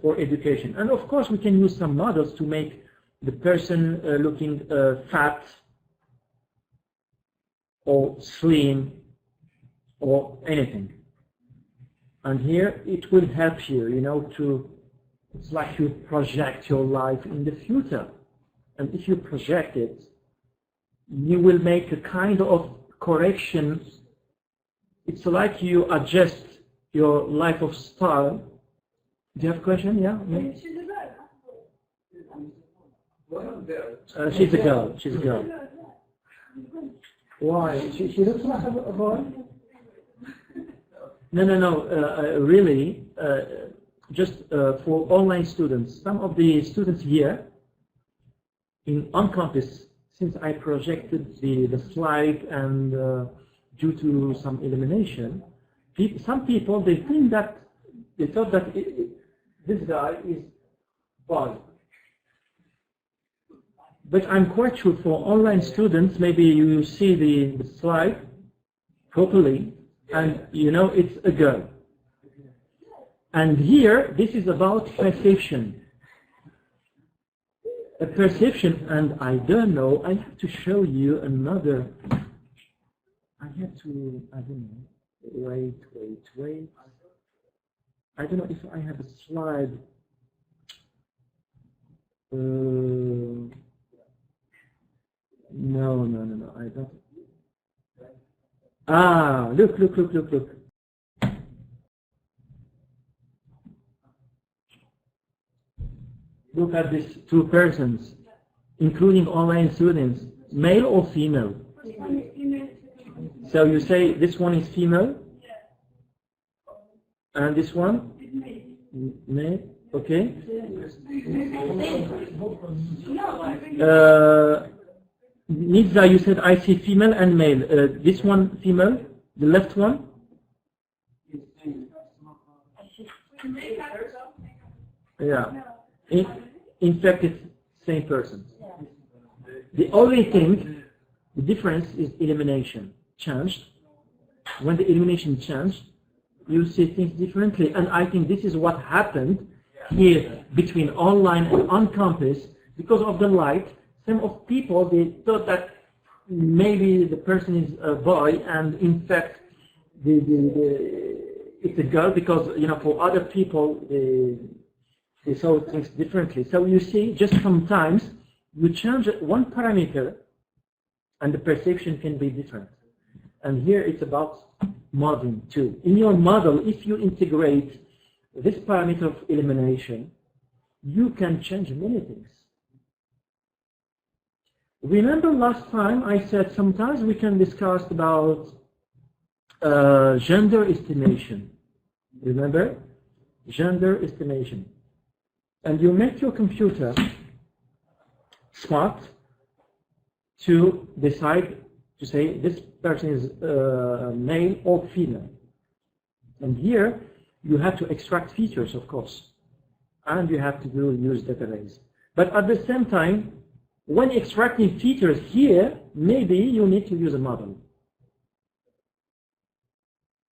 for education. And of course, we can use some models to make the person looking fat or slim or anything. And here it will help you, you know, it's like you project your life in the future. And if you project it, you will make a kind of correction. It's like you adjust your life of style. Do you have a question? Yeah? She's a girl. She's a girl. She's a girl. Why? She looks like a boy? No. Really, just for online students. Some of the students here on campus, since I projected the slide and due to some elimination, some people, they thought that this guy is boy. But I'm quite sure for online students, maybe you see the slide properly, and you know it's a girl. And here, this is about perception. A perception, and I don't know, I have to show you another. I don't know, wait. I don't know if I have a slide. No, I don't. Ah, look. Look at these two persons, including online students, male or female. So you say this one is female? And this one? Male? Okay. Nidza, you said I see female and male. This one female? The left one? Yeah. In fact, it's same person. The only thing, the difference is elimination changed. When the elimination changed, you see things differently. And I think this is what happened here between online and on campus because of the light. Some of people, they thought that maybe the person is a boy, and in fact, it's a girl because, you know, for other people, they saw things differently. So you see, just sometimes you change one parameter and the perception can be different. And here it's about modeling too. In your model, if you integrate this parameter of elimination, you can change many things. Remember last time I said sometimes we can discuss about gender estimation. Remember? Gender estimation. And you make your computer smart to decide to say this person is male or female. And here you have to extract features, of course, and you have to use database. But at the same time, when extracting features here, maybe you need to use a model.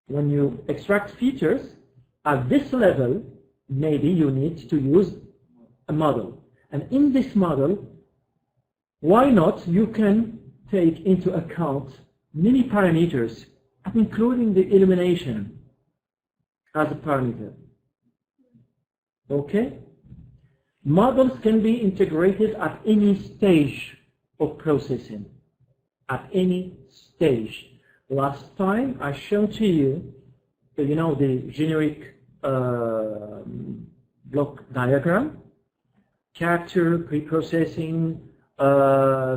When you extract features at this level, maybe you need to use a model. And in this model, why not you can take into account many parameters, including the elimination as a parameter. Okay? Models can be integrated at any stage of processing. At any stage. Last time I showed to you, you know, the generic block diagram, capture, pre-processing,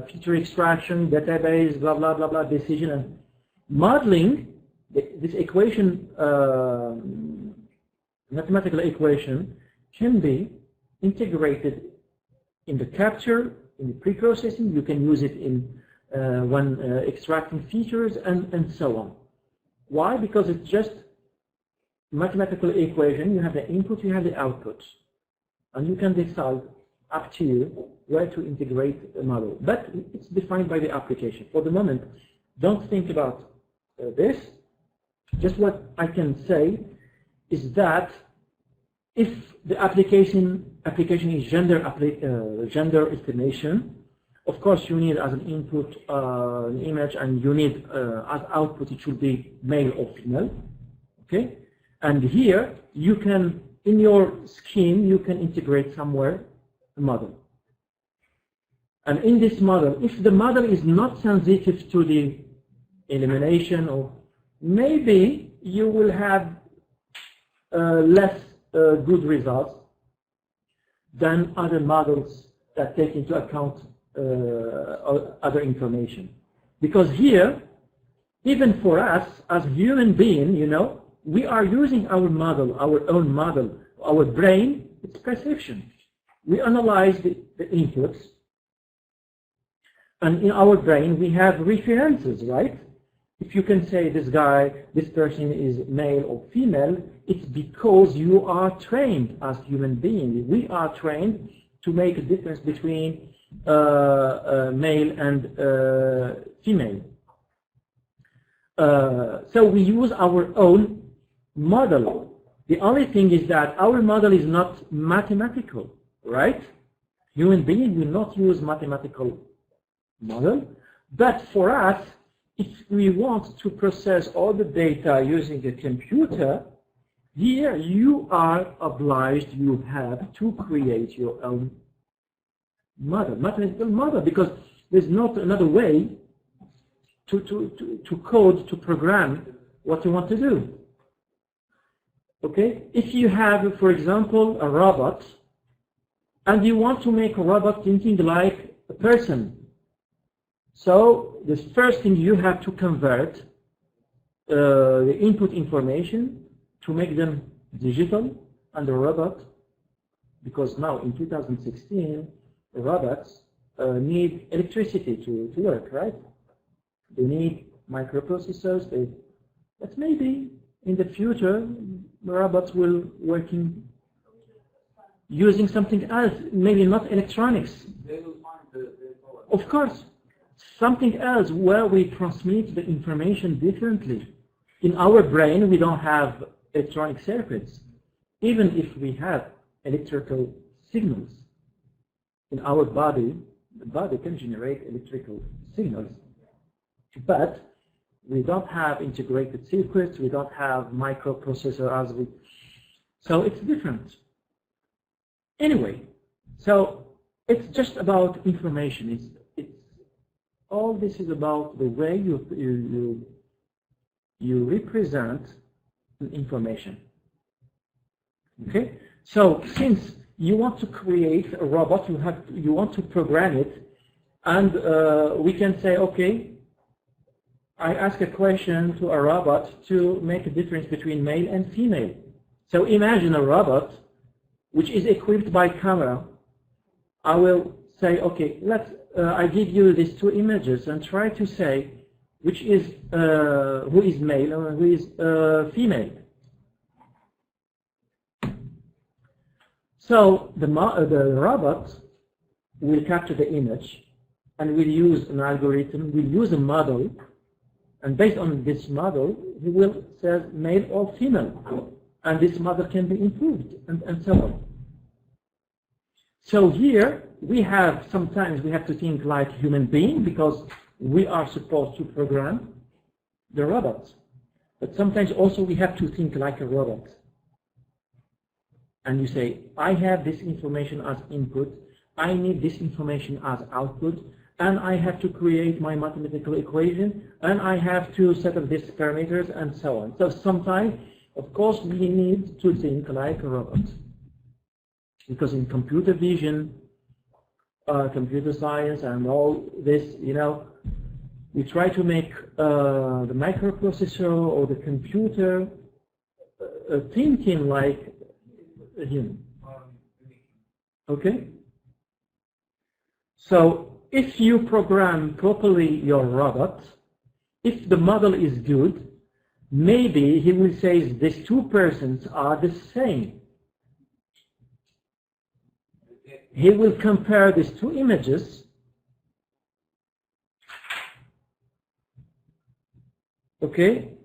feature extraction, database, blah, blah, blah, blah, decision, and modeling. This equation, mathematical equation, can be integrated in the capture, in the pre-processing. You can use it in when extracting features and so on. Why? Because it's just mathematical equation. You have the input, you have the output, and you can decide up to you where to integrate a model. But it's defined by the application. For the moment, don't think about this. Just what I can say is that if the application is gender estimation, of course you need as an input an image, and you need as output it should be male or female. Okay, and here you can, in your scheme, you can integrate somewhere a model. And in this model, if the model is not sensitive to the elimination, or maybe you will have less good results than other models that take into account other information. Because here, even for us as human beings, you know, we are using our model, our own model, our brain, it's perception. We analyze the inputs, and in our brain we have references, right? If you can say this guy, this person is male or female, it's because you are trained as human beings. We are trained to make a difference between male and female. So we use our own model. The only thing is that our model is not mathematical, right? Human beings will not use mathematical model, but for us, if we want to process all the data using a computer, here you are obliged, you have to create your own model, mathematical model, because there's not another way to code, to program what you want to do. Okay? If you have, for example, a robot, and you want to make a robot thinking like a person, so the first thing you have to convert the input information to make them digital, and the robot, because now in 2016, the robots need electricity to work, right? They need microprocessors. But maybe in the future, the robots will working using something else, maybe not electronics. They will find the Of course, something else where we transmit the information differently. In our brain, we don't have electronic circuits. Even if we have electrical signals in our body, the body can generate electrical signals. But We don't have integrated circuits. We don't have microprocessor as we. So it's different. Anyway, so it's just about information. It's all this is about the way you represent information. Okay. So since you want to create a robot, you want to program it, and we can say, okay, I ask a question to a robot to make a difference between male and female. So imagine a robot which is equipped by camera. I will say, okay, I give you these two images and try to say which is who is male and who is female. So the robot will capture the image and will use an algorithm, will use a model, and based on this model, he will say male or female, and this model can be improved, and so on. So here sometimes we have to think like human being because we are supposed to program the robot, but sometimes also we have to think like a robot. And you say, I have this information as input, I need this information as output, and I have to create my mathematical equation, and I have to set up these parameters, and so on. So sometimes, of course, we need to think like a robot. Because in computer vision, computer science, and all this, we try to make the microprocessor or the computer thinking like a human. Okay? So if you program properly your robot, if the model is good, maybe he will say these two persons are the same. He will compare these two images. Okay?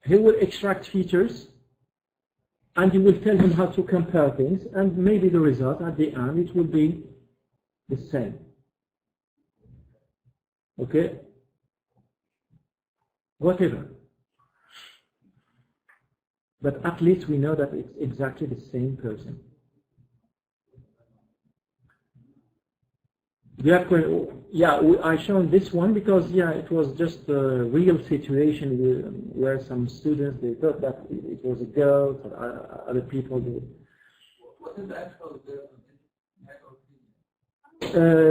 He will extract features, and you will tell him how to compare things, and maybe the result at the end it will be the same. Okay? Whatever. But at least we know that it's exactly the same person. Yeah, I shown this one because it was just a real situation where some students, they thought that it was a girl, but other people did. What is the actual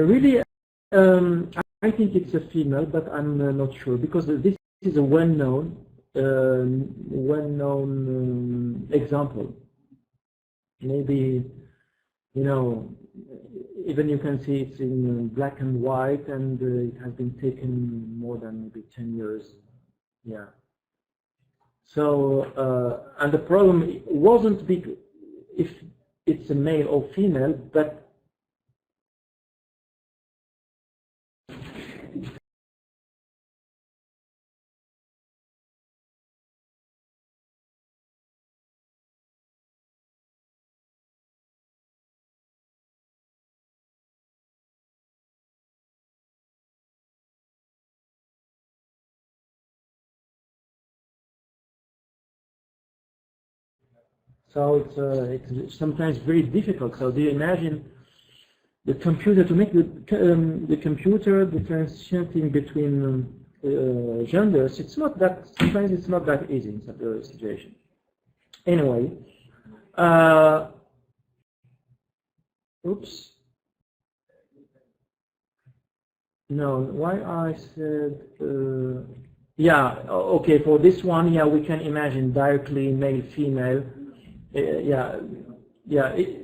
really, I think it's a female, but I'm not sure because this is a well-known example. Maybe, even you can see it's in black and white, and it has been taken more than maybe 10 years. Yeah. So, and the problem wasn't big if it's a male or female, but so it's sometimes very difficult. So do you imagine the computer to make the computer differentiating between genders? It's not that. Sometimes it's not that easy in such a situation. Anyway, oops. No, why I said. Yeah, okay, for this one, we can imagine directly male, female.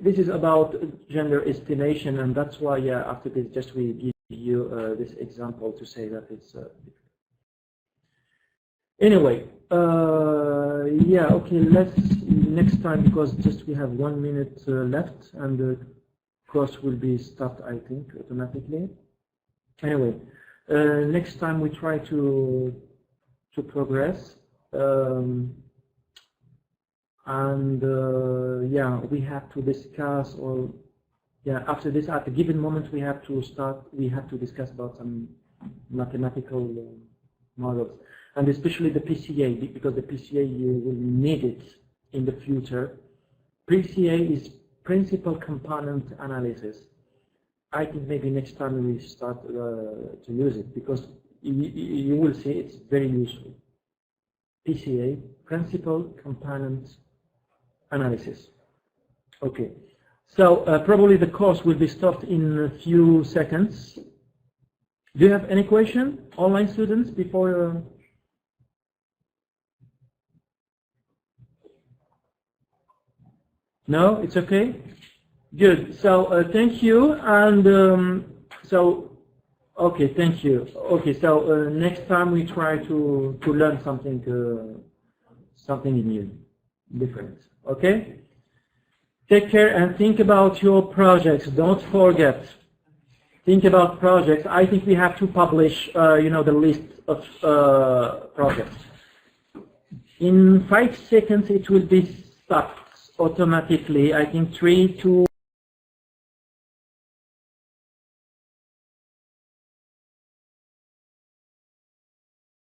This is about gender estimation, and that's why, after this, just we give you this example to say that it's. Anyway, okay, let's next time, because just we have 1 minute left, and the course will be stopped, I think, automatically. Anyway, next time we try to progress, and we have to discuss, or after this, at a given moment, we have to discuss about some mathematical models. and especially the PCA, because the PCA you will need it in the future. PCA is principal component analysis. I think maybe next time we start to use it, because you will see it's very useful. PCA, principal component analysis. Okay, so probably the course will be stopped in a few seconds. Do you have any question, online students, before? No, it's okay. Good. So thank you, and okay, thank you. Okay, so next time we try to learn something new, different. Okay. Take care and think about your projects. Don't forget. Think about projects. I think we have to publish, the list of projects. In 5 seconds, it will be stopped automatically. I think 3, 2.